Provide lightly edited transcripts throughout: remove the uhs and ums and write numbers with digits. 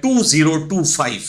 2025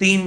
3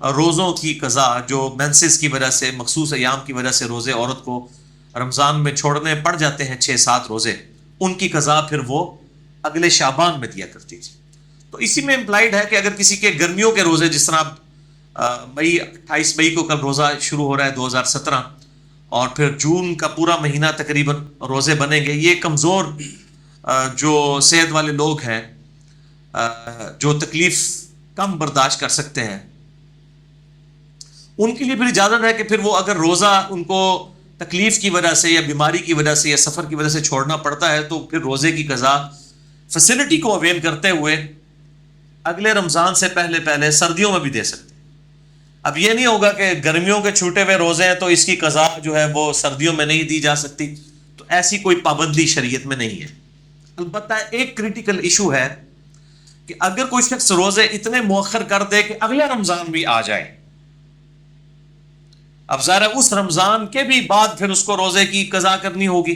روزوں کی قضا جو مینسز کی وجہ سے، مخصوص ایام کی وجہ سے روزے عورت کو رمضان میں چھوڑنے پڑ جاتے ہیں 6-7 روزے، ان کی قضا پھر وہ اگلے شعبان میں دیا کرتی تھی. تو اسی میں امپلائڈ ہے کہ اگر کسی کے گرمیوں کے روزے، جس طرح 28 مئی کو کل روزہ شروع ہو رہا ہے 2017، اور پھر جون کا پورا مہینہ تقریباً روزے بنیں گے، یہ کمزور جو صحت والے لوگ ہیں، جو تکلیف کم برداشت کر سکتے ہیں، ان کے لیے پھر اجازت ہے کہ پھر وہ اگر روزہ ان کو تکلیف کی وجہ سے یا بیماری کی وجہ سے یا سفر کی وجہ سے چھوڑنا پڑتا ہے تو پھر روزے کی قضا فیسلٹی کو اویل کرتے ہوئے اگلے رمضان سے پہلے سردیوں میں بھی دے سکتے ہیں. اب یہ نہیں ہوگا کہ گرمیوں کے چھوٹے ہوئے روزے ہیں تو اس کی قضا جو ہے وہ سردیوں میں نہیں دی جا سکتی، تو ایسی کوئی پابندی شریعت میں نہیں ہے. البتہ ایک کریٹیکل ایشو ہے کہ اگر کوئی شخص روزے اتنے مؤخر کر دے کہ اگلا رمضان بھی آ جائے، اب ظاہر ہے اس رمضان کے بھی بعد پھر اس کو روزے کی قضا کرنی ہوگی.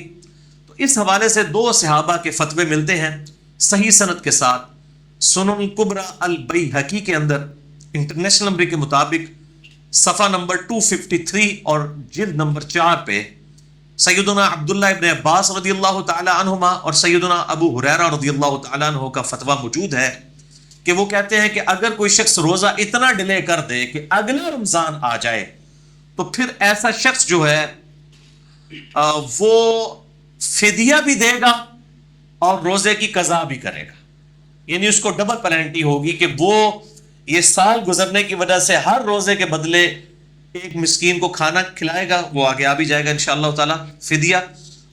تو اس حوالے سے 2 صحابہ کے فتوے ملتے ہیں صحیح سند کے ساتھ. سنن کبریٰ البیہقی کے اندر انٹرنیشنل نمبر کے مطابق صفحہ نمبر 253 اور جلد نمبر 4 پہ سیدنا عبداللہ ابن عباس رضی اللہ تعالی عنہما اور سیدنا ابو ہریرہ رضی اللہ تعالی عنہ کا فتویٰ موجود ہے کہ وہ کہتے ہیں کہ اگر کوئی شخص روزہ اتنا ڈیلے کر دے کہ اگلا رمضان آ جائے تو پھر ایسا شخص جو ہے وہ فدیہ بھی دے گا اور روزے کی قضا بھی کرے گا. یعنی اس کو ڈبل پینلٹی ہوگی کہ وہ یہ سال گزرنے کی وجہ سے ہر روزے کے بدلے ایک مسکین کو کھانا کھلائے گا، وہ آگے آ بھی جائے گا انشاءاللہ تعالی فدیہ،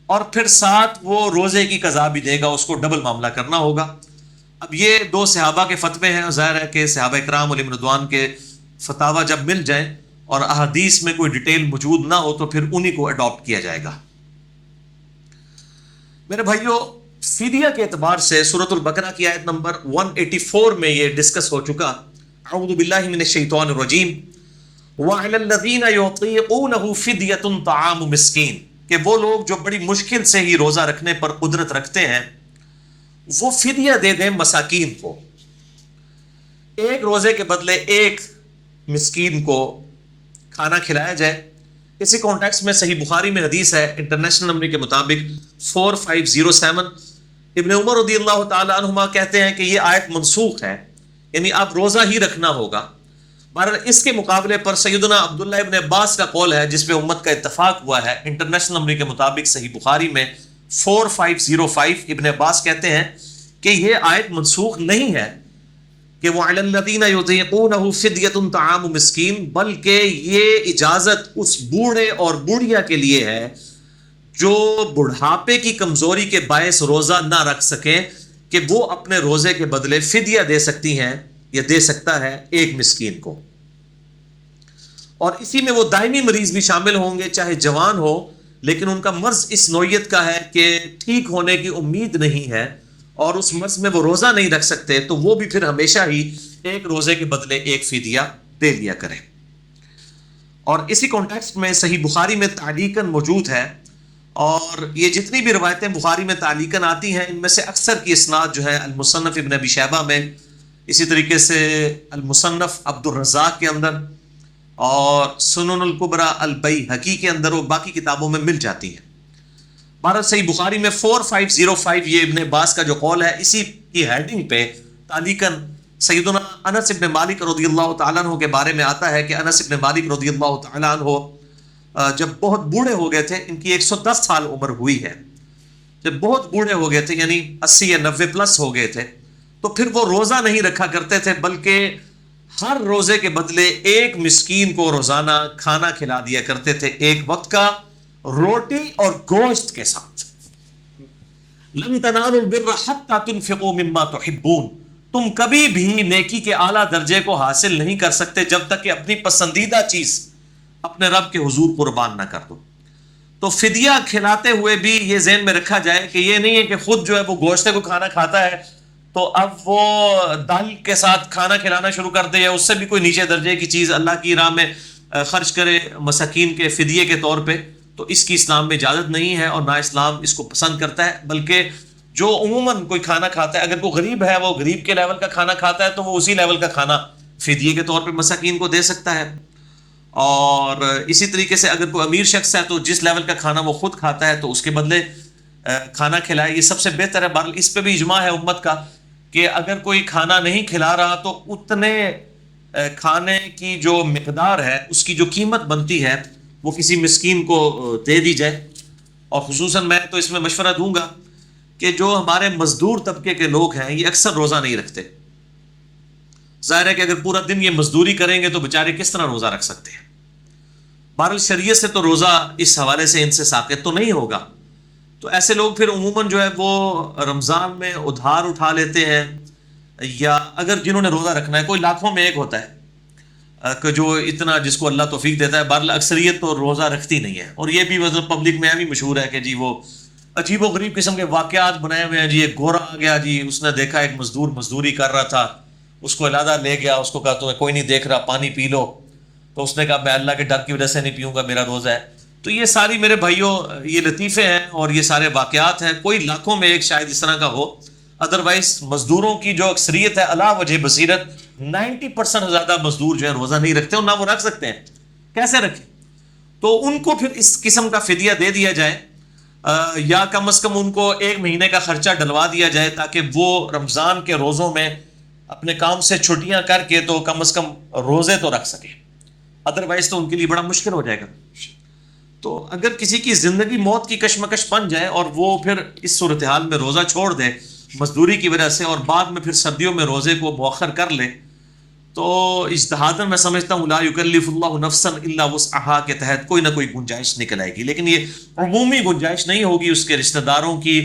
اور پھر ساتھ وہ روزے کی قضا بھی دے گا، اس کو ڈبل معاملہ کرنا ہوگا. اب یہ 2 صحابہ کے فتوے ہیں، ظاہر ہے کہ صحابہ کرام علیہم رضوان کے فتاوی جب مل جائیں اور احادیث میں کوئی ڈیٹیل موجود نہ ہو تو پھر انہی کو اڈاپٹ کیا جائے گا. میرے بھائیو، فدیہ کے اعتبار سے سورۃ البقرہ کی آیت نمبر 184 میں یہ ڈسکس ہو چکا. اعوذ باللہ من الشیطان الرجیم وعلی الذین یطیقونہ فدیۃ طعام مسکین، کہ وہ لوگ جو بڑی مشکل سے ہی روزہ رکھنے پر قدرت رکھتے ہیں وہ فدیہ دے دیں مساکین کو، ایک روزے کے بدلے ایک مسکین کو کھانا کھلایا جائے. اسی کانٹیکس میں صحیح بخاری میں حدیث ہے انٹرنیشنل نمبر کے مطابق 4507، ابن عمر رضی اللہ تعالی عنہما کہتے ہیں کہ یہ آیت منسوخ ہے، یعنی اب روزہ ہی رکھنا ہوگا. بہرحال اس کے مقابلے پر سیدنا عبداللہ ابن عباس کا قول ہے جس پہ امت کا اتفاق ہوا ہے. انٹرنیشنل نمبر کے مطابق صحیح بخاری میں 4505 ابن عباس کہتے ہیں کہ یہ آیت منسوخ نہیں ہے کہ وَعَلَى الَّذِينَ يُطِيقُونَهُ فِدْيَةٌ طَعَامُ مِسْكِينٍ، بلکہ یہ اجازت اس بوڑھے اور بوڑھیا کے لیے ہے جو بڑھاپے کی کمزوری کے باعث روزہ نہ رکھ سکیں، کہ وہ اپنے روزے کے بدلے فدیہ دے سکتی ہیں یا دے سکتا ہے ایک مسکین کو. اور اسی میں وہ دائمی مریض بھی شامل ہوں گے، چاہے جوان ہو لیکن ان کا مرض اس نوعیت کا ہے کہ ٹھیک ہونے کی امید نہیں ہے اور اس مرض میں وہ روزہ نہیں رکھ سکتے، تو وہ بھی پھر ہمیشہ ہی ایک روزے کے بدلے ایک فدیہ دے لیا کریں. اور اسی کانٹیکسٹ میں صحیح بخاری میں تعلیقاً موجود ہے، اور یہ جتنی بھی روایتیں بخاری میں تعلیقاً آتی ہیں ان میں سے اکثر کی اسناد جو ہے المصنف ابن ابی شیبہ میں، اسی طریقے سے المصنف عبد الرزاق کے اندر اور سنن الکبریٰ البیہقی کے اندر اور باقی کتابوں میں مل جاتی ہیں. بہرحال صحیح بخاری میں 4505 یہ ابن عباس کا جو قول ہے، اسی کی ہیڈنگ پہ تعلیقاً سیدنا انس ابن مالک رضی اللہ تعالیٰ عنہ کے بارے میں آتا ہے کہ انس ابن مالک رضی اللہ تعالیٰ عنہ جب بہت بوڑھے ہو گئے تھے، ان کی 110 سال عمر ہوئی ہے، جب بہت بوڑھے ہو گئے تھے یعنی 80 یا 90 پلس ہو گئے تھے، تو پھر وہ روزہ نہیں رکھا کرتے تھے بلکہ ہر روزے کے بدلے ایک مسکین کو روزانہ کھانا کھلا دیا کرتے تھے، ایک وقت کا روٹی اور گوشت کے ساتھ. لن تنالوا البر حتى تنفقوا مما تحبون، تم کبھی بھی نیکی کے اعلیٰ درجے کو حاصل نہیں کر سکتے جب تک کہ اپنی پسندیدہ چیز اپنے رب کے حضور قربان نہ کر دو. تو فدیہ کھلاتے ہوئے بھی یہ ذہن میں رکھا جائے کہ یہ نہیں ہے کہ خود جو ہے وہ گوشت کو کھانا کھاتا ہے تو اب وہ دال کے ساتھ کھانا کھلانا شروع کر دے یا اس سے بھی کوئی نیچے درجے کی چیز اللہ کی راہ میں خرچ کرے مساکین کے فدیے کے طور پہ. تو اس کی اسلام میں اجازت نہیں ہے اور نہ اسلام اس کو پسند کرتا ہے، بلکہ جو عموماً کوئی کھانا کھاتا ہے، اگر کوئی غریب ہے وہ غریب کے لیول کا کھانا کھاتا ہے تو وہ اسی لیول کا کھانا فدیے کے طور پہ مساکین کو دے سکتا ہے. اور اسی طریقے سے اگر کوئی امیر شخص ہے تو جس لیول کا کھانا وہ خود کھاتا ہے تو اس کے بدلے کھانا کھلائے. یہ سب سے بہتر ہے. بہرحال اس پہ بھی اجماع ہے امت کا کہ اگر کوئی کھانا نہیں کھلا رہا تو اتنے کھانے کی جو مقدار ہے اس کی جو قیمت بنتی ہے وہ کسی مسکین کو دے دی جائے. اور خصوصاً میں تو اس میں مشورہ دوں گا کہ جو ہمارے مزدور طبقے کے لوگ ہیں یہ اکثر روزہ نہیں رکھتے. ظاہر ہے کہ اگر پورا دن یہ مزدوری کریں گے تو بیچارے کس طرح روزہ رکھ سکتے ہیں. بہرحال شریعت سے تو روزہ اس حوالے سے ان سے ساقط تو نہیں ہوگا. تو ایسے لوگ پھر عموماً جو ہے وہ رمضان میں ادھار اٹھا لیتے ہیں، یا اگر جنہوں نے روزہ رکھنا ہے، کوئی لاکھوں میں ایک ہوتا ہے کہ جو اتنا جس کو اللہ توفیق دیتا ہے. بہرحال اکثریت تو روزہ رکھتی نہیں ہے. اور یہ بھی مطلب پبلک میں بھی مشہور ہے کہ جی وہ عجیب و غریب قسم کے واقعات بنائے ہوئے ہیں. جی ایک گورا آ گیا، جی اس نے دیکھا ایک مزدور مزدوری کر رہا تھا، اس کو علیحدہ لے گیا، اس کو کہا تمہیں کوئی نہیں دیکھ رہا، پانی پی لو. تو اس نے کہا میں اللہ کے ڈر کی وجہ سے نہیں پیوں گا، میرا روزہ ہے. تو یہ ساری میرے بھائیوں یہ لطیفے ہیں اور یہ سارے واقعات ہیں. کوئی لاکھوں میں ایک شاید اس طرح کا ہو. ادروائز مزدوروں کی جو اکثریت ہے علا وجہ بصیرت 90% زیادہ مزدور جو ہے روزہ نہیں رکھتے، اور نہ وہ رکھ سکتے ہیں. کیسے رکھیں؟ تو ان کو پھر اس قسم کا فدیہ دے دیا جائے، یا کم از کم ان کو 1 مہینے کا خرچہ ڈلوا دیا جائے تاکہ وہ رمضان کے روزوں میں اپنے کام سے چھٹیاں کر کے تو کم از کم روزے تو رکھ سکیں. ادروائز تو ان کے لیے بڑا مشکل ہو جائے گا. تو اگر کسی کی زندگی موت کی کشمکش بن جائے اور وہ پھر اس صورتحال میں روزہ چھوڑ دے مزدوری کی وجہ سے، اور بعد میں پھر سردیوں میں روزے کو مؤخر کر لے، تو اجتہاداً میں سمجھتا ہوں لا یکلف اللہ نفسا الا وسعها کے تحت کوئی نہ کوئی گنجائش نکل آئے گی. لیکن یہ عمومی گنجائش نہیں ہوگی. اس کے رشتہ داروں کی،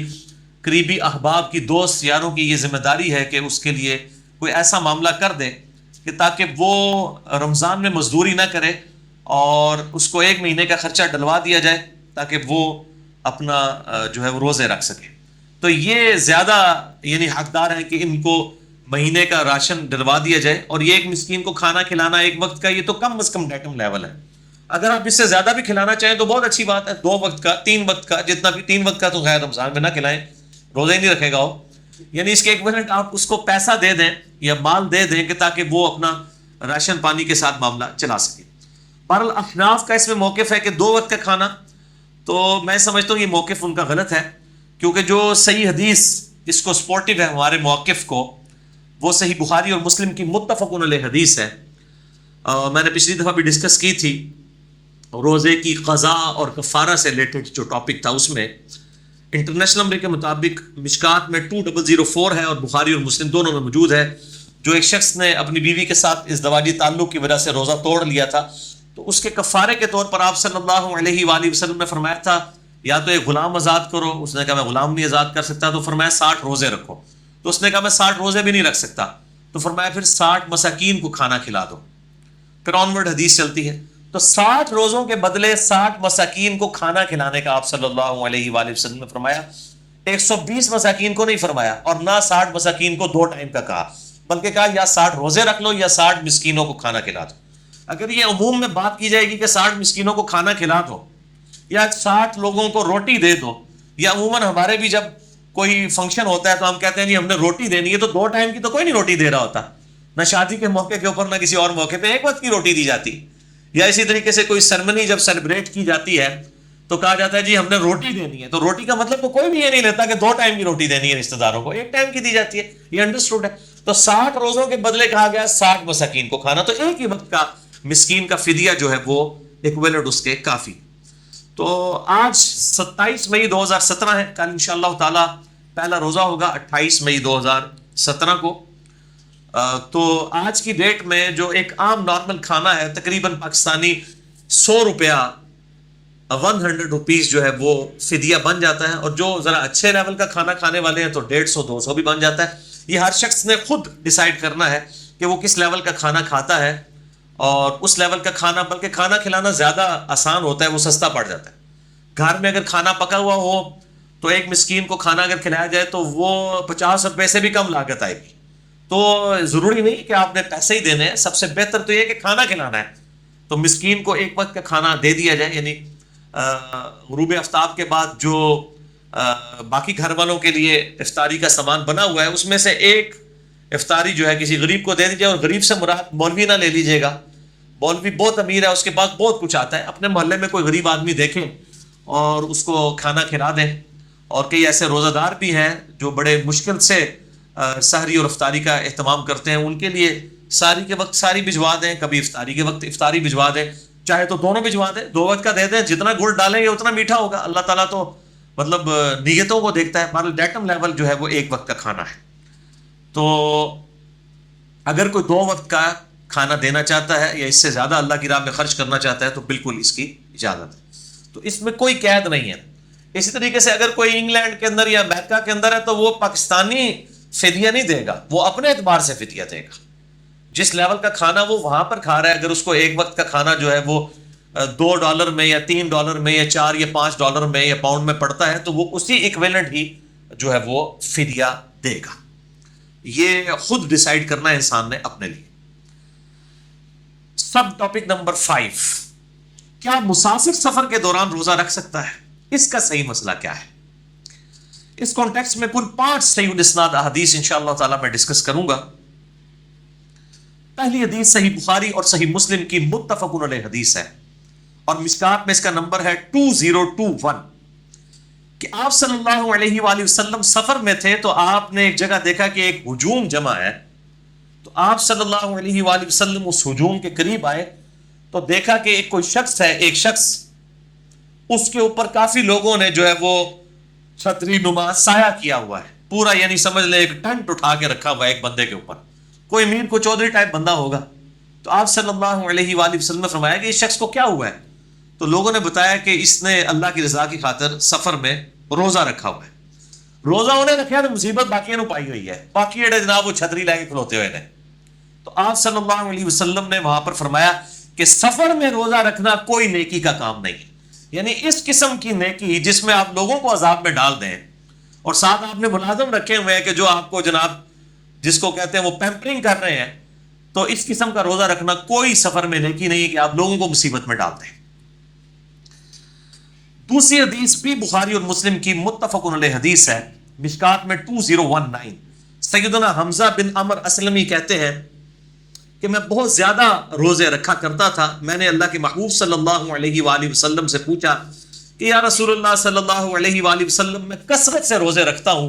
قریبی احباب کی، دوست یاروں کی یہ ذمہ داری ہے کہ اس کے لیے کوئی ایسا معاملہ کر دے کہ تاکہ وہ رمضان میں مزدوری نہ کرے اور اس کو 1 مہینے کا خرچہ ڈلوا دیا جائے تاکہ وہ اپنا جو ہے وہ روزے رکھ سکے. تو یہ زیادہ یعنی حقدار ہیں کہ ان کو مہینے کا راشن ڈلوا دیا جائے. اور یہ ایک مسکین کو کھانا کھلانا 1 وقت کا، یہ تو کم از کم ڈیٹم لیول ہے. اگر آپ اس سے زیادہ بھی کھلانا چاہیں تو بہت اچھی بات ہے. 2 وقت کا، 3 وقت کا، جتنا بھی 3 وقت کا تو خیر رمضان میں نہ کھلائیں، روزہ ہی نہیں رکھے گا وہ. یعنی اس کے ایکویولنٹ آپ اس کو پیسہ دے دیں یا مال دے دیں کہ تاکہ وہ اپنا راشن پانی کے ساتھ معاملہ چلا سکے. بہرحال احناف کا اس میں موقف ہے کہ 2 وقت کا کھانا، تو میں سمجھتا ہوں یہ موقف ان کا غلط ہے، کیونکہ جو صحیح حدیث اس کو سپورٹیو ہے ہمارے موقف کو، وہ صحیح بخاری اور مسلم کی متفقن علیہ حدیث ہے. میں نے پچھلی دفعہ بھی ڈسکس کی تھی روزے کی قضا اور کفارہ سے ریلیٹڈ جو ٹاپک تھا. اس میں انٹرنیشنل نمبر کے مطابق مشکات میں 2004 ہے اور بخاری اور مسلم دونوں میں موجود ہے. جو ایک شخص نے اپنی بیوی کے ساتھ ازدواجی تعلق کی وجہ سے روزہ توڑ لیا تھا، تو اس کے کفارے کے طور پر آپ صلی اللہ علیہ وآلہ وسلم نے فرمایا تھا یا تو ایک غلام آزاد کرو. اس نے کہا میں غلام نہیں آزاد کر سکتا، تو فرمایا 60 روزے رکھو. تو اس نے کہا میں 60 روزے بھی نہیں رکھ سکتا، تو فرمایا پھر 60 مساکین کو کھانا کھلا دو. پھر آنورڈ حدیث چلتی ہے. تو 60 روزوں کے بدلے 60 مساکین کو کھانا کھلانے کا آپ صلی اللہ علیہ وآلہ وسلم نے فرمایا. 120 مساکین کو نہیں فرمایا اور نہ 60 مساکین کو 2 ٹائم کا کہا، بلکہ کہا یا 60 روزے رکھ لو یا 60 مسکینوں کو کھانا کھلا دو. اگر یہ عموم میں بات کی جائے گی کہ 60 مسکینوں کو کھانا کھلا دو یا 60 لوگوں کو روٹی دے دو، یا عموماً ہمارے بھی جب کوئی فنکشن ہوتا ہے تو ہم کہتے ہیں جی ہم نے روٹی دینی ہے، تو 2 ٹائم کی تو کوئی نہیں روٹی دے رہا ہوتا، نہ شادی کے موقع کے اوپر نہ کسی اور موقع پہ 1 وقت کی روٹی دی جاتی. یا اسی طریقے سے کوئی سرمنی جب سیلیبریٹ کی جاتی ہے تو کہا جاتا ہے جی ہم نے روٹی دینی ہے. تو روٹی کا مطلب تو کوئی بھی یہ نہیں لیتا کہ 2 ٹائم کی روٹی دینی ہے رشتہ داروں کو، 1 ٹائم کی دی جاتی ہے. یہ انڈرسٹوڈ ہے. تو 60 روزوں کے بدلے کہا گیا 60 مساکین کو کھانا، تو ایک ہی وقت کا مسکین کا فدیہ جو ہے وہ ایکویلنٹ اس کے کافی. تو آج 27 مئی 2017 ہے. کل انشاءاللہ تعالی پہلا روزہ ہوگا 28 مئی 2017 کو. تو آج کی ڈیٹ میں جو ایک عام نارمل کھانا ہے تقریباً پاکستانی 100 روپیہ 100 روپیز جو ہے وہ فدیہ بن جاتا ہے. اور جو ذرا اچھے لیول کا کھانا کھانے والے ہیں تو 150 200 بھی بن جاتا ہے. یہ ہر شخص نے خود ڈیسائیڈ کرنا ہے کہ وہ کس لیول کا کھانا کھاتا ہے، اور اس لیول کا کھانا، بلکہ کھانا کھلانا زیادہ آسان ہوتا ہے، وہ سستا پڑ جاتا ہے. گھر میں اگر کھانا پکا ہوا ہو تو ایک مسکین کو کھانا اگر کھلایا جائے تو وہ 50 روپے سے بھی کم لاگت آئے گی. تو ضروری نہیں کہ آپ نے پیسے ہی دینے ہیں، سب سے بہتر تو یہ کہ کھانا کھلانا ہے. تو مسکین کو 1 وقت کا کھانا دے دیا جائے. یعنی غروب آفتاب کے بعد جو باقی گھر والوں کے لیے افطاری کا سامان بنا ہوا ہے اس میں سے ایک افطاری جو ہے کسی غریب کو دے دیجیے، اور غریب سے مراد مولوی نہ لے لیجیے گا، مولوی بہت امیر ہے، اس کے پاس بہت کچھ آتا ہے، اپنے محلے میں کوئی غریب آدمی دیکھیں اور اس کو کھانا کھلا دیں. اور کئی ایسے روزہ دار بھی ہیں جو بڑے مشکل سے سحری اور افطاری کا اہتمام کرتے ہیں، ان کے لیے سحری کے وقت سحری بھجوا دیں، کبھی افطاری کے وقت افطاری بھجوا دیں، چاہے تو دونوں بھجوا دیں، 2 وقت کا دے دیں، جتنا گڑ ڈالیں گے اتنا میٹھا ہوگا. اللہ تعالیٰ تو مطلب نیتوں کو دیکھتا ہے، ہمارا ڈیٹم لیول جو ہے وہ 1 وقت کا کھانا ہے. تو اگر کوئی 2 وقت کا کھانا دینا چاہتا ہے یا اس سے زیادہ اللہ کی راہ میں خرچ کرنا چاہتا ہے تو بالکل اس کی اجازت ہے، تو اس میں کوئی قید نہیں ہے. اسی طریقے سے اگر کوئی انگلینڈ کے اندر یا امریکہ کے اندر ہے تو وہ پاکستانی فدیہ نہیں دے گا، وہ اپنے اعتبار سے فدیہ دے گا. جس لیول کا کھانا وہ وہاں پر کھا رہا ہے، اگر اس کو 1 وقت کا کھانا جو ہے وہ $2 میں یا $3 میں یا $4 یا $5 میں یا پاؤنڈ میں پڑتا ہے تو وہ اسی ایکویلنٹ ہی جو ہے وہ فدیہ دے گا. یہ خود ڈیسائیڈ کرنا ہے انسان نے اپنے لیے. سب ٹاپک نمبر 5، کیا مسافر سفر کے دوران روزہ رکھ سکتا ہے؟ اس کا صحیح مسئلہ کیا ہے؟ اس کانٹیکسٹ میں کل 5 صحیح الاسناد احادیث انشاءاللہ تعالی میں ڈسکس کروں گا. پہلی حدیث صحیح بخاری اور صحیح مسلم کی متفق علیہ حدیث ہے، اور مشکات میں اس کا نمبر ہے 2021، کہ آپ صلی اللہ علیہ وآلہ وسلم سفر میں تھے تو آپ نے ایک جگہ دیکھا کہ ایک ہجوم جمع ہے، تو آپ صلی اللہ علیہ وآلہ وسلم اس ہجوم کے قریب آئے تو دیکھا کہ ایک کوئی شخص ہے، ایک شخص، اس کے اوپر کافی لوگوں نے جو ہے وہ چھتری نما سایہ کیا ہوا ہے، پورا یعنی سمجھ لے ایک ٹینٹ اٹھا کے رکھا ہوا ہے ایک بندے کے اوپر، کوئی امیر کو چودھری ٹائپ بندہ ہوگا. تو آپ صلی اللہ علیہ وآلہ وسلم نے فرمایا کہ اس شخص کو کیا ہوا ہے؟ تو لوگوں نے بتایا کہ اس نے اللہ کی رضا کی خاطر سفر میں روزہ رکھا ہوا ہے. روزہ انہیں رکھا تو مصیبت باقیوں نے پائی ہوئی ہے، باقی اڑے جناب وہ چھتری لے کے کھلوتے ہوئے نے. تو آپ صلی اللہ علیہ وسلم نے وہاں پر فرمایا کہ سفر میں روزہ رکھنا کوئی نیکی کا کام نہیں ہے، یعنی اس قسم کی نیکی جس میں آپ لوگوں کو عذاب میں ڈال دیں، اور ساتھ آپ نے ملازم رکھے ہوئے ہیں کہ جو آپ کو جناب جس کو کہتے ہیں وہ پیمپرنگ کر رہے ہیں، تو اس قسم کا روزہ رکھنا کوئی سفر میں نیکی نہیں ہے کہ آپ لوگوں کو مصیبت میں ڈال دیں. دوسری حدیث بھی بخاری اور مسلم کی متفق علیہ حدیث ہے، مشکات میں 2019، سیدنا حمزہ بن عمر اسلمی کہتے ہیں کہ میں بہت زیادہ روزے رکھا کرتا تھا. میں نے اللہ کے محبوب صلی اللہ علیہ وآلہ وسلم سے پوچھا کہ یا رسول اللہ صلی اللہ علیہ وآلہ وسلم، میں کثرت سے روزے رکھتا ہوں،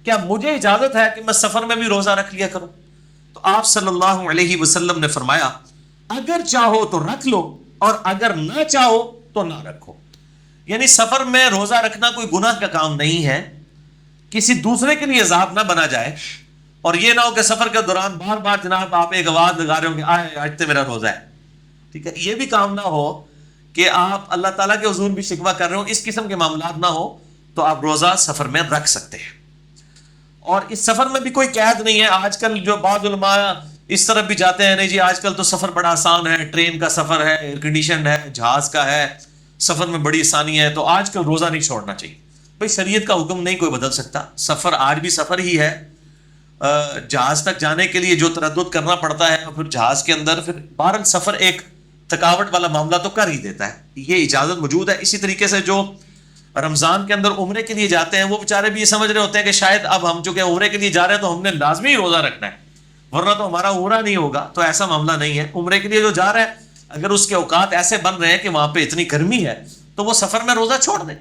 کیا مجھے اجازت ہے کہ میں سفر میں بھی روزہ رکھ لیا کروں؟ تو آپ صلی اللہ علیہ وسلم نے فرمایا اگر چاہو تو رکھ لو اور اگر نہ چاہو تو نہ رکھو. یعنی سفر میں روزہ رکھنا کوئی گناہ کا کام نہیں ہے، کسی دوسرے کے لیے عذاب نہ بنا جائے، اور یہ نہ ہو کہ سفر کے دوران بار بار جناب آپ ایک آواز لگا رہے ہو کہ آج تو میرا روزہ ہے، ٹھیک ہے، یہ بھی کام نہ ہو کہ آپ اللہ تعالیٰ کے حضور بھی شکوہ کر رہے ہو، اس قسم کے معاملات نہ ہو تو آپ روزہ سفر میں رکھ سکتے ہیں. اور اس سفر میں بھی کوئی قید نہیں ہے. آج کل جو بعض علماء اس طرف بھی جاتے ہیں، نہیں جی آج کل تو سفر بڑا آسان ہے، ٹرین کا سفر ہے، ایئر کنڈیشن ہے، جہاز کا ہے، سفر میں بڑی آسانی ہے، تو آج کل روزہ نہیں چھوڑنا چاہیے. بھائی شریعت کا حکم نہیں کوئی بدل سکتا، سفر آج بھی سفر ہی ہے. جہاز تک جانے کے لیے جو تردد کرنا پڑتا ہے، پھر جہاز کے اندر پھر بہرحال سفر ایک تھکاوٹ والا معاملہ تو کر ہی دیتا ہے، یہ اجازت موجود ہے. اسی طریقے سے جو رمضان کے اندر عمرے کے لیے جاتے ہیں وہ بیچارے بھی یہ سمجھ رہے ہوتے ہیں کہ شاید اب ہم چونکہ عمرے کے لیے جا رہے ہیں تو ہم نے لازمی روزہ رکھنا ہے ورنہ تو ہمارا عمرہ نہیں ہوگا. تو ایسا معاملہ نہیں ہے. عمرے کے لیے جو جا رہا ہے اگر اس کے اوقات ایسے بن رہے ہیں کہ وہاں پہ اتنی گرمی ہے تو وہ سفر میں روزہ چھوڑ دیں.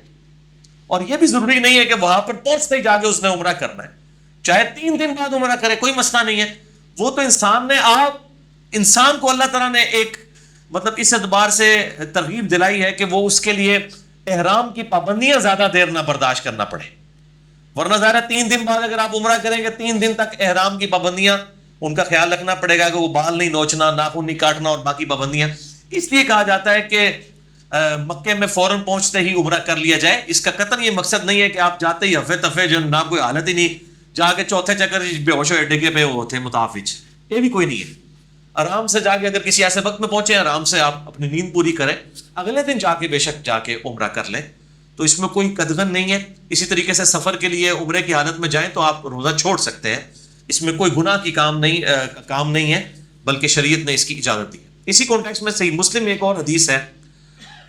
اور یہ بھی ضروری نہیں ہے کہ وہاں پر پہنچتے ہی جا کے اس نے عمرہ کرنا ہے، چاہے 3 دن بعد عمرہ کرے، کوئی مسئلہ نہیں ہے. وہ تو انسان کو اللہ تعالیٰ نے ایک مطلب اس اعتبار سے ترغیب دلائی ہے کہ وہ اس کے لیے احرام کی پابندیاں زیادہ دیر نہ برداشت کرنا پڑے، ورنہ ظاہر 3 دن بعد اگر آپ عمرہ کریں گے 3 دن تک احرام کی پابندیاں ان کا خیال رکھنا پڑے گا کہ وہ بال نہیں نوچنا، ناخن نہیں کاٹنا اور باقی پابندیاں. اس لیے کہا جاتا ہے کہ مکے میں فوراً پہنچتے ہی عمرہ کر لیا جائے. اس کا قطعاً یہ مقصد نہیں ہے کہ آپ جاتے ہی ہفے تفے جو نہ کوئی حالت ہی نہیں، جا کے چوتھے چکر بے ہوش ہوئے ڈگے پہ وہ تھے متافج، یہ بھی کوئی نہیں ہے. آرام سے جا کے اگر کسی ایسے وقت میں پہنچے آرام سے آپ اپنی نیند پوری کریں، اگلے دن جا کے بے شک جا کے عمرہ کر لیں، تو اس میں کوئی قدغن نہیں ہے. اسی طریقے سے سفر کے لیے عمرے کی حالت میں جائیں تو آپ روزہ چھوڑ سکتے ہیں، اس میں کوئی گناہ کی کام نہیں ہے، بلکہ شریعت نے اس کی اجازت دی ہے. اسی کانٹیکسٹ میں صحیح مسلم میں ایک اور حدیث ہے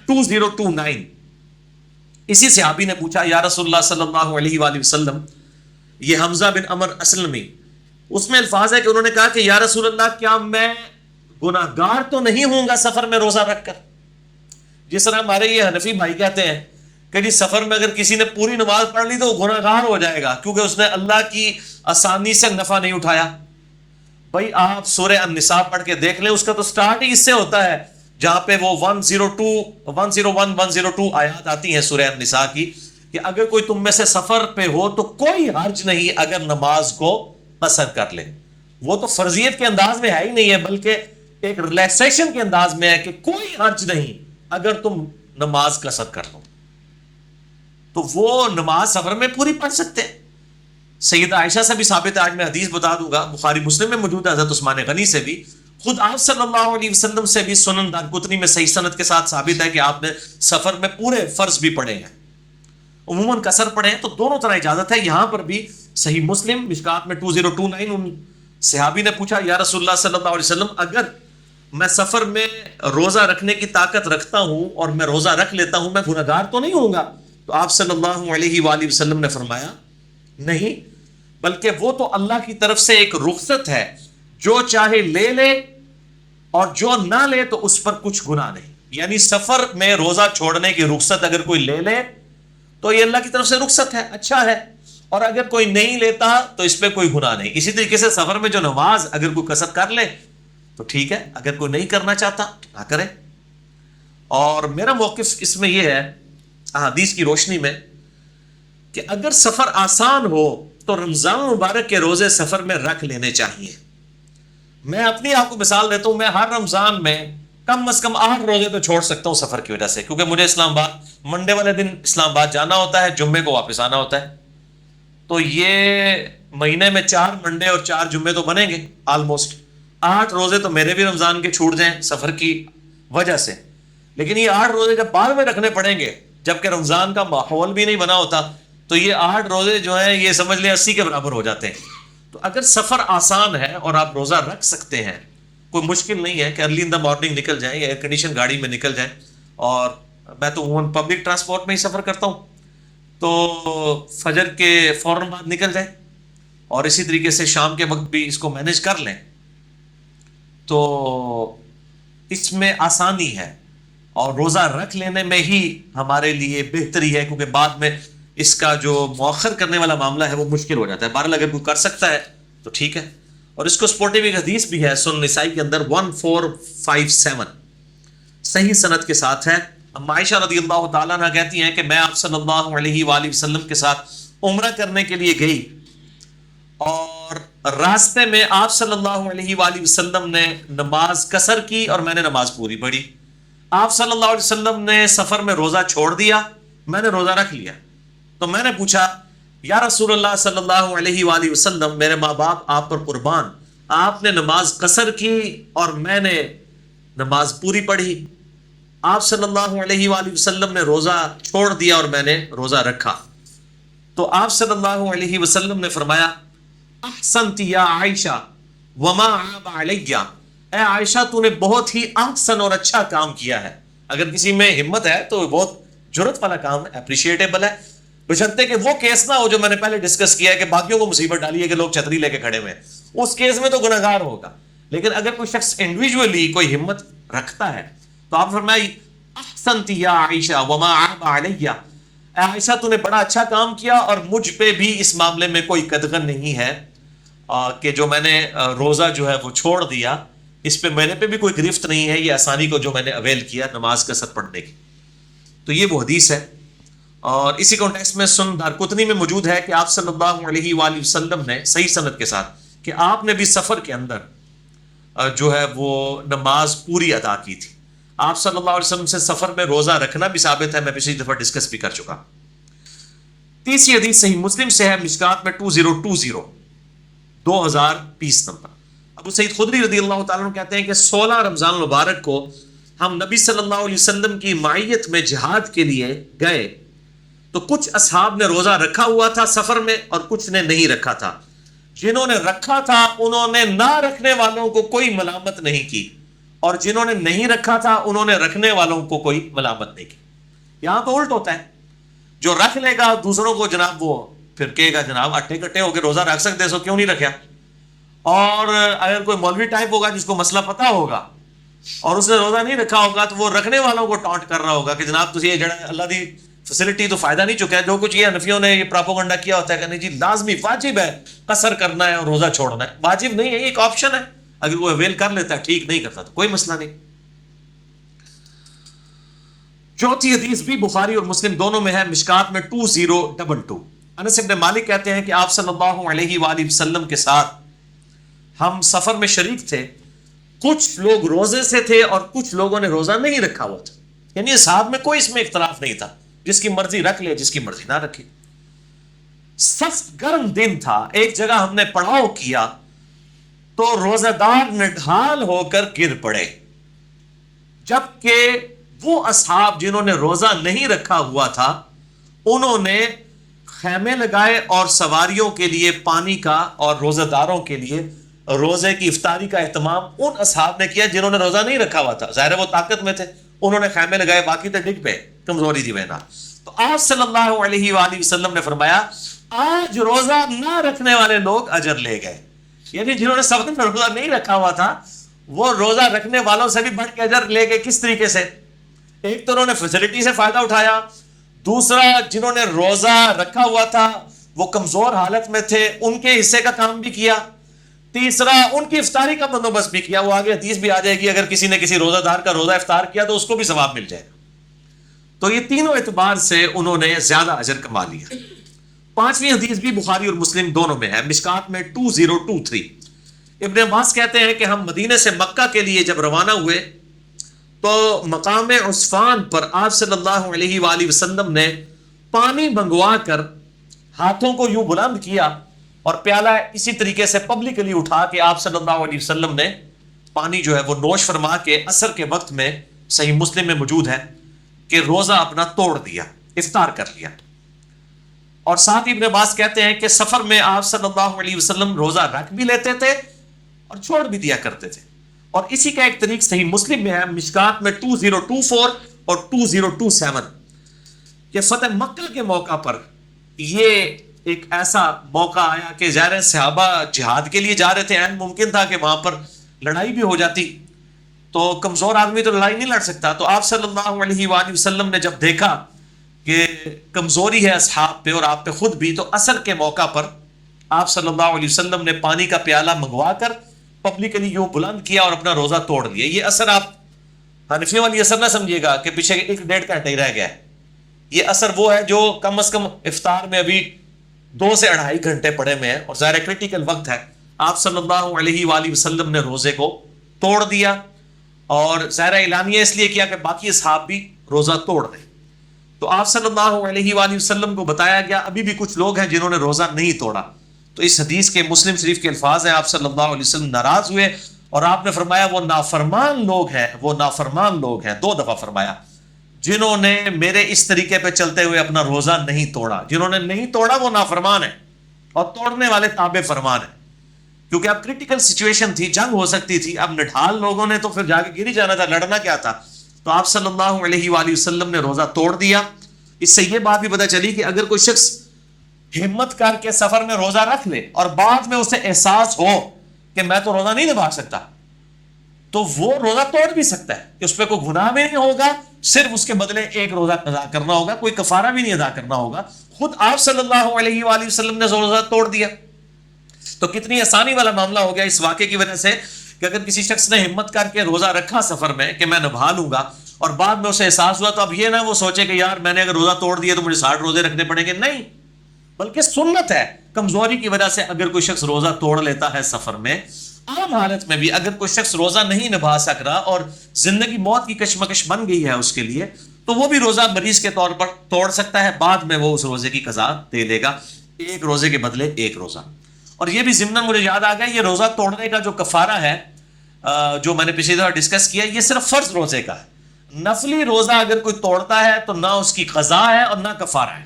2029. اسی صحابی نے پوچھا یا رسول اللہ صلی اللہ علیہ وآلہ وسلم، یہ حمزہ بن عمر اسلمی اس میں الفاظ ہے کہ انہوں نے کہا کہ یا رسول اللہ کیا میں گناہ گار تو نہیں ہوں گا سفر میں روزہ رکھ کر؟ جس طرح ہمارے یہ حنفی بھائی کہتے ہیں کہ جی سفر میں اگر کسی نے پوری نماز پڑھ لی تو وہ گناہ گار ہو جائے گا کیونکہ اس نے اللہ کی آسانی سے نفع نہیں اٹھایا. بھائی آپ سورہ النساء پڑھ کے دیکھ لیں, اس کا تو سٹارٹ ہی اس سے ہوتا ہے جہاں پہ وہ 101 آیات آتی ہیں سورہ النساء کی کہ اگر کوئی تم میں سے سفر پہ ہو تو کوئی حرج نہیں اگر نماز کو قصر کر لے. وہ تو فرضیت کے انداز میں ہے ہی نہیں ہے, بلکہ ایک ریلیکسیشن کے انداز میں ہے کہ کوئی حرج نہیں اگر تم نماز قصر کر لو. تو وہ نماز سفر میں پوری پڑھ سکتے ہیں. سیدہ عائشہ سے بھی ثابت ہے, آج میں حدیث بتا دوں گا, بخاری مسلم میں موجود ہے, حضرت عثمان غنی سے بھی, خود آپ صلی اللہ علیہ وسلم سے بھی سنن دارقطنی میں صحیح سند کے ساتھ ثابت ہے کہ آپ نے سفر میں پورے فرض بھی پڑھے ہیں, عموماً قصر پڑھے ہیں. تو دونوں طرح اجازت ہے. یہاں پر بھی صحیح مسلم مشکات میں 2029 ان صحابی نے پوچھا یا رسول اللہ صلی اللہ علیہ وسلم اگر میں سفر میں روزہ رکھنے کی طاقت رکھتا ہوں اور میں روزہ رکھ لیتا ہوں, میں گنہگار تو نہیں ہوں گا؟ تو آپ صلی اللہ علیہ وآلہ وسلم نے فرمایا نہیں, بلکہ وہ تو اللہ کی طرف سے ایک رخصت ہے, جو چاہے لے لے اور جو نہ لے تو اس پر کچھ گناہ نہیں. یعنی سفر میں روزہ چھوڑنے کی رخصت اگر کوئی لے لے تو یہ اللہ کی طرف سے رخصت ہے, اچھا ہے, اور اگر کوئی نہیں لیتا تو اس پہ کوئی گناہ نہیں. اسی طریقے سے سفر میں جو نماز اگر کوئی قصر کر لے تو ٹھیک ہے, اگر کوئی نہیں کرنا چاہتا نہ کرے. اور میرا موقف اس میں یہ ہے احادیث کی روشنی میں کہ اگر سفر آسان ہو تو رمضان مبارک کے روزے سفر میں رکھ لینے چاہیے. میں اپنی آپ کو مثال دیتا ہوں, میں ہر رمضان میں کم از کم 8 روزے تو چھوڑ سکتا ہوں سفر کی وجہ سے, کیونکہ مجھے اسلام آباد منڈے والے دن اسلام آباد جانا ہوتا ہے, جمعے کو واپس آنا ہوتا ہے. تو یہ مہینے میں 4 منڈے اور 4 جمعے تو بنیں گے, آلموسٹ 8 روزے تو میرے بھی رمضان کے چھوٹ جائیں سفر کی وجہ سے. لیکن یہ 8 روزے جب بعد میں رکھنے پڑیں گے جبکہ رمضان کا ماحول بھی نہیں بنا ہوتا, تو یہ 8 روزے جو ہیں یہ سمجھ لیں 80 کے برابر ہو جاتے ہیں. تو اگر سفر آسان ہے اور آپ روزہ رکھ سکتے ہیں, کوئی مشکل نہیں ہے کہ ارلی ان دا مارننگ نکل جائیں یا ایئر کنڈیشن گاڑی میں نکل جائیں. اور میں تو عموماً پبلک ٹرانسپورٹ میں ہی سفر کرتا ہوں, تو فجر کے فوراً بعد نکل جائیں اور اسی طریقے سے شام کے وقت بھی اس کو مینیج کر لیں, تو اس میں آسانی ہے. اور روزہ رکھ لینے میں ہی ہمارے لیے بہتری ہے, کیونکہ بعد میں اس کا جو مؤخر کرنے والا معاملہ ہے وہ مشکل ہو جاتا ہے. بہرحال اگر کوئی کر سکتا ہے تو ٹھیک ہے. اور اس کو سپورٹیو ایک حدیث بھی ہے سنن نسائی کے اندر 1457 صحیح سند کے ساتھ ہے. عائشہ رضی اللہ تعالیٰ عنہ کہتی ہیں کہ میں آپ صلی اللہ علیہ وآلہ وسلم کے ساتھ عمرہ کرنے کے لیے گئی, اور راستے میں آپ صلی اللہ علیہ وآلہ وسلم نے نماز قصر کی اور میں نے نماز پوری پڑھی. آپ صلی اللہ علیہ وسلم نے سفر میں روزہ چھوڑ دیا, میں نے روزہ رکھ لیا. تو میں نے پوچھا یا رسول اللہ صلی اللہ علیہ وآلہ وسلم, میرے ماں باپ آپ پر قربان, آپ نے نماز قصر کی اور میں نے نماز پوری پڑھی, آپ صلی اللہ علیہ وآلہ وسلم نے روزہ چھوڑ دیا اور میں نے روزہ رکھا. تو آپ صلی اللہ علیہ وسلم نے فرمایا احسنت یا عائشہ وما عاب علیہ, اے عائشہ تو نے بہت ہی احسن اور اچھا کام کیا ہے. اگر کسی میں ہمت ہے تو بہت جرت والا کام ہے, اپریشیٹیبل ہے, بشرطے کہ وہ کیس نہ ہو جو میں نے پہلے ڈسکس کیا ہے کہ باقیوں کو مصیبت ڈالی ہے کہ لوگ چھتری لے کے کھڑے ہوئے ہیں. اس کیس میں تو گناہگار ہوگا. لیکن اگر کوئی شخص انڈیویجولی کوئی ہمت رکھتا ہے تو آپ فرمائے احسنت یا عائشہ وما عاب علیہ, اے عائشہ تو نے بڑا اچھا کام کیا اور مجھ پہ بھی اس معاملے میں کوئی قدغن نہیں ہے کہ جو میں نے روزہ جو ہے وہ چھوڑ دیا, اس پہ میرے پہ بھی کوئی گرفت نہیں ہے, یہ آسانی کو جو میں نے اویل کیا نماز قصر پڑھنے کی. تو یہ وہ حدیث ہے. اور اسی کانٹیکسٹ میں سنن دارقطنی میں موجود ہے کہ آپ صلی اللہ علیہ وآلہ وسلم نے صحیح سند کے ساتھ کہ آپ نے بھی سفر کے اندر جو ہے وہ نماز پوری ادا کی تھی. آپ صلی اللہ علیہ وسلم سے سفر میں روزہ رکھنا بھی ثابت ہے, میں پچھلی دفعہ ڈسکس بھی کر چکا. تیسری حدیث صحیح مسلم سے ہے مشکات میں 2020 نمبر. ابو سعید خدری رضی اللہ تعالیٰ عنہ کہتے ہیں کہ 16 رمضان المبارک کو ہم نبی صلی اللہ علیہ وسلم کی معیت میں جہاد کے لیے گئے, تو کچھ اصحاب نے روزہ رکھا ہوا تھا سفر میں اور کچھ نے نہیں رکھا تھا. جنہوں نے رکھا تھا انہوں نے نہ رکھنے والوں کو کوئی ملامت نہیں کی, اور جنہوں نے نہیں رکھا تھا انہوں نے رکھنے والوں کو کوئی ملامت نہیں کی. یہاں تو الٹ ہوتا ہے, جو رکھ لے گا دوسروں کو جناب وہ پھر کہے گا جناب اٹھے کٹے ہو کے روزہ رکھ سکتے سو کیوں نہیں رکھا, اور اگر کوئی مولوی ٹائپ ہوگا جس کو مسئلہ پتہ ہوگا اور اس نے روزہ نہیں رکھا ہوگا تو وہ رکھنے والوں کو ٹانٹ کر رہا ہوگا کہ جناب تجھے یہ جڑا اللہ دی فیسلٹی تو فائدہ نہیں چکا ہے. جو کچھ یہ حنفیوں نے یہ پراپوگنڈا کیا ہوتا ہے کہ نہیں جی لازمی واجب ہے قصر کرنا ہے اور روزہ چھوڑنا ہے. واجب نہیں ہے, یہ ایک آپشن ہے, اگر کوئی اویل کر لیتا ہے ٹھیک, نہیں کرتا تو کوئی مسئلہ نہیں. چوتھی حدیث بھی بخاری اور مسلم دونوں میں ہے, مشکات میں 2022. انس بن مالک کہتے ہیں کہ آپ صلی اللہ علیہ وآلہ وسلم کے ساتھ ہم سفر میں شریک تھے. کچھ لوگ روزے سے تھے اور کچھ لوگوں نے روزہ نہیں رکھا ہوا تھا, یعنی صاحب میں کوئی اس میں اختلاف نہیں تھا, جس کی مرضی رکھ لے جس کی مرضی نہ رکھے. سخت گرم دن تھا, ایک جگہ ہم نے پڑاؤ کیا تو روزہ دار نڈھال ہو کر گر پڑے, جبکہ وہ اصحاب جنہوں نے روزہ نہیں رکھا ہوا تھا انہوں نے خیمے لگائے اور سواریوں کے لیے پانی کا اور روزہ داروں کے لیے روزے کی افطاری کا اہتمام ان اصحاب نے کیا جنہوں نے روزہ نہیں رکھا ہوا تھا. ظاہر ہے وہ طاقت میں تھے, انہوں نے خیمے لگائے, باقی تو ڈگ پہ کمزوری دی وینا. تو آپ صلی اللہ علیہ وآلہ وسلم نے فرمایا آج روزہ نہ رکھنے والے لوگ اجر لے گئے, یعنی جنہوں نے سب دن روزہ نہیں رکھا ہوا تھا وہ روزہ رکھنے والوں سے بھی بڑھ کے اجر لے گئے. کس طریقے سے؟ ایک تو انہوں نے فیسلٹی سے فائدہ اٹھایا, دوسرا جنہوں نے روزہ رکھا ہوا تھا وہ کمزور حالت میں تھے ان کے حصے کا کام بھی کیا, تیسرا ان کی افطاری کا بندوبست بھی کیا. وہ آگے حدیث بھی آ جائے گی, اگر کسی نے کسی روزہ دار کا روزہ افطار کیا تو اس کو بھی ثواب مل جائے گا. تو یہ تینوں اعتبار سے انہوں نے زیادہ اجر کما لیا. پانچویں حدیث بھی بخاری اور مسلم دونوں میں ہے, مشکات میں 2023. ابن عباس کہتے ہیں کہ ہم مدینے سے مکہ کے لیے جب روانہ ہوئے تو مقام عصفان پر آپ صلی اللہ علیہ وآلہ وسلم نے پانی منگوا کر ہاتھوں کو یوں بلند کیا اور پیالہ اسی طریقے سے پبلکلی اٹھا کے آپ صلی اللہ علیہ وسلم نے پانی جو ہے وہ نوش فرما کے عصر کے وقت میں, صحیح مسلم میں موجود ہے, کہ روزہ اپنا توڑ دیا, افطار کر لیا. اور ساتھ ہی ابن عباس کہتے ہیں کہ سفر میں آپ صلی اللہ علیہ وسلم روزہ رکھ بھی لیتے تھے اور چھوڑ بھی دیا کرتے تھے. اور اسی کا ایک طریق صحیح مسلم میں ہے, مشکات میں 2024 اور 2027, کہ فتح مکہ کے موقع پر یہ ایک ایسا موقع آیا کہ ظاہر صحابہ جہاد کے لیے جا رہے تھے, عین ممکن تھا کہ وہاں پر لڑائی بھی ہو جاتی, تو کمزور آدمی تو لڑائی نہیں لڑ سکتا. تو آپ صلی اللہ علیہ وآلہ وسلم نے جب دیکھا کہ کمزوری ہے اصحاب پہ اور آپ پہ خود بھی, تو عصر کے موقع پر آپ صلی اللہ علیہ وسلم نے پانی کا پیالہ منگوا کر پبلکلی یوں بلند کیا اور اپنا روزہ توڑ لیا. یہ اثر آپ حنفیوں والی اثر نہ سمجھیے گا کہ پیچھے 1-1.5 گھنٹے ہی رہ گیا ہے. یہ اثر وہ ہے جو کم از کم افطار میں ابھی 2 سے 2.5 گھنٹے پڑے میں ہے, اور ظاہر کریٹیکل وقت ہے. آپ صلی اللہ علیہ وآلہ وسلم نے روزے کو توڑ دیا, اور ظاہر اعلانیہ اس لیے کیا کہ باقی اصحاب بھی روزہ توڑ دیں. تو آپ صلی اللہ علیہ وآلہ وسلم کو بتایا گیا ابھی بھی کچھ لوگ ہیں جنہوں نے روزہ نہیں توڑا. تو اس حدیث کے مسلم شریف کے الفاظ ہیں, آپ صلی اللہ علیہ وسلم ناراض ہوئے اور آپ نے فرمایا وہ نافرمان لوگ ہیں, وہ نافرمان لوگ ہیں, 2 دفعہ فرمایا, جنہوں نے میرے اس طریقے پہ چلتے ہوئے اپنا روزہ نہیں توڑا. جنہوں نے نہیں توڑا وہ نافرمان ہے, اور توڑنے والے تابع فرمان ہیں, کیونکہ اب کریٹیکل سچویشن تھی, جنگ ہو سکتی تھی. اب نڈھال لوگوں نے تو پھر جا کے گر ہی جانا تھا, لڑنا کیا تھا. تو آپ صلی اللہ علیہ وآلہ وسلم نے روزہ توڑ دیا. اس سے یہ بات بھی پتہ چلی کہ اگر کوئی شخص ہمت کر کے سفر میں روزہ رکھ لے اور بعد میں اسے احساس ہو کہ میں تو روزہ نہیں نبھا سکتا, تو وہ روزہ توڑ بھی سکتا ہے, کہ اس پہ کوئی گناہ بھی نہیں ہوگا, صرف اس کے بدلے ایک روزہ ادا کرنا ہوگا, کوئی کفارہ بھی نہیں ادا کرنا ہوگا. خود آپ صلی اللہ علیہ وآلہ وسلم نے روزہ توڑ دیا. تو کتنی آسانی والا معاملہ ہو گیا اس واقعے کی وجہ سے, کہ اگر کسی شخص نے ہمت کر کے روزہ رکھا سفر میں کہ میں نبھا لوں گا, اور بعد میں اسے احساس ہوا, تو اب یہ نہ وہ سوچے کہ یار میں نے اگر روزہ توڑ دیا تو مجھے 60 روزے رکھنے پڑیں گے. نہیں, بلکہ سنت ہے. کمزوری کی وجہ سے اگر کوئی شخص روزہ توڑ لیتا ہے سفر میں, عام حالت میں بھی اگر کوئی شخص روزہ نہیں نبھا سک رہا اور زندگی موت کی کشمکش بن گئی ہے اس کے لیے, تو وہ بھی روزہ مریض کے طور پر توڑ سکتا ہے. بعد میں وہ اس روزے کی قضا دے لے گا, ایک روزے کے بدلے ایک روزہ. اور یہ بھی ضمن مجھے یاد آ گیا, یہ روزہ توڑنے کا جو کفارہ ہے جو میں نے پچھلی دفعہ ڈسکس کیا, یہ صرف فرض روزے کا ہے. نفلی روزہ اگر کوئی توڑتا ہے تو نہ اس کی قضا ہے اور نہ کفارہ ہے,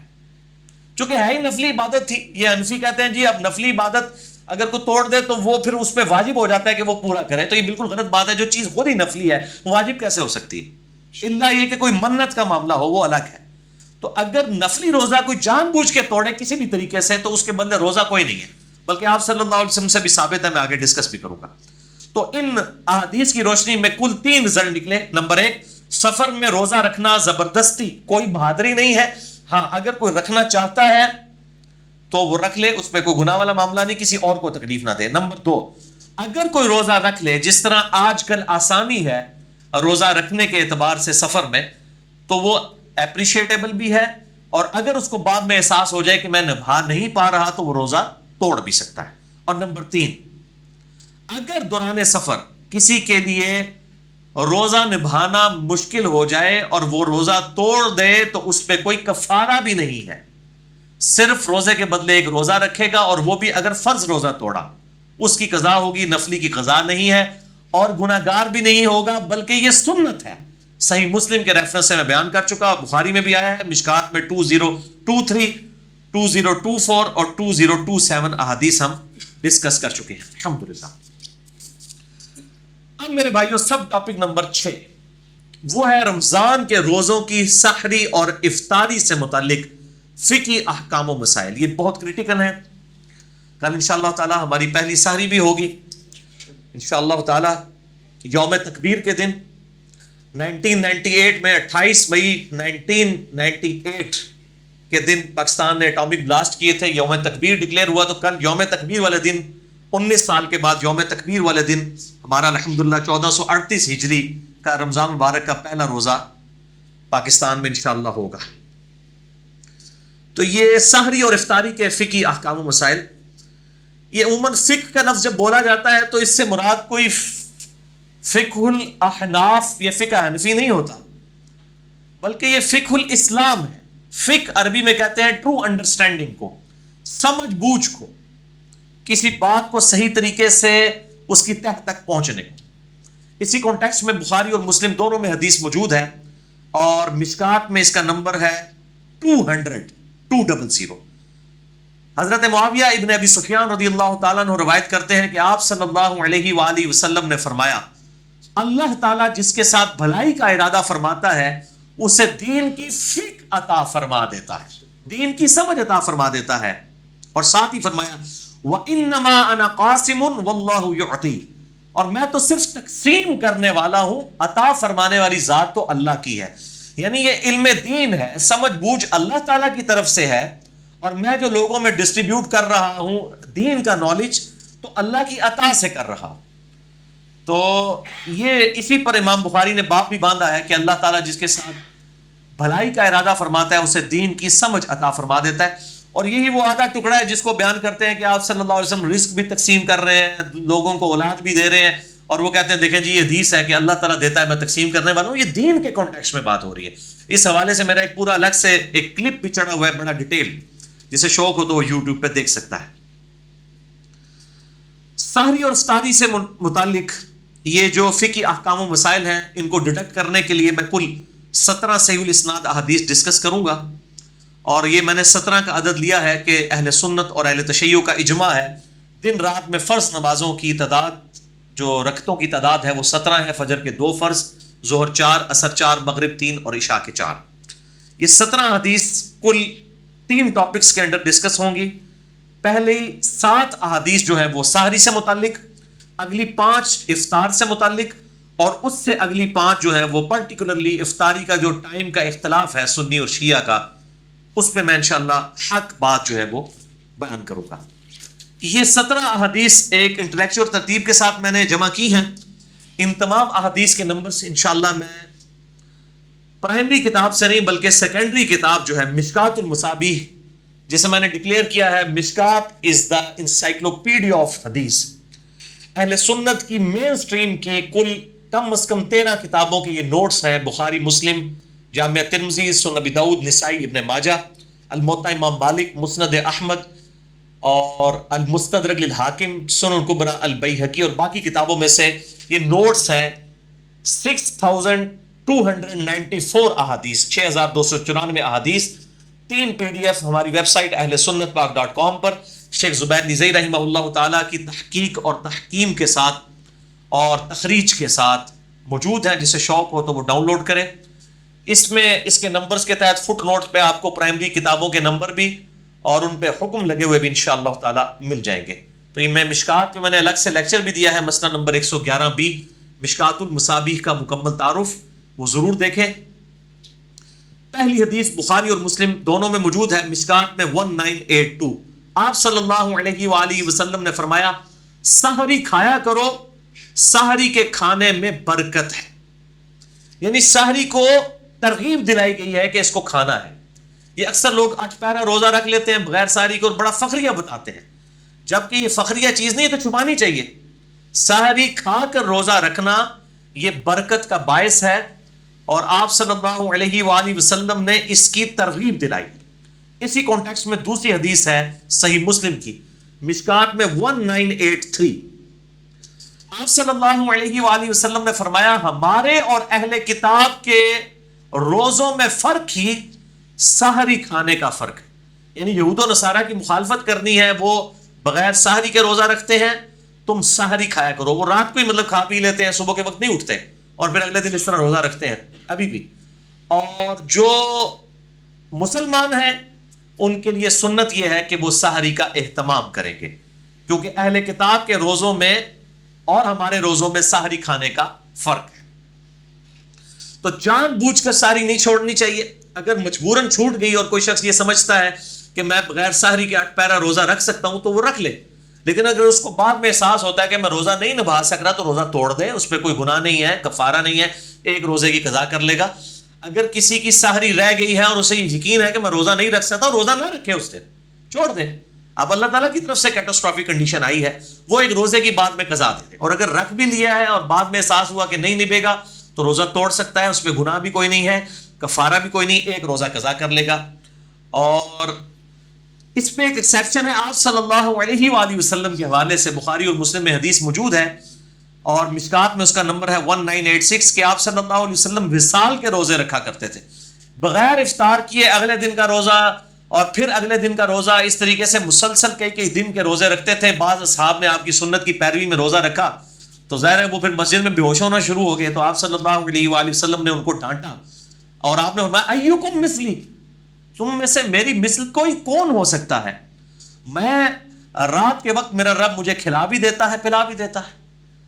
چونکہ ہے ہی نفلی عبادت تھی. یہ حنفی کہتے ہیں جی اب نفلی عبادت اگر کوئی توڑ دے تو وہ پھر اس پہ واجب ہو جاتا ہے کہ وہ پورا کرے. تو یہ بالکل غلط بات ہے. جو چیز خود ہی نفلی ہے وہ واجب کیسے ہو سکتی ہے؟ الا یہ کہ کوئی منت کا معاملہ ہو, وہ الگ ہے. تو اگر نفلی روزہ کوئی جان بوجھ کے توڑے کسی بھی طریقے سے, تو اس کے بدلے روزہ کوئی نہیں ہے, بلکہ آپ صلی اللہ علیہ وسلم سے بھی ثابت ہے، میں آگے ڈسکس بھی کروں گا۔ تو ان احادیث کی روشنی میں کل 3 رزلٹ نکلے۔ نمبر 1، سفر میں روزہ رکھنا زبردستی، کوئی بہادری نہیں ہے، ہاں اگر کوئی رکھنا چاہتا ہے تو وہ رکھ لے، اس میں کوئی گناہ والا معاملہ نہیں، کسی اور کو تکلیف نہ دے۔ نمبر 2، اگر کوئی روزہ رکھ لے، جس طرح آج کل آسانی ہے روزہ رکھنے کے اعتبار سے سفر میں، تو وہ اپریشیٹیبل بھی ہے، اور اگر اس کو بعد میں احساس ہو جائے کہ میں نبھا نہیں پا رہا تو وہ روزہ توڑ بھی سکتا ہے۔ اور نمبر 3، اگر دوران سفر کسی کے لیے روزہ نبھانا مشکل ہو جائے اور وہ روزہ توڑ دے تو اس پہ کوئی کفارہ بھی نہیں ہے، صرف روزے کے بدلے ایک روزہ رکھے گا، اور وہ بھی اگر فرض روزہ توڑا اس کی قضا ہوگی، نفلی کی قضا نہیں ہے، اور گناہ گار بھی نہیں ہوگا، بلکہ یہ سنت ہے۔ صحیح مسلم کے ریفرنس سے میں بیان کر چکا، بخاری میں بھی آیا ہے، مشکات میں 2023، 2024 اور 2027 احادیث ہم ڈسکس کر چکے ہیں الحمدللہ۔ اب میرے بھائیوں، سب ٹاپک نمبر 6 وہ ہے رمضان کے روزوں کی سحری اور افطاری سے متعلق فقہی احکام و مسائل۔ یہ بہت کریٹیکل ہے۔ کل انشاءاللہ تعالی ہماری پہلی سحری بھی ہوگی انشاءاللہ تعالی یوم تکبیر کے دن 1998 میں 28 مئی 1998 کے دن پاکستان نے اٹامک بلاسٹ کیے تھے، یوم تکبیر ڈکلیئر ہوا، تو کل یوم تکبیر والے دن 19 سال کے بعد یوم تکبیر والے دن ہمارا الحمدللہ 1438 ہجری کا رمضان مبارک کا پہلا روزہ پاکستان میں انشاءاللہ ہوگا۔ تو یہ سحری اور افطاری کے فقہی احکام و مسائل، یہ عموماً فقہ کا لفظ جب بولا جاتا ہے تو اس سے مراد کوئی فقہ الاحناف یا فقہ حنفی نہیں ہوتا، بلکہ یہ فقہ الاسلام ہے۔ فقہ عربی میں کہتے ہیں ٹرو انڈرسٹینڈنگ کو، سمجھ بوجھ کو، کسی بات کو صحیح طریقے سے اس کی تہ تک پہنچنے کو۔ اسی کانٹیکسٹ میں بخاری اور مسلم دونوں میں حدیث موجود ہے، اور مشکات میں اس کا نمبر ہے 200 حضرت معاویہ ابن ابی سفیان رضی اللہ تعالیٰ عنہ روایت کرتے ہیں کہ آپ صلی اللہ علیہ وآلہ وسلم نے فرمایا، اللہ تعالیٰ جس کے ساتھ بھلائی کا ارادہ فرماتا ہے اسے دین کی فقہ عطا فرما دیتا ہے، دین کی سمجھ عطا فرما دیتا ہے۔ اور ساتھ ہی فرمایا وَإِنَّمَا أَنَا قَاسِمٌ وَاللَّهُ يُعْطِي، اور میں تو صرف تقسیم کرنے والا ہوں، عطا فرمانے والی ذات تو اللہ کی ہے۔ یعنی یہ علم دین ہے، سمجھ بوجھ اللہ تعالیٰ کی طرف سے ہے، اور میں جو لوگوں میں ڈسٹریبیوٹ کر رہا ہوں دین کا نالج تو اللہ کی عطا سے کر رہا ہوں۔ تو یہ اسی پر امام بخاری نے باب بھی باندھا ہے کہ اللہ تعالیٰ جس کے ساتھ بھلائی کا ارادہ فرماتا ہے اسے دین کی سمجھ عطا فرما دیتا ہے۔ اور یہی وہ آدھا ٹکڑا ہے جس کو بیان کرتے ہیں کہ آپ صلی اللہ علیہ وسلم رزق بھی تقسیم کر رہے ہیں، لوگوں کو اولاد بھی دے رہے ہیں، اور وہ کہتے ہیں دیکھیں جی یہ حدیث ہے کہ اللہ تعالیٰ دیتا ہے میں تقسیم کرنے والا ہوں۔ یہ دین کے کانٹیکسٹ میں بات ہو رہی ہے۔ اس حوالے سے میرا ایک پورا الگ سے ایک کلپ بھی چڑھا ہوا ہے بڑا ڈیٹیل، جسے شوق ہو تو وہ یوٹیوب پہ دیکھ سکتا ہے۔ سحری اور افطاری سے متعلق یہ جو فقہی احکام و مسائل ہیں، ان کو ڈیٹیکٹ کرنے کے لیے میں کل 17 صحیح الاسناد احادیث ڈسکس کروں گا، اور یہ میں نے 17 کا عدد لیا ہے کہ اہل سنت اور اہل تشیع کا اجماع ہے دن رات میں فرض نمازوں کی تعداد، جو رکعتوں کی تعداد ہے وہ 17 ہے، فجر کے 2 فرض، ظہر 4، عصر 4، مغرب 3 اور عشاء کے 4۔ یہ 17 حدیث کل 3 ٹاپکس کے اندر ڈسکس ہوں گی۔ پہلی 7 احادیث جو ہیں وہ سحری سے متعلق، اگلی 5 افطار سے متعلق، اور اس سے اگلی 5 جو ہے وہ پرٹیکولرلی افطاری کا جو ٹائم کا اختلاف ہے سنی اور شیعہ کا، اس پہ میں انشاءاللہ حق بات جو ہے وہ بیان کروں گا۔ یہ 17 احادیث ایک انٹلیکچوئل ترتیب کے ساتھ میں نے جمع کی ہیں۔ ان تمام احادیث کے نمبر سے انشاءاللہ میں پرائمری کتاب سے نہیں بلکہ سیکنڈری کتاب جو ہے مشکات المصابیح، جسے میں نے ڈکلیئر کیا ہے مشکات از دا انسائکلوپیڈیا آف حدیث، اہل سنت کی مین سٹریم کی کل کم از کم 13 کتابوں کے یہ نوٹس ہیں، بخاری، مسلم، جامع ترمذی، سنن ابی داؤد، نسائی، ابن ماجہ، الموطا امام مالک، مسند احمد، اور المستدرک للحاکم، سنن الکبریٰ البیہقی، اور باقی کتابوں میں سے یہ نوٹس ہیں 6294 احادیث، 6294 احادیث، 3 PDF ہماری ویب سائٹ اہل سنت پاک.com پر شیخ زبیر نزئی رحمہ اللہ تعالیٰ کی تحقیق اور تحکیم کے ساتھ اور تخریج کے ساتھ موجود ہیں، جسے شوق ہو تو وہ ڈاؤن لوڈ کریں۔ اس میں اس کے نمبرز کے تحت فٹ نوٹ پہ آپ کو پرائمری کتابوں کے نمبر بھی اور ان پہ حکم لگے ہوئے بھی انشاءاللہ تعالی مل جائیں گے. تو یہ میں مشکات میں نے الگ سے لیکچر بھی دیا ہے، مسئلہ نمبر 111B مشکات المصابیح کا مکمل تعارف، وہ ضرور دیکھیں. پہلی حدیث بخاری اور مسلم دونوں میں موجود ہے، مشکات میں 1982. آپ صلی اللہ علیہ وآلہ وسلم نے فرمایا سحری کھایا کرو، سحری کے کھانے میں برکت ہے. یعنی سحری کو ترغیب دلائی گئی ہے کہ اس کو کھانا ہے. یہ اکثر لوگ 8 پہرا روزہ رکھ لیتے ہیں بغیر سحری کو اور بڑا فخریہ بتاتے ہیں، جبکہ یہ فخریہ چیز نہیں ہے، تو چھپانی چاہیے. سحری کھا کر روزہ رکھنا یہ برکت کا باعث ہے، اور آپ صلی اللہ علیہ وآلہ وسلم نے اس کی ترغیب دلائی. اسی کانٹیکسٹ میں دوسری حدیث ہے صحیح مسلم کی، مشکات میں 1983. آپ صلی اللہ علیہ وآلہ وسلم نے فرمایا ہمارے اور اہل کتاب کے روزوں میں فرق ہی سحری کھانے کا فرق ہے. یعنی یہود و نصارہ کی مخالفت کرنی ہے، وہ بغیر سحری کے روزہ رکھتے ہیں، تم سحری کھایا کرو. وہ رات کو ہی مطلب کھا پی لیتے ہیں، صبح کے وقت نہیں اٹھتے اور پھر اگلے دن اس طرح روزہ رکھتے ہیں ابھی بھی. اور جو مسلمان ہیں ان کے لیے سنت یہ ہے کہ وہ سحری کا اہتمام کریں گے، کیونکہ اہل کتاب کے روزوں میں اور ہمارے روزوں میں سحری کھانے کا فرق ہے. تو جان بوجھ کر سحری نہیں چھوڑنی چاہیے. اگر مجبوراً چھوٹ گئی اور کوئی شخص یہ سمجھتا ہے کہ میں بغیر سحری کے 8 پہرا روزہ رکھ سکتا ہوں تو وہ رکھ لے، لیکن اگر اس کو بعد میں احساس ہوتا ہے کہ میں روزہ نہیں نبھا سک رہا تو روزہ توڑ دے، اس پہ کوئی گناہ نہیں ہے، کفارہ نہیں ہے، ایک روزے کی قضا کر لے گا. اگر کسی کی سحری رہ گئی ہے اور اسے یقین ہے کہ میں روزہ نہیں رکھ سکتا، روزہ نہ رکھے، اس دن چھوڑ دے. اب اللہ تعالیٰ کی طرف سے کیٹاسٹرافک کنڈیشن آئی ہے، وہ ایک روزے کی بعد میں قضا دے دے. اور اگر رکھ بھی لیا ہے اور بعد میں احساس ہوا کہ نہیں نبھے گا تو روزہ توڑ سکتا ہے، اس پہ گناہ بھی کوئی نہیں ہے، کفارہ بھی کوئی نہیں، ایک روزہ قضا کر لے گا. اور اس پہ ایک ایکسیپشن ہے، آپ صلی اللہ علیہ وآلہ وسلم کے حوالے سے بخاری اور مسلم میں حدیث موجود ہے اور مشکات میں اس کا نمبر ہے 1986 کہ آپ صلی اللہ علیہ وسلم وصال کے روزے رکھا کرتے تھے، بغیر افطار کیے اگلے دن کا روزہ اور پھر اگلے دن کا روزہ، اس طریقے سے مسلسل کئی دن کے روزے رکھتے تھے. بعض اصحاب نے آپ کی سنت کی پیروی میں روزہ رکھا تو ظاہر ہے وہ پھر مسجد میں بے ہوش ہونا شروع ہو گئے، تو آپ صلی اللہ علیہ وآلہ وسلم نے ان کو ڈانٹا اور آپ نے فرمایا ایکم مثلی، تم میں سے میری مثل کوئی کون ہو سکتا ہے؟ میں رات کے وقت میرا رب مجھے کھلا بھی دیتا ہے پلا بھی دیتا ہے.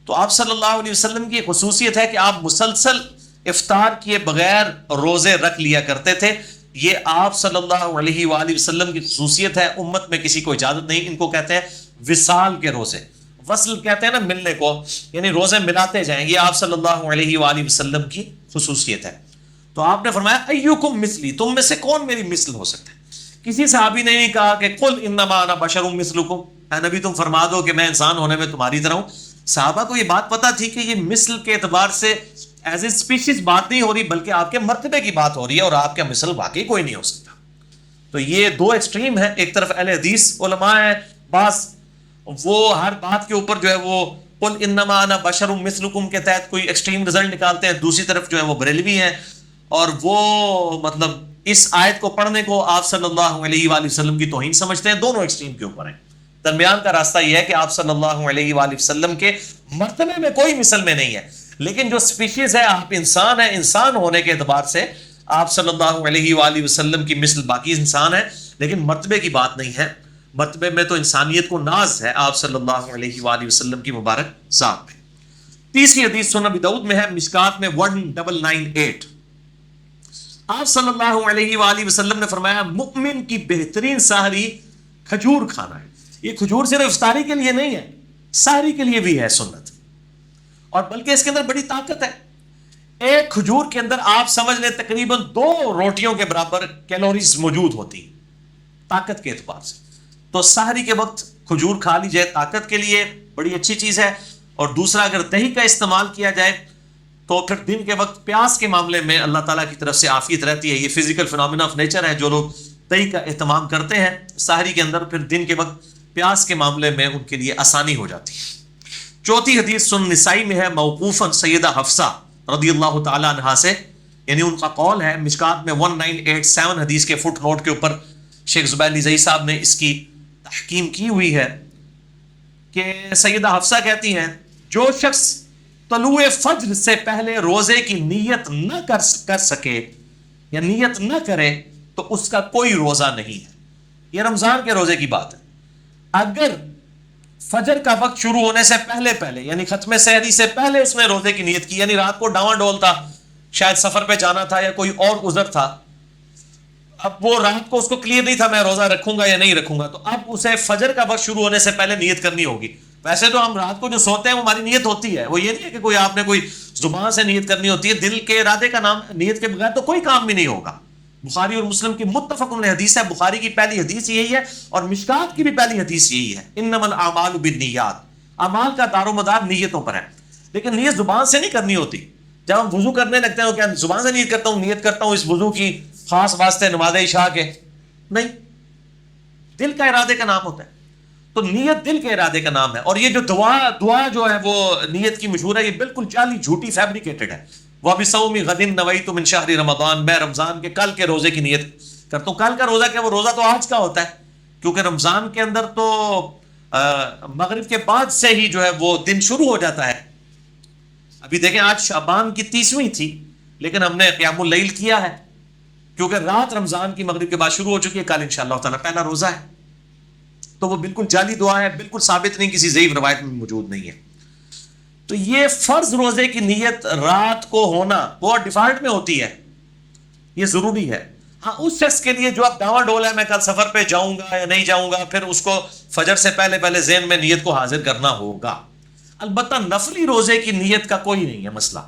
تو آپ صلی اللہ علیہ وسلم کی خصوصیت ہے کہ آپ مسلسل افطار کیے بغیر روزے رکھ لیا کرتے تھے. یہ آپ صلی اللہ علیہ وآلہ وسلم کی خصوصیت ہے، امت میں کسی کو اجازت نہیں. ان کو کہتے ہیں وصال کے روزے، وصل کہتے ہیں نا ملنے کو، یعنی روزے ملاتے جائیں. یہ آپ صلی اللہ علیہ وآلہ وسلم کی خصوصیت ہے. تو آپ نے فرمایا ایکم مثلی، تم میں سے کون میری مثل ہو سکتا ہے؟ کسی صحابی نے نہیں کہا کہ قل انما انا بشر مثلکم، اے نبی تم فرما دو کہ میں انسان ہونے میں تمہاری طرح ہوں. صحابہ کو یہ بات پتہ تھی کہ یہ مثل کے اعتبار سے ایز اے اسپیشیز بات نہیں ہو رہی، بلکہ آپ کے مرتبے کی بات ہو رہی ہے، اور آپ کا مثل واقعی کوئی نہیں ہو سکتا. تو یہ دو ایکسٹریم ہیں، ایک طرف اہل حدیث علماء ہیں، بعض وہ ہر بات کے اوپر جو ہے وہ قل انما انا بشر مثلکم کے تحت کوئی ایکسٹریم رزلٹ نکالتے ہیں، دوسری طرف جو ہے وہ بریلوی ہیں اور وہ مطلب اس آیت کو پڑھنے کو آپ صلی اللہ علیہ وآلہ وسلم کی توہین سمجھتے ہیں. دونوں ایکسٹریم کے اوپر ہیں. درمیان کا راستہ یہ ہے کہ آپ صلی اللہ علیہ وآلہ وسلم کے مرتبے میں کوئی مثل میں نہیں ہے، لیکن جو سپیشیز ہے آپ انسان ہیں، انسان ہونے کے اعتبار سے آپ صلی اللہ علیہ وآلہ وسلم کی مثل باقی انسان ہے، لیکن مرتبے کی بات نہیں ہے. مرتبے میں تو انسانیت کو ناز ہے آپ صلی اللہ علیہ وآلہ وسلم کی مبارک ذات میں. تیسری حدیث سنن ابی داؤد میں ہے، مشکات میں 1998. آپ صلی اللہ علیہ وآلہ وسلم نے فرمایا مؤمن کی بہترین سحری کھجور کھانا ہے. یہ کھجور صرف افطاری کے لیے نہیں ہے، سحری کے لیے بھی ہے سنت، اور بلکہ اس کے اندر بڑی طاقت ہے. ایک کھجور کے اندر آپ سمجھ لیں تقریباً 2 روٹیوں کے برابر کیلوریز موجود ہوتی طاقت کے اعتبار سے. تو سحری کے وقت کھجور کھا لی جائے طاقت کے لیے بڑی اچھی چیز ہے. اور دوسرا اگر دہی کا استعمال کیا جائے تو پھر دن کے وقت پیاس کے معاملے میں اللہ تعالیٰ کی طرف سے عافیت رہتی ہے. یہ فزیکل فنامنا آف نیچر ہے. جو لوگ دہی کا اہتمام کرتے ہیں سحری کے اندر، پھر دن کے وقت پیاس کے معاملے میں ان کے لیے آسانی ہو جاتی ہے. چوتھی حدیث سنن نسائی میں ہے موقوفاً سیدہ حفصہ رضی اللہ تعالی عنہا سے، یعنی ان کا قول ہے. مشکات میں 1987 حدیث کے فٹ نوٹ کے اوپر شیخ زبیر نزئی صاحب نے اس کی تحکیم کی ہوئی ہے کہ سیدہ حفصہ کہتی ہیں جو شخص طلوع فجر سے پہلے روزے کی نیت نہ کر سکے یا نیت نہ کرے تو اس کا کوئی روزہ نہیں ہے. یہ رمضان کے روزے کی بات ہے. اگر فجر کا وقت شروع ہونے سے پہلے یعنی ختم سحری سے پہلے اس نے روزے کی نیت کی، یعنی رات کو ڈاواں ڈول تھا، شاید سفر پہ جانا تھا یا کوئی اور عذر تھا، اب وہ رات کو اس کو کلیئر نہیں تھا میں روزہ رکھوں گا یا نہیں رکھوں گا، تو اب اسے فجر کا وقت شروع ہونے سے پہلے نیت کرنی ہوگی. ویسے تو ہم رات کو جو سوتے ہیں وہ ہماری نیت ہوتی ہے، وہ یہ نہیں ہے کہ کوئی آپ نے کوئی زبان سے نیت کرنی ہوتی ہے، دل کے ارادے کا نام نیت کے بغیر تو کوئی کام بھی نہیں ہوگا. بخاری اور مسلم کی متفق علیہ حدیث ہے، بخاری کی پہلی حدیث یہی ہے اور مشکات کی بھی پہلی حدیث یہی ہے، انما الاعمال بالنیات، اعمال کا دار و مدار نیتوں پر ہے. لیکن نیت زبان سے نہیں کرنی ہوتی. جب ہم وضو کرنے لگتے ہیں تو کیا زبان سے نیت کرتا ہوں اس وضو کی خاص واسطے نماز عشاء کے؟ نہیں، دل کا ارادے کا نام ہوتا ہے. تو نیت دل کے ارادے کا نام ہے. اور یہ جو دعا جو ہے وہ نیت کی مشہور ہے، یہ بالکل جعلی جھوٹی فیبریکیٹڈ ہے. وَبِصَوْمِ غَدٍ نَوَيْتُ مِنْ شَهْرِ رمضان، میں رمضان کے کل کے روزے کی نیت کرتا ہوں. کل کا روزہ کیا، وہ روزہ تو آج کا ہوتا ہے، کیونکہ رمضان کے اندر تو مغرب کے بعد سے ہی جو ہے وہ دن شروع ہو جاتا ہے. ابھی دیکھیں آج شعبان کی 30ویں تھی لیکن ہم نے قیام اللیل کیا ہے کیونکہ رات رمضان کی مغرب کے بعد شروع ہو چکی ہے. کل انشاءاللہ تعالیٰ پہلا روزہ ہے. تو وہ بالکل جعلی دعا ہے، بالکل ثابت نہیں، کسی ضعیف روایت میں موجود نہیں ہے. تو یہ فرض روزے کی نیت رات کو ہونا وہ ڈیفالٹ میں ہوتی ہے، یہ ضروری ہے. ہاں اس شخص کے لیے جو اب ڈاواں ڈول ہے میں کل سفر پہ جاؤں گا یا نہیں جاؤں گا، پھر اس کو فجر سے پہلے ذہن میں نیت کو حاضر کرنا ہوگا. البتہ نفلی روزے کی نیت کا کوئی نہیں ہے مسئلہ.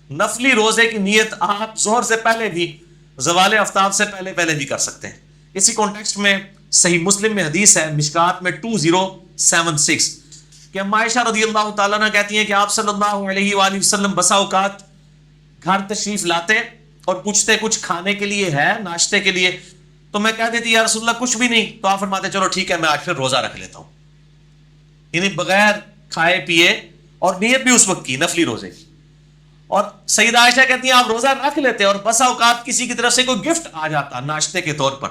نفلی روزے کی نیت آپ ظہر سے پہلے بھی، زوال آفتاب سے پہلے بھی کر سکتے ہیں. اسی کانٹیکسٹ میں صحیح مسلم میں حدیث ہے مشکات میں 2076 کہ ام عائشہ رضی اللہ تعالیٰ عنہ کہتی ہیں کہ آپ صلی اللہ علیہ وآلہ وسلم بسا اوقات گھر تشریف لاتے اور پوچھتے کچھ کھانے کے لیے ہے، ناشتے کے لیے، تو میں کہہ دیتی یا رسول اللہ کچھ بھی نہیں، تو آپ فرماتے چلو ٹھیک ہے میں آج پھر روزہ رکھ لیتا ہوں. یعنی بغیر کھائے پیے، اور نیت بھی اس وقت کی نفلی روزے کی. اور سیدہ عائشہ کہتی ہیں آپ روزہ رکھ لیتے اور بسا اوقات کسی کی طرف سے کوئی گفٹ آ جاتا ناشتے کے طور پر،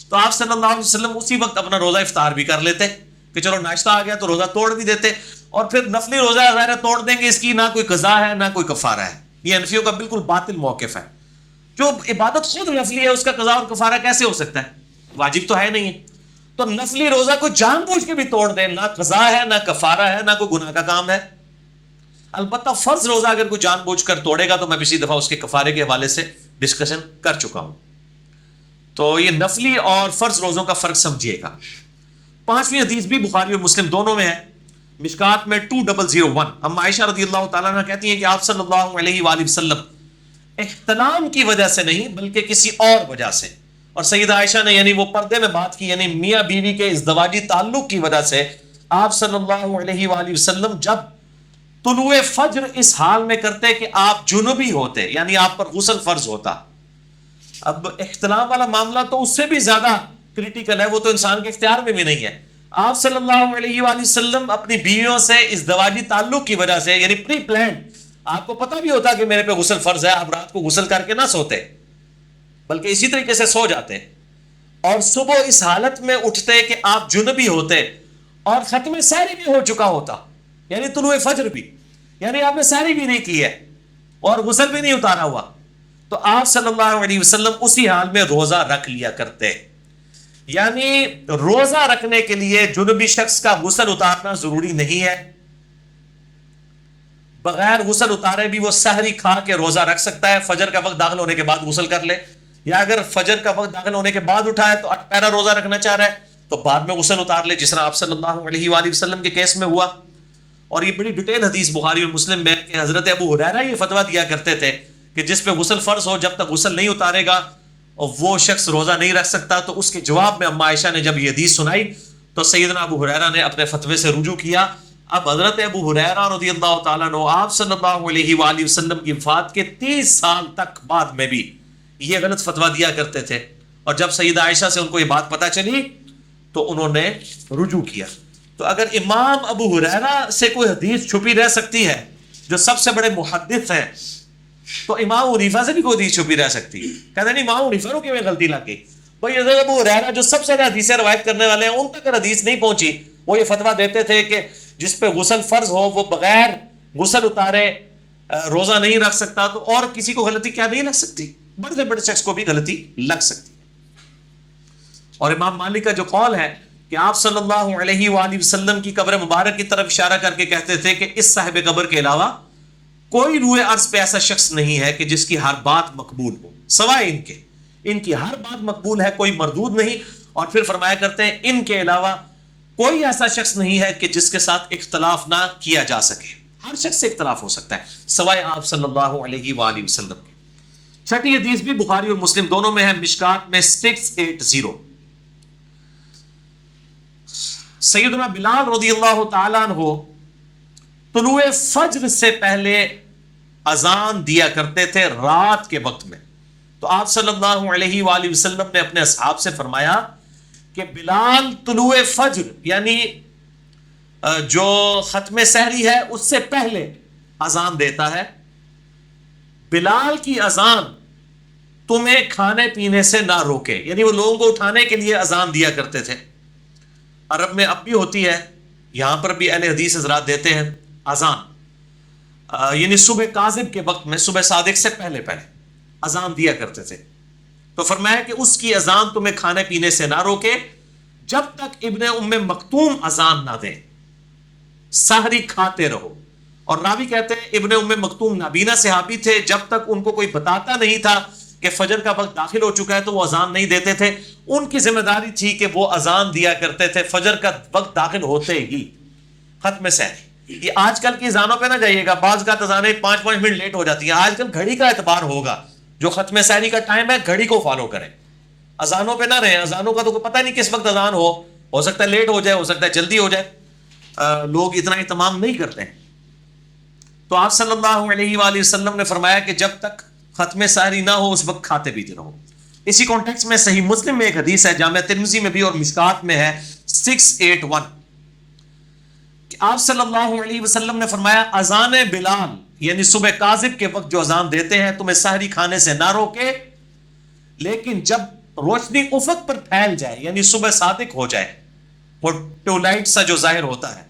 تو آپ صلی اللہ علیہ وسلم اسی وقت اپنا روزہ افطار بھی کر لیتے کہ چلو ناشتہ آ گیا تو روزہ توڑ بھی دیتے. اور پھر نفلی روزہ ظاہر توڑ دیں گے، اس کی نہ کوئی قضا ہے نہ کوئی کفارہ ہے. یہ حنفیوں کا بالکل باطل موقف ہے. جو عبادت خود نفلی ہے اس کا قضا اور کفارہ کیسے ہو سکتا ہے؟ واجب تو ہے نہیں ہے. تو نفلی روزہ کو جان بوجھ کے بھی توڑ دیں، نہ قضا ہے نہ کفارہ ہے نہ کوئی گناہ کا کام ہے. البتہ فرض روزہ اگر کوئی جان بوجھ کر توڑے گا تو میں پچھلی دفعہ اس کے کفارے کے حوالے سے ڈسکشن کر چکا ہوں. تو یہ نفلی اور فرض روزوں کا فرق سمجھیے گا. 5ویں حدیث بھی بخاری اور مسلم دونوں میں ہے، مشکات میں 2001. ہم عائشہ رضی اللہ تعالیٰ عنہ کہتی ہیں کہ آپ صلی اللہ علیہ وآلہ وسلم احتلام کی وجہ سے نہیں بلکہ کسی اور وجہ سے، اور سیدہ عائشہ نے یعنی وہ پردے میں بات کی، یعنی میاں بیوی کے ازدواجی تعلق کی وجہ سے آپ صلی اللہ علیہ وآلہ وسلم جب طلوع فجر اس حال میں کرتے کہ آپ جنوبی ہوتے، یعنی آپ پر غسل فرض ہوتا. اب احتلام والا معاملہ تو اس سے بھی زیادہ کریٹیکل ہے، وہ تو انسان کے اختیار میں بھی نہیں ہے. آپ صلی اللہ علیہ وآلہ وسلم اپنی بیویوں سے ازدواجی تعلق کی وجہ سے یعنی پری پلانڈ، آپ کو پتہ بھی ہوتا کہ میرے پہ غسل فرض ہے، آپ رات کو غسل کر کے نہ سوتے بلکہ اسی طریقے سے سو جاتے، اور صبح اس حالت میں اٹھتے کہ آپ جنبی ہوتے اور ختم سحری بھی ہو چکا ہوتا، یعنی طلوع فجر بھی، یعنی آپ نے سحری بھی نہیں کی ہے اور غسل بھی نہیں اتارا ہوا، تو آپ صلی اللہ علیہ وسلم اسی حال میں روزہ رکھ لیا کرتے. یعنی روزہ رکھنے کے لیے جنبی شخص کا غسل اتارنا ضروری نہیں ہے. بغیر غسل اتارے بھی وہ سحری کھا کے روزہ رکھ سکتا ہے. فجر کا وقت داخل ہونے کے بعد غسل کر لے، یا اگر فجر کا وقت داخل ہونے کے بعد اٹھا ہے تو پہلا روزہ رکھنا چاہ رہا ہے تو بعد میں غسل اتار لے، جس طرح آپ صلی اللہ علیہ وآلہ وسلم کے کیس میں ہوا. اور یہ بڑی ڈیٹیل حدیث بخاری اور مسلم میں کہ حضرت ابو ہریرہ یہ فتویٰ دیا کرتے تھے کہ جس پہ غسل فرض ہو جب تک غسل نہیں اتارے گا اور وہ شخص روزہ نہیں رکھ سکتا. تو اس کے جواب میں اما عائشہ نے جب یہ حدیث سنائی تو سیدنا ابو ہریرہ نے اپنے فتوے سے رجوع کیا. اب حضرت ابو ہریرہ رضی اللہ تعالیٰ عنہ آپ صلی اللہ علیہ وآلہ وسلم کی وفات کے 30 سال تک بعد میں بھی یہ غلط فتویٰ دیا کرتے تھے، اور جب سیدہ عائشہ سے ان کو یہ بات پتہ چلی تو انہوں نے رجوع کیا. تو اگر امام ابو ہریرہ سے کوئی حدیث چھپی رہ سکتی ہے جو سب سے بڑے محدث ہیں، تو امام حنیفہ سے بھی کوئی حدیث چھپی رہ سکتی ہے. کہتے ہیں امام حنیفہ کو کیوں غلطی لگ گئی؟ بھائی حضرت ابو ہریرہ جو سب سے زیادہ حدیثیں روایت کرنے والے ہیں ان تک حدیث نہیں پہنچی. وہ یہ فتویٰ دیتے تھے کہ جس پہ غسل فرض ہو وہ بغیر غسل اتارے روزہ نہیں رکھ سکتا، تو اور کسی کو غلطی کیا نہیں لگ سکتی؟ بڑے سے بڑے شخص کو بھی غلطی لگ سکتی. اور امام مالک کا جو قول ہے کہ آپ صلی اللہ علیہ وآلہ وسلم کی قبر مبارک کی طرف اشارہ کر کے کہتے تھے کہ اس صاحب قبر کے علاوہ کوئی روئے عرض پہ ایسا شخص نہیں ہے کہ جس کی ہر بات مقبول ہو سوائے ان کی ہر بات مقبول ہے، کوئی مردود نہیں. اور پھر فرمایا کرتے ہیں ان کے علاوہ کوئی ایسا شخص نہیں ہے کہ جس کے ساتھ اختلاف نہ کیا جا سکے. ہر شخص سے اختلاف ہو سکتا ہے سوائے آپ صلی اللہ علیہ وآلہ وسلم کے. چھٹی حدیث بھی بخاری اور مسلم دونوں میں ہے، مشکات میں 680. سیدنا بلال رضی اللہ تعالیٰ عنہ طلوع فجر سے پہلے اذان دیا کرتے تھے رات کے وقت میں. تو آپ صلی اللہ علیہ وآلہ وسلم نے اپنے اصحاب سے فرمایا کہ بلال طلوع فجر یعنی جو ختم سحری ہے اس سے پہلے اذان دیتا ہے. بلال کی اذان تمہیں کھانے پینے سے نہ روکے، یعنی وہ لوگوں کو اٹھانے کے لیے اذان دیا کرتے تھے. عرب میں اب بھی ہوتی ہے، یہاں پر بھی اہل حدیث حضرات دیتے ہیں اذان، یعنی صبح کاذب کے وقت میں، صبح صادق سے پہلے اذان دیا کرتے تھے. تو فرمایا کہ اس کی اذان تمہیں کھانے پینے سے نہ روکے جب تک ابن ام مکتوم اذان نہ دے، سحری کھاتے رہو. اور راوی کہتے ہیں ابن ام مکتوم نابینا صحابی تھے، جب تک ان کو کوئی بتاتا نہیں تھا کہ فجر کا وقت داخل ہو چکا ہے تو وہ اذان نہیں دیتے تھے. ان کی ذمہ داری تھی کہ وہ اذان دیا کرتے تھے فجر کا وقت داخل ہوتے ہی. ختم سحری، یہ آج کل کی اذانوں پہ نہ جائیے گا، بعض کا اذانیں 5 منٹ لیٹ ہو جاتی ہیں. آج کل گھڑی کا اعتبار ہوگا، جو ختم سحری کا ٹائم ہے گھڑی کو فالو کریں، اذانوں پہ نہ رہیں. اذانوں کا تو پتہ نہیں کس وقت اذان ہو سکتا ہے لیٹ ہو جائے، ہو سکتا ہے جلدی ہو جائے. لوگ اتنا اہتمام نہیں کرتے ہیں. تو آپ صلی اللہ علیہ وآلہ وسلم نے فرمایا کہ جب تک ختم سحری نہ ہو اس وقت کھاتے پیتے رہو. اسی کانٹیکس میں صحیح مسلم میں ایک حدیث ہے، جامع ترمذی میں بھی اور مشکات میں ہے 681 کہ آپ صلی اللہ علیہ وسلم نے فرمایا اذان بلال یعنی صبح کاذب کے وقت جو اذان دیتے ہیں تمہیں سحری کھانے سے نہ روکے، لیکن جب روشنی افق پر پھیل جائے یعنی صبح صادق ہو جائے، وہ ٹولائٹ سا جو ظاہر ہوتا ہے،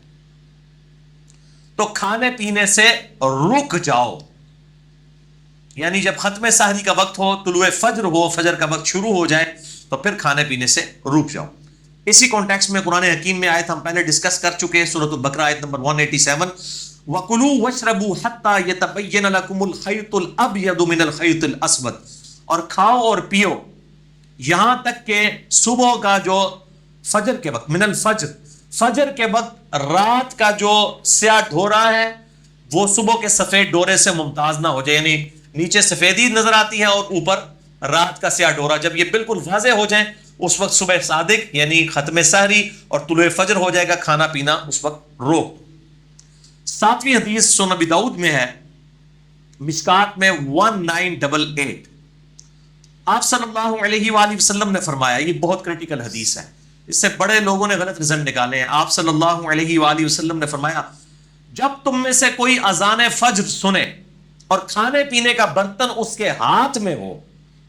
تو کھانے پینے سے رک جاؤ. یعنی جب ختم سحری کا وقت ہو، طلوع فجر ہو، فجر کا وقت شروع ہو جائے تو پھر کھانے پینے سے رک جاؤ. اسی کانٹیکس میں قرآن حکیم میں آیت ہم پہلے ڈسکس کر چکے ہیں، سورۃ البقرہ آیت نمبر 187 وَكُلُوا وَاشْرَبُوا حَتَّى يَتَبَيَّنَ لَكُمُ الْخَيْطُ الْأَبْيَضُ مِنَ الْخَيْطِ الْأَسْوَدِ، اور کھاؤ اور پیو یہاں تک کہ صبح کا جو فجر کے وقت، من الفجر، فجر کے وقت رات کا جو سیاہ ڈھورا ہے وہ صبح کے سفید ڈورے سے ممتاز نہ ہو جائے. یعنی نیچے سفیدی نظر آتی ہے اور اوپر رات کا سیاہ ڈورا، جب یہ بالکل واضح ہو جائیں اس وقت صبح صادق یعنی ختم سحری اور طلوع فجر ہو جائے گا، کھانا پینا اس وقت روک. 7ویں حدیث سنن ابی داؤد میں ہے، مشکات میں 1988. آپ صلی اللہ علیہ وآلہ وسلم نے فرمایا، یہ بہت کریٹیکل حدیث ہے، اس سے بڑے لوگوں نے غلط رزلٹ نکالے ہیں. آپ صلی اللہ علیہ وآلہ وسلم نے فرمایا جب تم میں سے کوئی اذان فجر سنے اور کھانے پینے کا برتن اس کے ہاتھ میں ہو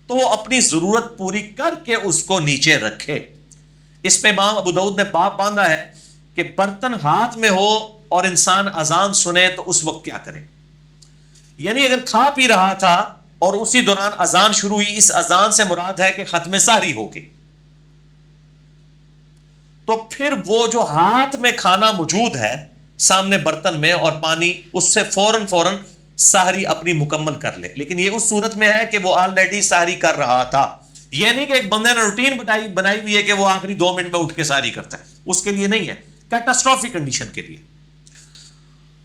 تو وہ اپنی ضرورت پوری کر کے اس کو نیچے رکھے. اس پہ امام ابو داؤد نے باب باندھا ہے کہ برتن ہاتھ میں ہو اور انسان اذان سنے تو اس وقت کیا کرے. یعنی اگر کھا پی رہا تھا اور اسی دوران اذان شروع ہوئی، اس اذان سے مراد ہے کہ ختم سحری ہوگی، تو پھر وہ جو ہاتھ میں کھانا موجود ہے سامنے برتن میں اور پانی، اس سے فوراً سحری اپنی مکمل کر لے. لیکن یہ اس صورت میں ہے کہ وہ آلریڈی سحری کر رہا تھا. یہ نہیں کہ ایک بندے نے روٹین بنائی ہوئی ہے کہ وہ آخری 2 منٹ میں اٹھ کے سحری کرتا ہے، اس کے لیے نہیں ہے، کیٹاسٹروفک کنڈیشن کے لیے.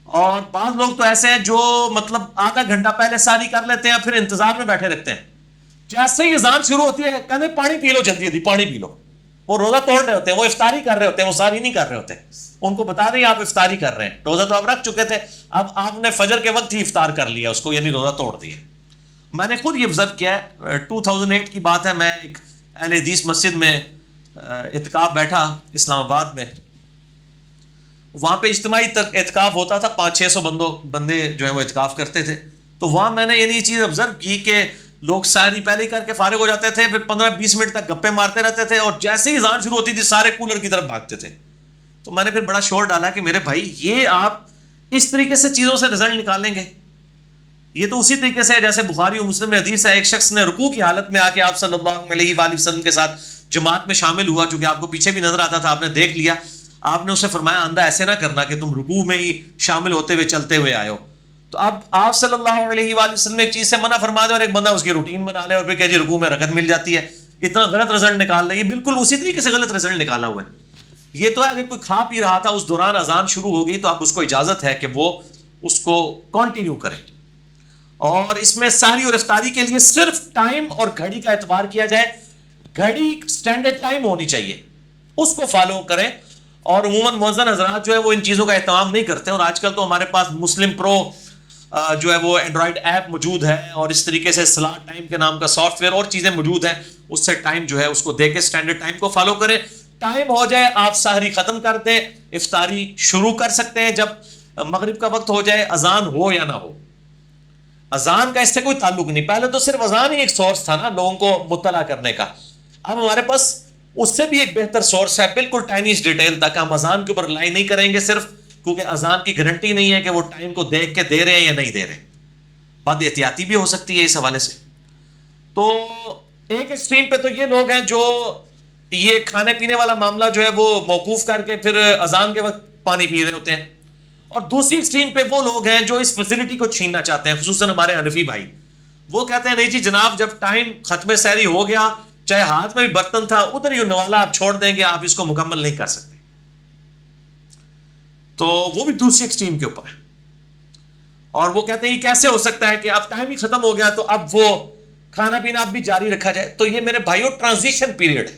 اور بعض لوگ تو ایسے ہیں جو مطلب آدھا گھنٹہ پہلے سحری کر لیتے ہیں، پھر انتظار میں بیٹھے رہتے ہیں. جیسے ہی اذان شروع ہوتی ہے کہتے ہیں پانی پی لو، جلدی پانی پی لو. وہ روزہ توڑ رہے ہوتے ہیں، وہ افطاری کر رہے ہوتے ہیں، وہ سحری نہیں کر رہے ہوتے. ان کو بتا دیں آپ افطاری کر رہے ہیں، روزہ تو آپ رکھ چکے تھے، اب آپ نے فجر کے وقت ہی افطار کر لیا اس کو، یعنی روزہ توڑ دیا. میں نے خود یہ آبزرو کیا ہے، 2008 کی بات ہے، میں ایک اہل حدیث مسجد میں اعتکاف بیٹھا اسلام آباد میں. وہاں پہ اجتماعی تک اعتکاف ہوتا تھا، 500-600 بندے جو ہیں وہ اعتکاف کرتے تھے. تو وہاں میں نے یہ چیز آبزرو کی کہ لوگ سحری پہلے ہی کر کے فارغ ہو جاتے تھے، پھر 15-20 منٹ تک گپے مارتے رہتے تھے، اور جیسے ہی اذان شروع ہوتی تھی سارے کولر کی طرف بھاگتے تھے. تو میں نے پھر بڑا شور ڈالا کہ میرے بھائی یہ آپ اس طریقے سے چیزوں سے رزلٹ نکالیں گے؟ یہ تو اسی طریقے سے ہے جیسے بخاری اور مسلم میں حدیث ہے، ایک شخص نے رکوع کی حالت میں آ کے آپ صلی اللہ علیہ وآلہ وسلم کے ساتھ جماعت میں شامل ہوا، چونکہ آپ کو پیچھے بھی نظر آتا تھا، آپ نے دیکھ لیا، آپ نے اسے فرمایا اندھا ایسے نہ کرنا کہ تم رکوع میں ہی شامل ہوتے ہوئے چلتے ہوئے آئے ہو. تو اب آپ صلی اللہ علیہ وآلہ وسلم ایک چیز سے منع فرما دیں اور ایک بندہ اس کی روٹین بنا لے اور پھر کہ جی رکوع میں رکعت مل جاتی ہے، اتنا غلط رزلٹ نکال لے. یہ بالکل اسی طریقے سے غلط رزلٹ نکالا ہوا ہے. یہ تو ہے اگر کوئی کھا پی رہا تھا اس دوران اذان شروع ہو گئی تو اب اس کو اجازت ہے کہ وہ اس کو کنٹینیو کرے. اور اس میں سحری اور افطاری کے لیے صرف ٹائم اور گھڑی کا اعتبار کیا جائے. گھڑی سٹینڈرڈ ٹائم ہونی چاہیے، اس کو فالو کریں. اور عموماً مؤذن حضرات جو ہے وہ ان چیزوں کا اہتمام نہیں کرتے. اور آج کل تو ہمارے پاس مسلم پرو جو ہے وہ اینڈرائڈ ایپ موجود ہے اور اس طریقے سے سلاٹ ٹائم کے نام کا سافٹ ویئر اور چیزیں موجود ہیں، اس سے ٹائم جو ہے اس کو دے کے اسٹینڈرڈ ٹائم کو فالو کریں. ٹائم ہو جائے آپ سحری ختم کر دیں، افطاری شروع کر سکتے ہیں جب مغرب کا وقت ہو جائے، اذان ہو یا نہ ہو. اذان کا اس سے کوئی تعلق نہیں. پہلے تو صرف اذان ہی ایک سورس تھا نا لوگوں کو مطلع کرنے کا. اب ہمارے پاس اس سے بھی ایک بہتر سورس ہے، بالکل ٹائنیز ڈیٹیل تک. ہم اذان کے اوپر لائی نہیں کریں گے صرف کیونکہ اذان کی گارنٹی نہیں ہے کہ وہ ٹائم کو دیکھ کے دے رہے ہیں یا نہیں دے رہے. بد احتیاطی بھی ہو سکتی ہے اس حوالے سے. تو ایک ایکسٹریم پہ تو یہ لوگ ہیں جو یہ کھانے پینے والا معاملہ جو ہے وہ موقوف کر کے پھر اذان کے وقت پانی پی رہے ہوتے ہیں. اور دوسری ایکسٹریم پہ وہ لوگ ہیں جو اس فیسلٹی کو چھیننا چاہتے ہیں، خصوصاً ہمارے حنفی بھائی. وہ کہتے ہیں نہیں جی جناب جب ٹائم ختم سحری ہو گیا، چاہے ہاتھ میں بھی برتن تھا ادھر ہی نوالا آپ چھوڑ دیں گے، آپ اس کو مکمل نہیں کر سکتے. تو وہ بھی دوسری ایکسٹریم کے اوپر ہے. اور وہ کہتے ہیں یہ کیسے ہو سکتا ہے کہ اب ٹائم ہی ختم ہو گیا تو اب وہ کھانا پینا اب بھی جاری رکھا جائے. تو یہ میرے بھائیوں ٹرانزیشن پیریڈ ہے،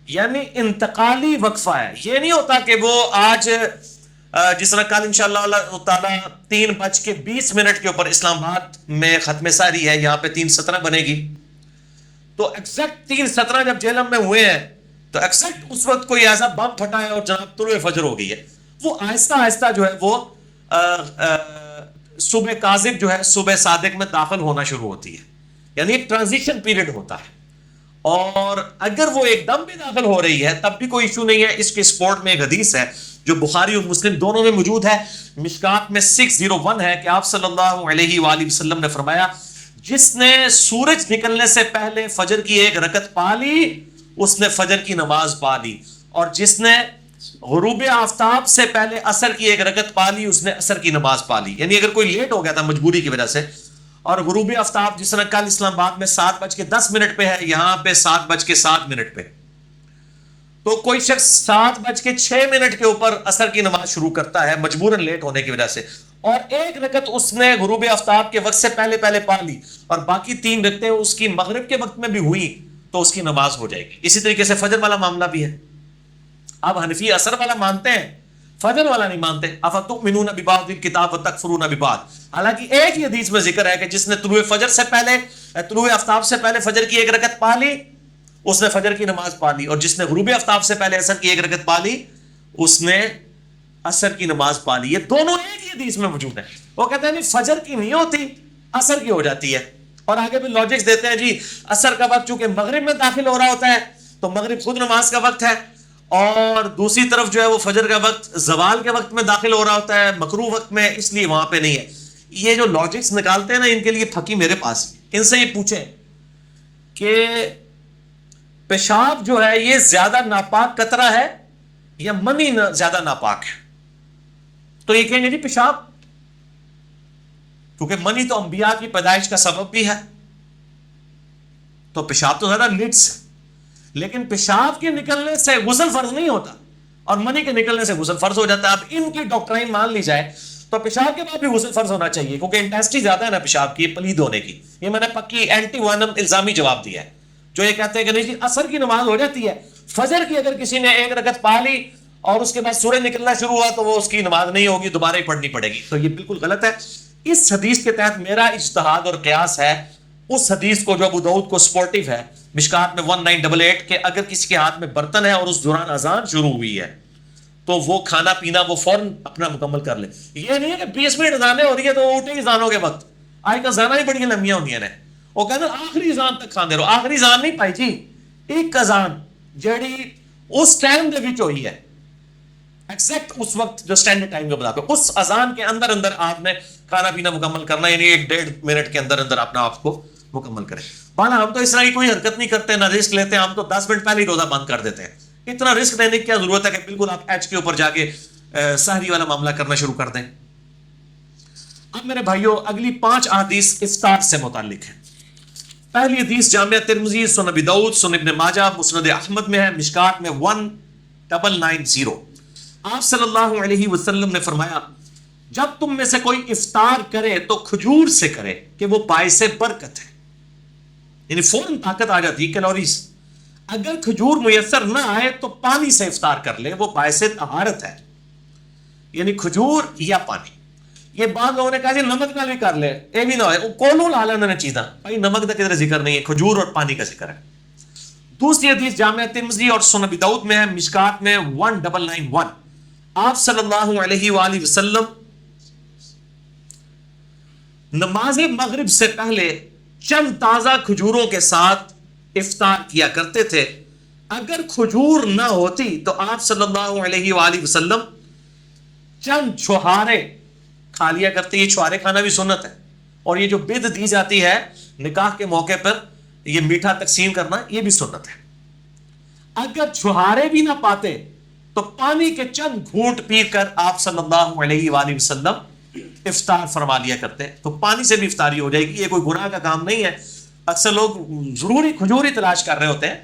یعنی انتقالی وقفہ ہے. یہ نہیں ہوتا کہ وہ آج جس طرح کل انشاءاللہ اللہ تعالیٰ 3:20 کے اوپر اسلام آباد میں ختم سحری ہے، یہاں پہ 3:17 بنے گی. تو ایگزیکٹ 3:17 جب جہلم میں ہوئے ہیں تو ایگزیکٹ اس وقت کوئی ایسا بم پھٹا ہے اور جناب طلوع فجر ہو گئی ہے. وہ آہستہ آہستہ جو ہے وہ صبح کاذب جو ہے صبح صادق میں داخل ہونا شروع ہوتی ہے، یعنی ایک ٹرانزیشن پیریڈ ہوتا ہے. اور اگر وہ ایک دم بھی داخل ہو رہی ہے تب بھی کوئی ایشو نہیں ہے. اس کے سپورٹ میں ایک حدیث ہے جو بخاری اور مسلم دونوں میں موجود ہے، مشکات میں 601 ہے کہ آپ صلی اللہ علیہ وآلہ وسلم نے فرمایا جس نے سورج نکلنے سے پہلے فجر کی ایک رکعت پا لی اس نے فجر کی نماز پا لی، اور جس نے غروب آفتاب سے پہلے عصر کی ایک رکعت پا لی اس نے عصر کی نماز پا لی. یعنی اگر کوئی لیٹ ہو گیا تھا مجبوری کی وجہ سے، اور غروب آفتاب جس طرح کل اسلام آباد میں 7:10 پہ ہے، یہاں پہ 7:07 پہ، تو کوئی شخص 7:06 کے اوپر عصر کی نماز شروع کرتا ہے مجبوراً لیٹ ہونے کی وجہ سے، اور ایک رکعت اس نے غروب آفتاب کے وقت سے پہلے پا لی اور باقی 3 رکعتیں اس کی مغرب کے وقت میں بھی ہوئی تو اس کی نماز ہو جائے گی. اسی طریقے سے فجر والا معاملہ بھی ہے. اب حنفی عصر والا مانتے ہیں، فجر والا نہیں مانتے. افتؤمنون ببعض الکتاب وتکفرون ببعض. حالانکہ ایک ہی حدیث میں ذکر ہے کہ جس نے طلوع فجر سے پہلے طلوع آفتاب سے پہلے فجر کی ایک رکعت پا لی اس نے فجر کی نماز پا لی، اور جس نے غروب آفتاب سے پہلے عصر کی ایک رکعت پا لی اس نے عصر کی نماز پا لی. یہ دونوں ایک ہی حدیث میں موجود ہیں. وہ کہتے ہیں نہیں فجر کی نہیں ہوتی عصر کی ہو جاتی ہے. اور آگے بھی لاجکس دیتے ہیں جی عصر کا وقت چونکہ مغرب میں داخل ہو رہا ہوتا ہے تو مغرب خود نماز کا وقت ہے، اور دوسری طرف جو ہے وہ فجر کا وقت زوال کے وقت میں داخل ہو رہا ہوتا ہے مکروہ وقت میں، اس لیے وہاں پہ نہیں ہے. یہ جو لاجکس نکالتے ہیں نا ان کے لیے پھکی میرے پاس. ان سے یہ پوچھیں کہ پیشاب جو ہے یہ زیادہ ناپاک قطرہ ہے یا منی زیادہ ناپاک ہے؟ تو یہ کہیں گے جی پیشاب، کیونکہ منی تو انبیاء کی پیدائش کا سبب بھی ہے تو پیشاب تو زیادہ لٹس ہے. لیکن پیشاب کے نکلنے سے غسل فرض نہیں ہوتا اور منی کے نکلنے سے غسل فرض ہو جاتا ہے. اب ان کی ڈاکٹرائن مان لی جائے تو پیشاب کے بعد بھی غسل فرض ہونا چاہیے کیونکہ انٹینسٹی زیادہ ہے نا پیشاب کی پلید ہونے کی. یہ میں نے پکی اینٹی وانم الزامی جواب دیا ہے. جو یہ کہتے ہیں کہ نہیں جی عصر کی نماز ہو جاتی ہے، فجر کی اگر کسی نے ایک رکعت پا لی اور اس کے بعد سورج نکلنا شروع ہوا تو وہ اس کی نماز نہیں ہوگی، دوبارہ ہی پڑھنی پڑے گی. تو یہ بالکل غلط ہے. اس حدیث کے تحت میرا اجتہاد اور قیاس ہے اس حدیث کو جو ابو داؤد کو سپورٹیو ہے مشکات میں 1988 کہ اگر کسی کے ہاتھ میں برتن ہے اور اس دوران اذان شروع ہوئی ہے تو وہ کھانا پینا وہ فوراً اپنا مکمل کر لے. یہ نہیں ہے کہ 20 منٹ اذانیں ہو رہی ہے تو وہ اٹھے اذانوں کے وقت. آج کل اذانیں ہی بڑی لمبیاں ہوتی ہیں، وہ کہتے ہیں آخری اذان تک کھاندے رہو. آخری اذان نہیں پائی جی، ایک اذان جڑی اس ٹائم دے وچ ہوئی ہے ایگزیکٹ اس وقت جو سٹینڈرڈ ٹائم کا بتاتے ہیں اس اذان کے اندر آپ نے کھانا پینا مکمل کرنا، یعنی 1.5 منٹ کے اندر اپنا آپ کو مکمل کریں. بالا ہم تو اس طرح کی کوئی حرکت نہیں کرتے, نہ رسک لیتے ہیں, ہم تو 10 منٹ پہلے ہی روزہ بند کر دیتے ہیں. اتنا رسک لینے کی کیا ضرورت ہے کہ بالکل آپ ایچ کے اوپر جا کے سحری والا معاملہ کرنا شروع کر دیں. اب میرے بھائیوں اگلی 5 احادیث افطار سے متعلق ہیں. پہلی حدیث جامعہ ترمذی, سنن ابی داؤد, سنن ابن ماجہ, مسند احمد میں ہے, مشکات میں 1990. آپ صلی اللہ علیہ وسلم نے فرمایا جب تم میں سے کوئی افطار کرے تو کھجور سے کرے کہ وہ باعث برکت ہے, یعنی فوراً طاقت آ جاتی ہے, کیلوریز. اگر کھجور میسر نہ آئے تو پانی سے افطار کر لے, وہ باعث طہارت ہے, یعنی کھجور یا پانی. یہ بعض لوگوں نے کہا جی نمک نہ بھی کر لے, یہ بھی نہ ہوئے, وہ کونوں لا لینا چیزاں, بھائی نمک کا کدھر ذکر نہیں ہے, کھجور اور پانی کا ذکر ہے. دوسری حدیث جامعہ ترمذی اور سنن ابی داؤد میں ہے, مشکات میں 1991. آپ صلی اللہ علیہ وآلہ وسلم نماز مغرب سے پہلے چند تازہ کھجوروں کے ساتھ افطار کیا کرتے تھے. اگر کھجور نہ ہوتی تو آپ صلی اللہ علیہ وآلہ وسلم چند چھہارے کھا لیا کرتے. یہ چھہارے کھانا بھی سنت ہے, اور یہ جو بد دی جاتی ہے نکاح کے موقع پر یہ میٹھا تقسیم کرنا, یہ بھی سنت ہے. اگر چھہارے بھی نہ پاتے تو پانی کے چند گھونٹ پی کر آپ صلی اللہ علیہ وآلہ وسلم افطار فرما لیا کرتے. تو پانی سے بھی افطاری ہو جائے گی, یہ کوئی گناہ کا کام نہیں ہے. اکثر لوگ ضروری کھجور ہی تلاش کر رہے ہوتے ہیں,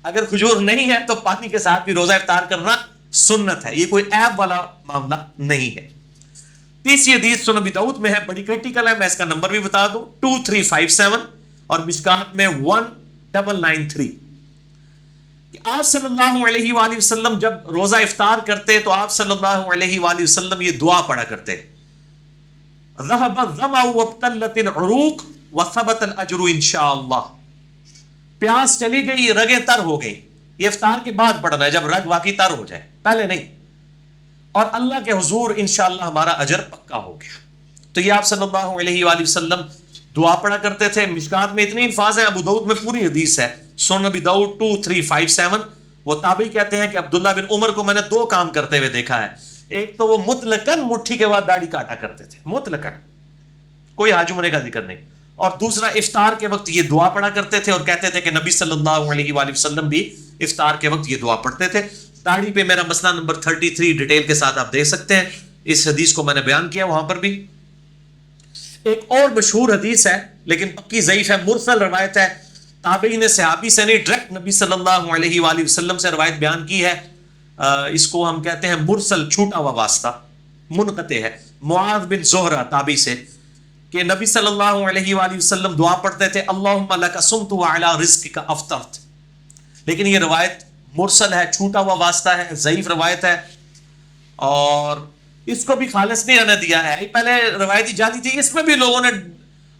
اگر کھجور نہیں ہے تو پانی کے ساتھ بھی روزہ افطار کرنا سنت ہے, یہ کوئی عیب والا معاملہ نہیں ہے. تیسری حدیث سنن ابی داؤد میں ہے, بڑی کریٹیکل ہے, میں اس کا نمبر بھی بتا دوں, 2357, اور مشکات میں 1993. کہ آپ صلی اللہ علیہ وآلہ وسلم جب روزہ افطار کرتے تو آپ صلی اللہ علیہ وآلہ وسلم یہ دعا پڑھا کرتے, ذهب الظمأ وابتلت العروق وثبت الاجر انشاءاللہ. پیاس چلی گئی, رگیں تر ہو گئی. یہ افطار کے بعد پڑھنا ہے, جب رگ واقعی تر ہو جائے, پہلے نہیں. اور اللہ کے حضور انشاءاللہ ہمارا اجر پکا ہو گیا. تو یہ آپ صلی اللہ علیہ وآلہ وسلم دعا پڑھا کرتے تھے. مشکات میں اتنی الفاظ ہیں, ابو داؤد میں پوری حدیث ہے, سنن ابی داؤد 2357. وہ تابعی کہتے ہیں کہ عبداللہ بن عمر کو میں نے 2 کام کرتے ہوئے دیکھا ہے. ایک تو وہ مطلقاً مٹھی کے بعد داڑھی کاٹا کرتے تھے, مطلقاً, کوئی حج عمرے کا ذکر نہیں. اور دوسرا افطار کے وقت یہ دعا پڑھا کرتے تھے, اور کہتے تھے کہ نبی صلی اللہ علیہ وآلہ وسلم بھی افطار کے وقت یہ دعا پڑھتے تھے. داڑھی پہ میرا مسئلہ نمبر 33 ڈیٹیل کے ساتھ آپ دیکھ سکتے ہیں, اس حدیث کو میں نے بیان کیا وہاں پر بھی. ایک اور مشہور حدیث ہے لیکن پکی ضعیف ہے, مرسل روایت ہے, تابعی نے صحابی سے نہیں ڈائریکٹ نبی صلی اللہ علیہ وآلہ وسلم سے روایت بیان کی ہے. اس کو ہم کہتے ہیں مرسل, چھوٹا ہوا واسطہ, منقطع ہے. معاذ بن زہرہ تابعی سے کہ نبی صلی اللہ علیہ وآلہ وسلم دعا پڑھتے تھے, اللہم لک صمت وعلی رزقک افطرت. لیکن یہ روایت مرسل ہے, چھوٹا ہوا واسطہ ہے, ضعیف روایت ہے, اور اس کو بھی خالص نہیں آنے دیا ہے. پہلے روایتی جاتی تھی, اس میں بھی لوگوں نے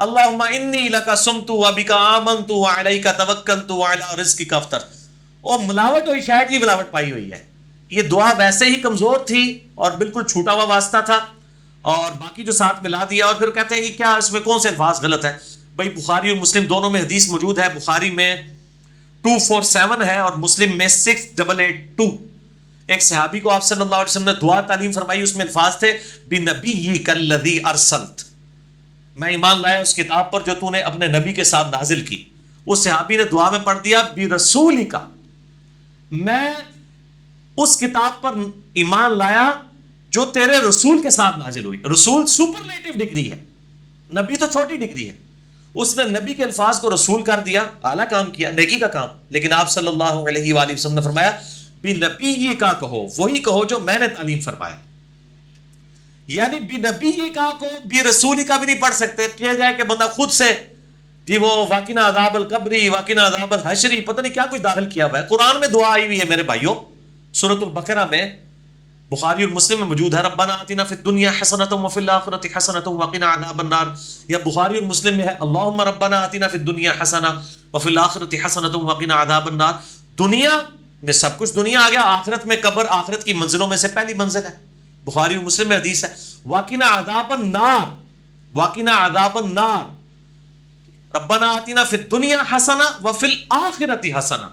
اللہم انی لک صمت وبک آمنت وعلیک توکلت وعلی رزقک افطرت. اور ملاوٹ ہوئی, شاید یہ ملاوٹ پائی ہوئی ہے. یہ دعا ویسے ہی کمزور تھی اور بالکل چھوٹا ہوا واسطہ تھا, اور باقی جو ساتھ ملا دیا. اور پھر کہتے ہیں کہ کیا اس میں کون سے الفاظ غلط ہے. بھائی بخاری اور مسلم دونوں میں حدیث موجود ہے. بخاری میں 247 ہے اور مسلم میں 6882. ایک صحابی کو آپ صلی اللہ علیہ وسلم نے دعا تعلیم فرمائی, اس میں الفاظ تھے بنبیک الذی ارسلت, میں ایمان لایا اس کتاب پر جو تو نے اپنے نبی کے ساتھ نازل کی. اس صحابی نے دعا میں پڑھ دیا برسولک, میں اس کتاب پر ایمان لایا جو تیرے رسول کے ساتھ نازل ہوئی. رسول سپرلیٹو ڈگری ہے, نبی تو چھوٹی ڈگری ہے. اس نے نبی کے الفاظ کو رسول کر دیا, اعلیٰ کام کیا, نیکی کا کام. لیکن آپ صلی اللہ علیہ وآلہ وسلم نے فرمایا بنبی کا کہو, وہی کہو جو میں نے تعلیم فرمایا. یعنی بنبی کا کو برسولی کا بھی نہیں پڑھ سکتے. کیا جائے کہ بندہ خود سے کہ وہ واقعنا عذاب القبری, واقعنا عذاب الحشری, پتہ نہیں کیا کوئی داخل کیا ہوا ہے. قرآن میں دعا آئی ہوئی ہے میرے بھائیوں, سورۃ البقرہ میں, بخاری اور مسلم میں موجود ہے, ربنا آتنا فی الدنیا حسنۃ وفی الآخرۃ حسنۃ وقنا عذاب النار. یا بخاری اور مسلم میں ہے اللہم ربنا آتنا فی الدنیا حسنۃ وفی الآخرۃ حسنۃ وقنا عذاب النار. دنیا میں سب کچھ دنیا آ گیا, آخرت میں قبر آخرت کی منزلوں میں سے پہلی منزل ہے. بخاری اور مسلم میں حدیث ہے وقنا عذاب النار, وقنا عذاب النار, ربنا آتنا فی الدنیا حسنہ وفی الآخرۃ حسنہ.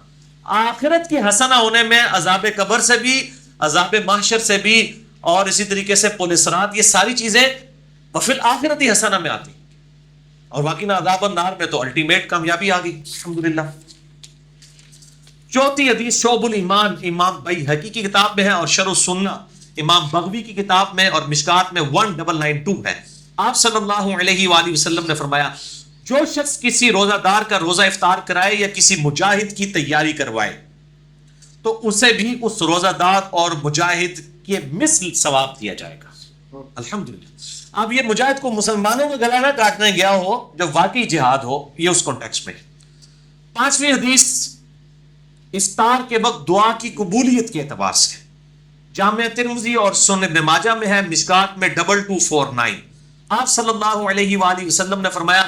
آخرت کی حسنہ ہونے میں عذاب قبر سے بھی, عذاب محشر سے بھی, اور اسی طریقے سے پل صراط, یہ ساری چیزیں وفی الآخرۃ حسنہ میں آتی. اور واقعی عذاب النار میں تو الٹیمیٹ کامیابی آ گئی الحمدللہ. چوتھی حدیث شعب الایمان امام بیہقی کی کتاب میں ہے اور شرح السنہ امام بغوی کی کتاب میں اور مشکات میں 1992 ہے. آپ صلی اللہ علیہ وآلہ وسلم نے فرمایا جو شخص کسی روزہ دار کا روزہ افطار کرائے یا کسی مجاہد کی تیاری کروائے تو اسے بھی اس روزہ دار اور مجاہد کے مثل ثواب دیا جائے گا. الحمدللہ. اب یہ مجاہد کو مسلمانوں کا گلا نہ کاٹنے گیا ہو جو واقعی جہاد ہو, یہ اس کانٹیکسٹ میں. پانچویں حدیث افطار کے وقت دعا کی قبولیت کے اعتبار سے جامع ترمذی اور سنن ابن ماجہ میں ہے, مشکات میں 2249. آپ صلی اللہ علیہ وآلہ وسلم نے فرمایا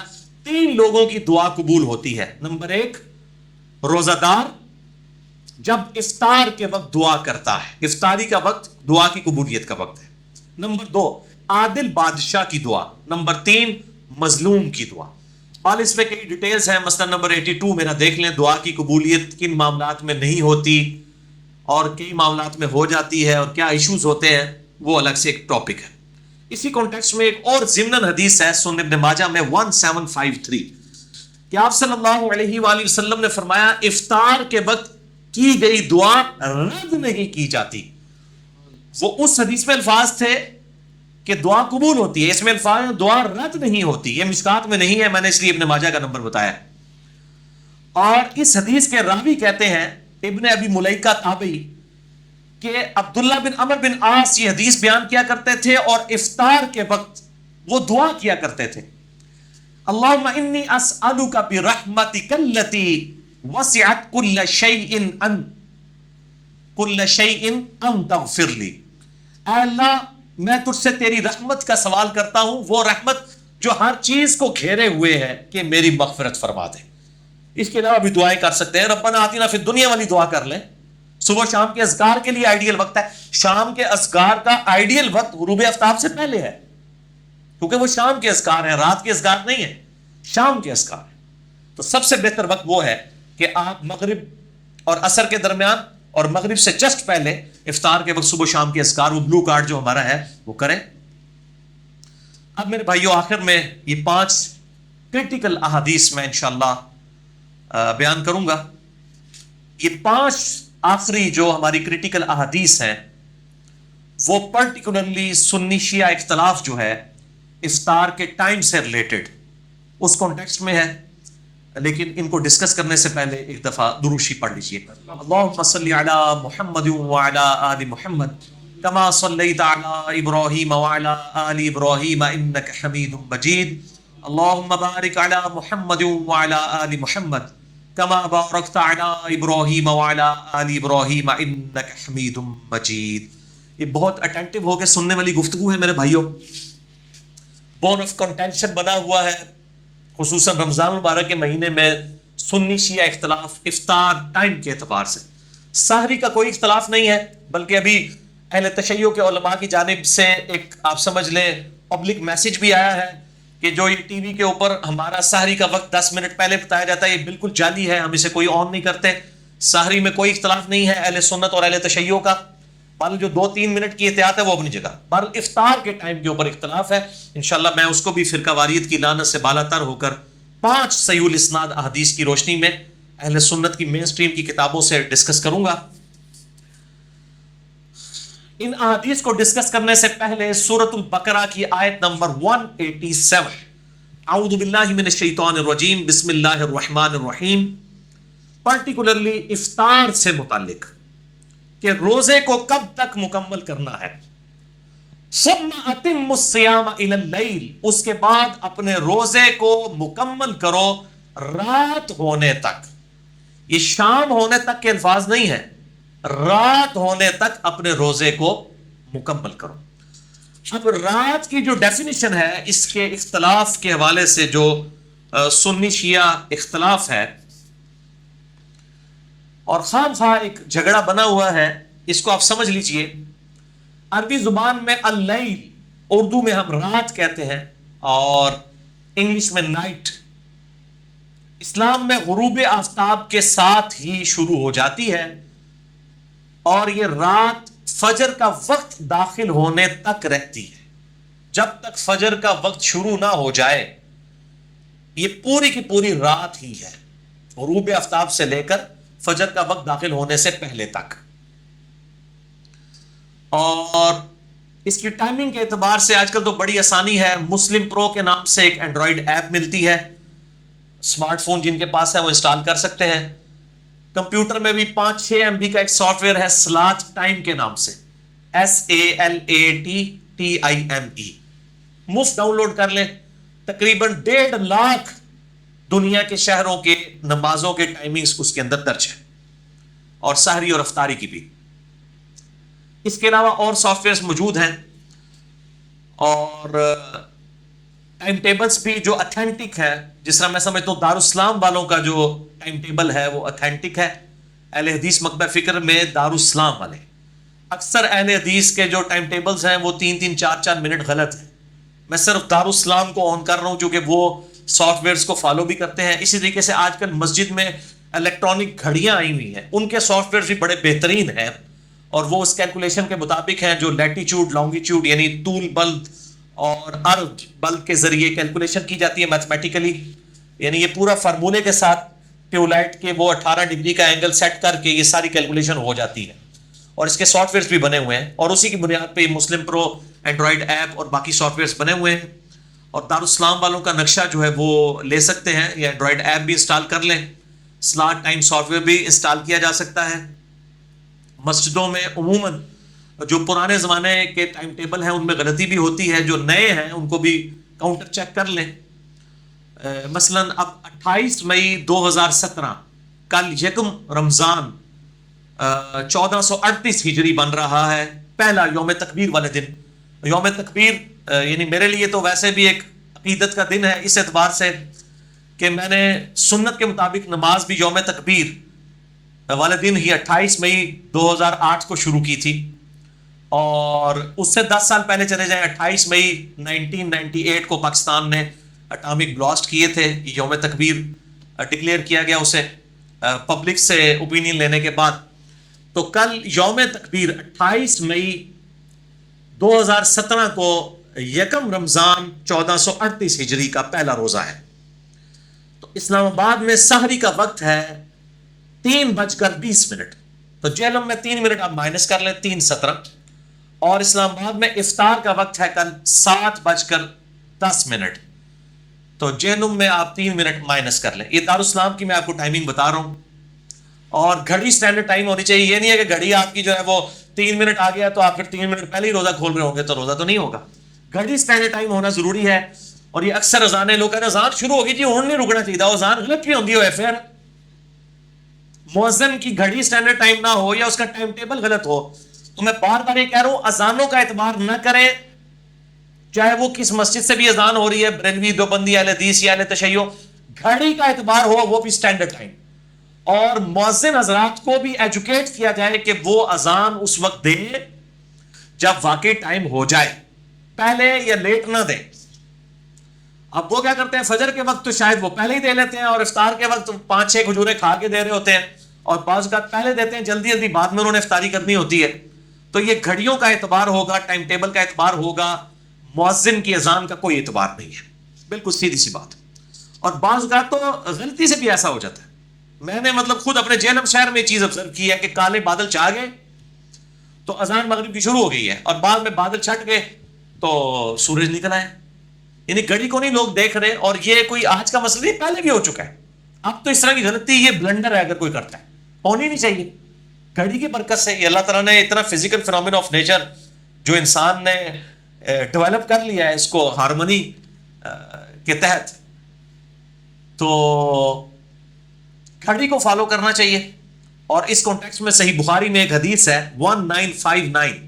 3 لوگوں کی دعا قبول ہوتی ہے. نمبر 1 روزہ دار جب افطار کے وقت دعا کرتا ہے, افطاری کا وقت دعا کی قبولیت کا وقت ہے. نمبر 2 عادل بادشاہ کی دعا. نمبر 3 مظلوم کی دعا. اور اس میں کئی ڈیٹیلز ہیں, مثلا نمبر 82 میرا دیکھ لیں, دعا کی قبولیت کن معاملات میں نہیں ہوتی اور کئی معاملات میں ہو جاتی ہے اور کیا ایشوز ہوتے ہیں, وہ الگ سے ایک ٹاپک ہے. اسی کانٹیکسٹ میں ایک اور ضمناً حدیث ہے سنن ابن ماجہ میں 1753 کہ آپ صلی اللہ علیہ وآلہ وسلم نے فرمایا افطار کے وقت کی گئی دعا رد نہیں کی جاتی. وہ اس حدیث میں الفاظ تھے کہ دعا قبول ہوتی ہے, اس میں الفاظ دعا رد نہیں ہوتی. یہ مشکات میں نہیں ہے, میں نے اس لیے ابن ماجہ کا نمبر بتایا. اور اس حدیث کے راوی کہتے ہیں ابن ابی ملیکہ تابعی کہ عبداللہ بن عمر بن عاص یہ حدیث بیان کیا کرتے تھے اور افطار کے وقت وہ دعا کیا کرتے تھے اللہم انی اسألک برحمتک التی وسعت کل شیء ان تغفر لی. اے اللہ میں تجھ سے تیری رحمت کا سوال کرتا ہوں, وہ رحمت جو ہر چیز کو گھیرے ہوئے ہے, کہ میری مغفرت فرما دے. اس کے علاوہ بھی دعائیں کر سکتے ہیں. ربنا آتنا فی الدنیا والی دعا کر لیں, صبح شام کے اذکار کے لیے آئیڈیل وقت ہے. شام کے اذکار کا آئیڈیل وقت غروب آفتاب سے پہلے ہے, کیونکہ وہ شام کے اذکار ہیں, رات کے اذکار نہیں ہیں, شام کے اذکار ہیں. تو سب سے بہتر وقت وہ ہے کہ آپ مغرب اور عصر کے درمیان اور مغرب سے جسٹ پہلے افطار کے وقت صبح شام کے اذکار, وہ بلو کارڈ جو ہمارا ہے وہ کریں. اب میرے بھائیو آخر میں یہ 5 کرٹیکل احادیث میں انشاءاللہ بیان کروں گا. یہ 5 آخری جو ہماری کرٹیکل احادیث ہیں وہ پرٹیکولرلی سنی شیعہ اختلاف جو ہے افطار کے ٹائم سے ریلیٹڈ اس کانٹیکسٹ میں ہے, لیکن ان کو ڈسکس کرنے سے پہلے ایک دفعہ دروشی پڑھ لیجئے. اللہم صلی علی محمد وعلی آل محمد کما صلیت علی ابراہیم وعلی آل ابراہیم انک حمید مجید. اللہم بارک علی محمد وعلی آل محمد کما بارکت علی ابراہیم وعلی آل ابراہیم انک حمید مجید. یہ بہت اٹینٹو ہو کے سننے والی گفتگو ہے میرے بھائیوں. بون آف کنٹینشن بنا ہوا ہے خصوصاً رمضان المبارک کے مہینے میں سنی شیعہ اختلاف افطار ٹائم کے اعتبار سے. سحری کا کوئی اختلاف نہیں ہے, بلکہ ابھی اہل تشیع کے علماء کی جانب سے ایک آپ سمجھ لیں پبلک میسج بھی آیا ہے کہ جو یہ ٹی وی کے اوپر ہمارا سحری کا وقت 10 منٹ پہلے بتایا جاتا ہے یہ بالکل جعلی ہے, ہم اسے کوئی آن نہیں کرتے. سحری میں کوئی اختلاف نہیں ہے اہل سنت اور اہل تشیع کا, بل جو 2-3 منٹ کی احتیاط ہے وہ اپنی جگہ, بل افطار کے ٹائم کے اوپر اختلاف ہے. انشاءاللہ میں اس کو بھی فرقہ واریت کی لعنت سے بالا تر ہو کر 5 صحیح الاسناد احادیث کی روشنی میں اہل سنت کی مین سٹریم کی کتابوں سے ڈسکس کروں گا. ان احادیث کو ڈسکس کرنے سے پہلے سورۃ البقرہ کی آیت نمبر 187 اعوذ باللہ من الشیطان الرجیم بسم اللہ الرحمن الرحیم, پرٹیکولرلی افطار سے متعلق کہ روزے کو کب تک مکمل کرنا ہے. ثم اتم الصیام الی اللیل, اس کے بعد اپنے روزے کو مکمل کرو رات ہونے تک. یہ شام ہونے تک کے الفاظ نہیں ہیں, رات ہونے تک اپنے روزے کو مکمل کرو. اب رات کی جو ڈیفینیشن ہے اس کے اختلاف کے حوالے سے جو سنی شیعہ اختلاف ہے اور خام خواہ ایک جھگڑا بنا ہوا ہے, اس کو آپ سمجھ لیجئے. عربی زبان میں اللیل, اردو میں ہم رات کہتے ہیں اور انگلش میں نائٹ. اسلام میں غروب آفتاب کے ساتھ ہی شروع ہو جاتی ہے اور یہ رات فجر کا وقت داخل ہونے تک رہتی ہے. جب تک فجر کا وقت شروع نہ ہو جائے یہ پوری کی پوری رات ہی ہے، غروب آفتاب سے لے کر فجر کا وقت داخل ہونے سے پہلے تک. اور اس کی ٹائمنگ کے اعتبار سے آج کل تو بڑی آسانی ہے. مسلم پرو کے نام سے ایک اینڈرائڈ ایپ ملتی ہے، اسمارٹ فون جن کے پاس ہے وہ انسٹال کر سکتے ہیں. کمپیوٹر میں بھی 5-6 MB کا ایک سافٹ ویئر ہے سلاٹ ٹائم کے نام سے، SALATTIME، مفت ڈاؤن لوڈ کر لیں. تقریباً 1.5 لاکھ دنیا کے شہروں کے نمازوں کے ٹائمنگز اس کے اندر درج ہے، اور سحری اور افطاری کی بھی. اس کے علاوہ اور سافٹ ویئرز موجود ہیں، اور ٹائم ٹیبلز بھی جو اتھینٹک ہے. جس طرح میں سمجھتا ہوں دارالاسلام والوں کا جو ٹائم ٹیبل ہے وہ اتھینٹک ہے. اہل حدیث مکتبہ فکر میں دارالاسلام والے، اکثر اہل حدیث کے جو ٹائم ٹیبلز ہیں وہ 3-3 4-4 منٹ غلط ہیں. میں صرف دارالاسلام کو آن کر رہا ہوں کیونکہ وہ سافٹ ویئرز کو فالو بھی کرتے ہیں. اسی طریقے سے آج کل مسجد میں الیکٹرانک گھڑیاں آئی ہوئی ہیں، ان کے سافٹ ویئرز بھی بڑے بہترین ہیں، اور وہ اس کیلکولیشن کے مطابق ہیں جو لیٹیچیوڈ لانگیچیوڈ یعنی طول بلد اور عرض بلد کے ذریعے کیلکولیشن کی جاتی ہے میتھمیٹیکلی. یعنی یہ پورا فارمولے کے ساتھ ٹیوب لائٹ کے وہ 18 ڈگری کا اینگل سیٹ کر کے یہ ساری کیلکولیشن ہو جاتی ہے، اور اس کے سافٹ ویئرز بھی بنے ہوئے ہیں، اور اسی کی بنیاد پہ مسلم پرو اینڈرائڈ ایپ اور باقی سافٹ ویئرز بنے ہوئے ہیں. اور دارالاسلام والوں کا نقشہ جو ہے وہ لے سکتے ہیں، یا اینڈرائڈ ایپ بھی انسٹال کر لیں. سلاٹ ٹائم سافٹ ویئر بھی انسٹال کیا جا سکتا ہے. مسجدوں میں عموماً جو پرانے زمانے کے ٹائم ٹیبل ہیں ان میں غلطی بھی ہوتی ہے، جو نئے ہیں ان کو بھی کاؤنٹر چیک کر لیں. مثلاً اب 28 مئی 2017 کل یکم رمضان 1438 ہجری بن رہا ہے، پہلا یوم تکبیر والے دن. یوم تکبیر یعنی میرے لیے تو ویسے بھی ایک عقیدت کا دن ہے، اس اعتبار سے کہ میں نے سنت کے مطابق نماز بھی یوم تکبیر والے دن ہی 28 مئی 2008 کو شروع کی تھی. اور اس سے 10 سال پہلے چلے جائیں، 28 مئی 1998 کو پاکستان نے اٹامک بلاسٹ کیے تھے. یوم تکبیر ڈکلیئر کیا گیا اسے پبلک سے اوپینین لینے کے بعد. تو کل یوم تکبیر 28 مئی 2017 کو یکم رمضان 1438 ہجری کا پہلا روزہ ہے. تو اسلام آباد میں سحری کا وقت ہے 3:20. تو جہلم میں 3 منٹ آپ مائنس کر لیں، 3:17. اور اسلام آباد میں افطار کا وقت ہے کل 7:10. تو جہلم میں آپ 3 منٹ مائنس کر لیں. یہ دارالاسلام کی میں آپ کو ٹائمنگ بتا رہا ہوں. اور گھڑی سٹینڈرڈ ٹائم ہونی چاہیے. یہ نہیں ہے کہ گھڑی آپ کی جو ہے وہ 3 منٹ آ گیا تو آپ پھر 3 منٹ پہلے ہی روزہ کھول رہے ہوں گے تو روزہ تو نہیں ہوگا. گھڑی سٹینڈرڈ ٹائم ہونا ضروری ہے. اور یہ اکثر اذانیں لوگ کہتے ہیں اذان شروع ہوگی جی ہوں نہیں رکنا چاہیے، اذان غلط بھی ہوتی ہے. پھر مؤذن کی گھڑی سٹینڈرڈ ٹائم نہ ہو یا اس کا ٹائم ٹیبل غلط ہو. تو میں بار بار یہ کہہ رہا ہوں اذانوں کا اعتبار نہ کریں، چاہے وہ کس مسجد سے بھی اذان ہو رہی ہے، بریلوی، دیوبندی، اہل حدیث یا اہل تشیع. گھڑی کا اعتبار ہو وہ بھی سٹینڈرڈ ٹائم. اور مؤذن حضرات کو بھی ایجوکیٹ کیا جائے کہ وہ اذان اس وقت دے جب واقعی ٹائم ہو جائے، پہلے یا لیٹ نہ دیں. اب وہ کیا کرتے ہیں فجر کے وقت تو شاید وہ پہلے ہی دے لیتے ہیں، اور افطار کے وقت 5-6 کھجوریں کھا کے دے رہے ہوتے ہیں، اور بعض اوقات پہلے دیتے ہیں، جلدی جلدی بعد میں انہوں نے افطاری کرنی ہوتی ہے. تو یہ گھڑیوں کا اعتبار ہوگا، ٹائم ٹیبل کا اعتبار ہوگا، مؤذن کی اذان کا کوئی اعتبار نہیں ہے. بالکل سیدھی سی بات. اور بعض اوقات تو غلطی سے بھی ایسا ہو جاتا ہے. میں نے مطلب خود اپنے جہلم شہر میں یہ چیز آبزرو کی ہے کہ کالے بادل چھا گئے تو اذان مغرب کی شروع ہو گئی ہے، اور بعد میں بادل چھٹ گئے تو سورج نکل آیا. یعنی گھڑی کو نہیں لوگ دیکھ رہے. اور یہ کوئی آج کا مسئلہ نہیں، پہلے بھی ہو چکا ہے. اب تو اس طرح کی غلطی، یہ بلنڈر ہے اگر کوئی کرتا ہے، ہونی نہیں چاہیے. گھڑی کی برکت سے یہ اللہ تعالیٰ نے اتنا فزیکل فینومین آف نیچر جو انسان نے ڈیولپ کر لیا ہے اس کو ہارمونی کے تحت، تو گھڑی کو فالو کرنا چاہیے. اور اس کانٹیکسٹ میں صحیح بخاری میں ایک حدیث ہے 1959،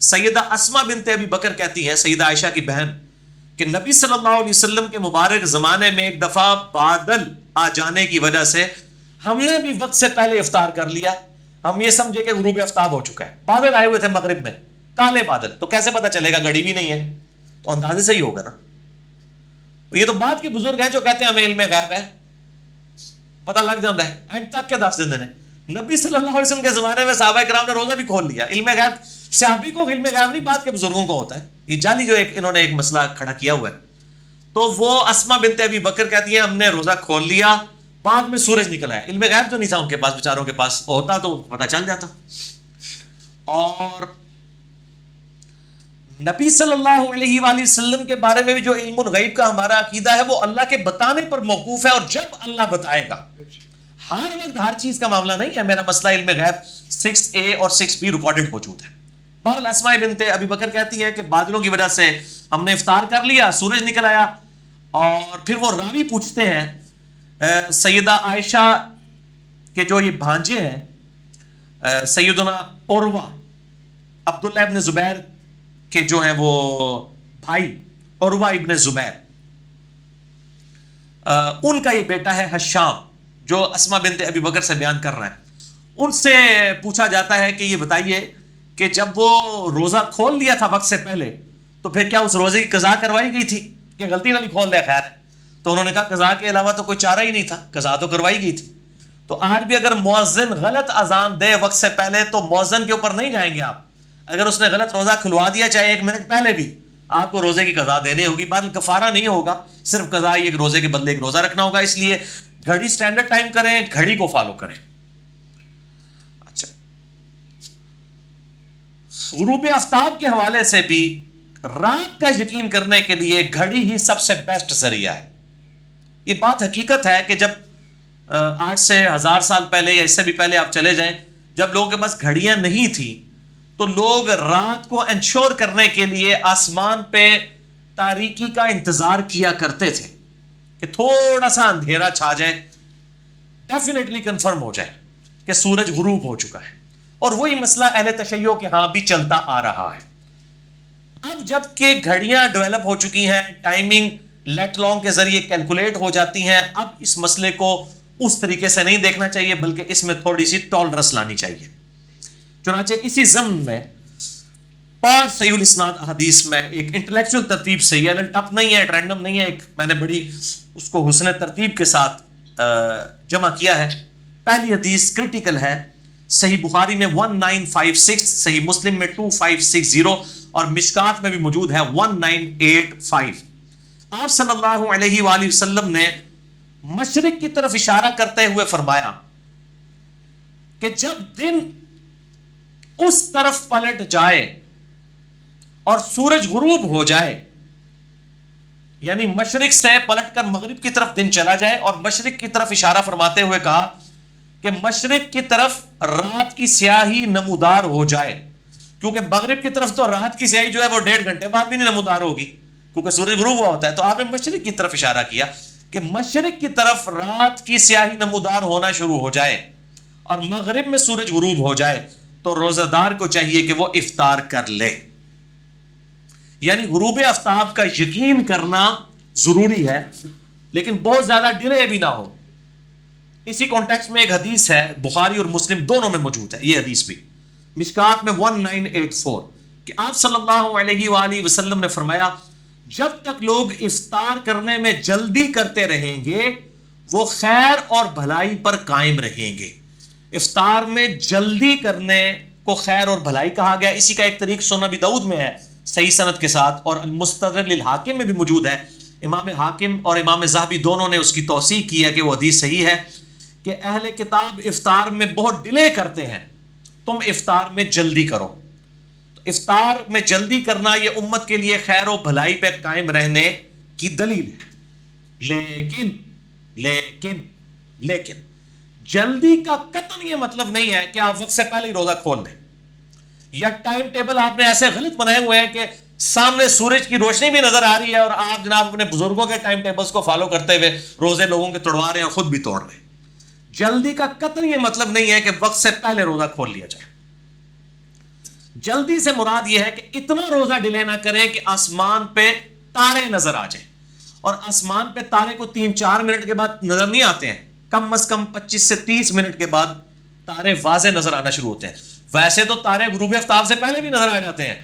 سیدہ اسما بنت ابی بکر کہتی ہیں، سیدہ عائشہ کی بہن، کہ نبی صلی اللہ علیہ وسلم کے مبارک زمانے میں ایک دفعہ بادل آ جانے کی وجہ سے ہم نے بھی وقت سے پہلے افطار کر لیا. ہم یہ سمجھے کہ غروب آفتاب ہو چکا ہے. بادل آئے ہوئے تھے مغرب میں، کالے بادل، تو کیسے پتہ چلے گا؟ گھڑی بھی نہیں ہے تو اندازے سے ہی ہوگا نا. یہ تو بعد کے بزرگ ہیں جو کہتے ہیں ہمیں علم غیب ہے، پتہ لگ جاتا ہے. اینڈ تک کے 10 دن نبی صلی اللہ علیہ وسلم کے زمانے میں صحابہ کرام نے روزہ بھی کھول لیا. علم غیب صحابی کو علم غیب نہیں، بعد کے بزرگوں کو ہوتا ہے. یہ جعلی جو ایک انہوں نے ایک مسئلہ کھڑا کیا ہوا ہے. تو وہ اسما بنت ابی بکر کہتی ہیں ہم نے روزہ کھول لیا، بعد میں سورج نکل آیا. علم غیب تو نہیں تھا ان کے پاس، بیچاروں کے پاس ہوتا تو پتہ چل جاتا. اور نبی صلی اللہ علیہ وآلہ وسلم کے بارے میں بھی جو علم الغیب کا ہمارا عقیدہ ہے وہ اللہ کے بتانے پر موقوف ہے، اور جب اللہ بتائے گا. ہر وقت ہر چیز کا معاملہ نہیں ہے. میرا مسئلہ علم غیب 6A اور 6B ریکارڈڈ موجود ہے. بہرحال اسماء بنت ابی بکر کہتی ہے کہ بادلوں کی وجہ سے ہم نے افطار کر لیا، سورج نکل آیا. اور پھر وہ راوی پوچھتے ہیں سیدہ عائشہ کے جو یہ بھانجے ہیں سیدنا عروہ عبداللہ ابن زبیر کے جو ہیں وہ بھائی عروہ ابن زبیر، ان کا یہ بیٹا ہے حشام جو اسماء بنت ابی بکر سے بیان کر رہا ہے. ان سے پوچھا جاتا ہے کہ یہ بتائیے کہ جب وہ روزہ کھول لیا تھا وقت سے پہلے تو پھر کیا اس روزے کی قضا کروائی گئی تھی کہ غلطی والی کھول دیا؟ خیر ہے. تو انہوں نے کہا قضا کے علاوہ تو کوئی چارہ ہی نہیں تھا، قضا تو کروائی گئی تھی. تو آج بھی اگر مؤذن غلط اذان دے وقت سے پہلے تو مؤذن کے اوپر نہیں جائیں گے آپ. اگر اس نے غلط روزہ کھلوا دیا چاہے 1 منٹ پہلے بھی، آپ کو روزے کی قضا دینی ہوگی. بعد کفارہ نہیں ہوگا، صرف قضا ایک روزے کے بدلے ایک روزہ رکھنا ہوگا. اس لیے گھڑی سٹینڈرڈ ٹائم کریں، گھڑی کو فالو کریں. اچھا، غروب آفتاب کے حوالے سے بھی رات کا یقین کرنے کے لیے گھڑی ہی سب سے بیسٹ ذریعہ ہے. یہ بات حقیقت ہے کہ جب آج سے 1000 سال پہلے یا اس سے بھی پہلے آپ چلے جائیں، جب لوگوں کے پاس گھڑیاں نہیں تھیں تو لوگ رات کو انشور کرنے کے لیے آسمان پہ تاریکی کا انتظار کیا کرتے تھے کہ تھوڑا سا اندھیرا چھا جائے، ڈیفینیٹلی کنفرم ہو جائے کہ سورج غروب ہو چکا ہے. اور وہی مسئلہ اہل تشیع کے ہاں بھی چلتا آ رہا ہے. اب جب کہ گھڑیاں ڈیولپ ہو چکی ہیں، ٹائمنگ لیٹ لانگ کے ذریعے کیلکولیٹ ہو جاتی ہیں، اب اس مسئلے کو اس طریقے سے نہیں دیکھنا چاہیے بلکہ اس میں تھوڑی سی ٹالرنس لانی چاہیے. چنانچہ اسی ضمن میں پانچ صحیح الاسناد احادیث میں ایک انٹلیکچوئل ترتیب سے، یہ ٹپ نہیں ہے، رینڈم نہیں ہے، ایک میں نے بڑی اس کو حسن ترتیب کے ساتھ جمع کیا ہے. پہلی حدیث کریٹیکل ہے، صحیح بخاری میں 1956، صحیح مسلم میں 2560 اور مشکات میں بھی موجود ہے 1985. آپ صلی اللہ علیہ وآلہ وسلم نے مشرق کی طرف اشارہ کرتے ہوئے فرمایا کہ جب دن اس طرف پلٹ جائے اور سورج غروب ہو جائے، یعنی مشرق سے پلٹ کر مغرب کی طرف دن چلا جائے، اور مشرق کی طرف اشارہ فرماتے ہوئے کہا کہ مشرق کی طرف رات کی سیاہی نمودار ہو جائے، کیونکہ مغرب کی طرف تو رات کی سیاہی جو ہے وہ 1.5 گھنٹے بعد بھی نہیں نمودار ہوگی کیونکہ سورج غروب ہوا ہوتا ہے. تو آپ نے مشرق کی طرف اشارہ کیا کہ مشرق کی طرف رات کی سیاہی نمودار ہونا شروع ہو جائے اور مغرب میں سورج غروب ہو جائے تو روزہ دار کو چاہیے کہ وہ افطار کر لے. یعنی غروب آفتاب کا یقین کرنا ضروری ہے لیکن بہت زیادہ ڈیلے بھی نہ ہو. اسی کانٹیکسٹ میں ایک حدیث ہے، بخاری اور مسلم دونوں میں موجود ہے یہ حدیث بھی، مشکات میں 1984، کہ آپ صلی اللہ علیہ وآلہ وسلم نے فرمایا جب تک لوگ افطار کرنے میں جلدی کرتے رہیں گے وہ خیر اور بھلائی پر قائم رہیں گے. افطار میں جلدی کرنے کو خیر اور بھلائی کہا گیا. اسی کا ایک طریق سنن ابی داؤد میں ہے صحیح سند کے ساتھ، اور المستدرک للحاکم میں بھی موجود ہے. امام حاکم اور امام ذہبی دونوں نے اس کی توثیق کی ہے کہ وہ حدیث صحیح ہے کہ اہل کتاب افطار میں بہت ڈیلے کرتے ہیں، تم افطار میں جلدی کرو. تو افطار میں جلدی کرنا یہ امت کے لیے خیر و بھلائی پہ قائم رہنے کی دلیل ہے. لیکن جلدی کا قطعاً یہ مطلب نہیں ہے کہ آپ وقت سے پہلے ہی روزہ کھول لیں، یا ٹائم ٹیبل آپ نے ایسے غلط بنائے ہوئے ہیں کہ سامنے سورج کی روشنی بھی نظر آ رہی ہے اور آپ جناب اپنے بزرگوں کے ٹائم ٹیبلز کو فالو کرتے ہوئے روزے لوگوں کے توڑوا رہے ہیں اور خود بھی توڑ رہے ہیں. جلدی کا قطعاً یہ مطلب نہیں ہے کہ وقت سے پہلے روزہ کھول لیا جائے. جلدی سے مراد یہ ہے کہ اتنا روزہ ڈیلے نہ کریں کہ آسمان پہ تارے نظر آ جائیں، اور آسمان پہ تارے کو 3-4 منٹ کے بعد نظر نہیں آتے ہیں، کم از کم 25 سے 30 منٹ کے بعد تارے واضح نظر آنا شروع ہوتے ہیں. ویسے تو تارے غروب آفتاب سے پہلے بھی نظر آ جاتے ہیں،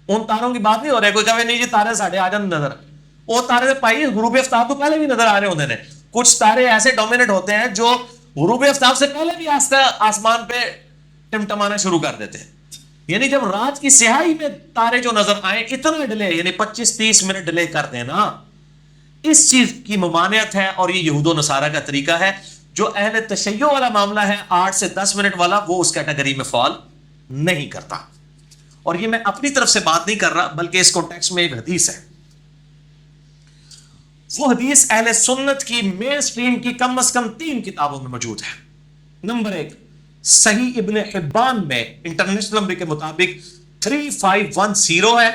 ان تاروں کی بات نہیں ہو رہی کوئی کہے نہیں جی تارے ساڑھے آ جان نظر، وہ تارے سے پائی غروب آفتاب تو پہلے بھی نظر آ رہے ہوتے ہیں. کچھ تارے ایسے ڈومینیٹ ہوتے ہیں جو غروب آفتاب سے پہلے بھی آسمان پہ ٹمٹمانا شروع کر دیتے ہیں. یعنی جب رات کی سیاہی میں تارے جو نظر آئے اتنا ڈیلے، یعنی 25-30 منٹ ڈیلے کر دینا اس چیز کی ممانعت ہے، اور یہ یہود و نصارہ کا طریقہ ہے. جو اہل تشیع والا معاملہ ہے 8 سے 10 منٹ والا، وہ اس کیٹیگری میں فال نہیں کرتا. اور یہ میں اپنی طرف سے بات نہیں کر رہا، بلکہ اس کانٹیکسٹ میں ایک حدیث ہے. وہ حدیث اہل سنت کی مین سٹریم کی کم از کم 3 کتابوں میں موجود ہے. نمبر 1 صحیح ابن حبان میں انٹرنیشنل نمبر کے مطابق 3510 ہے،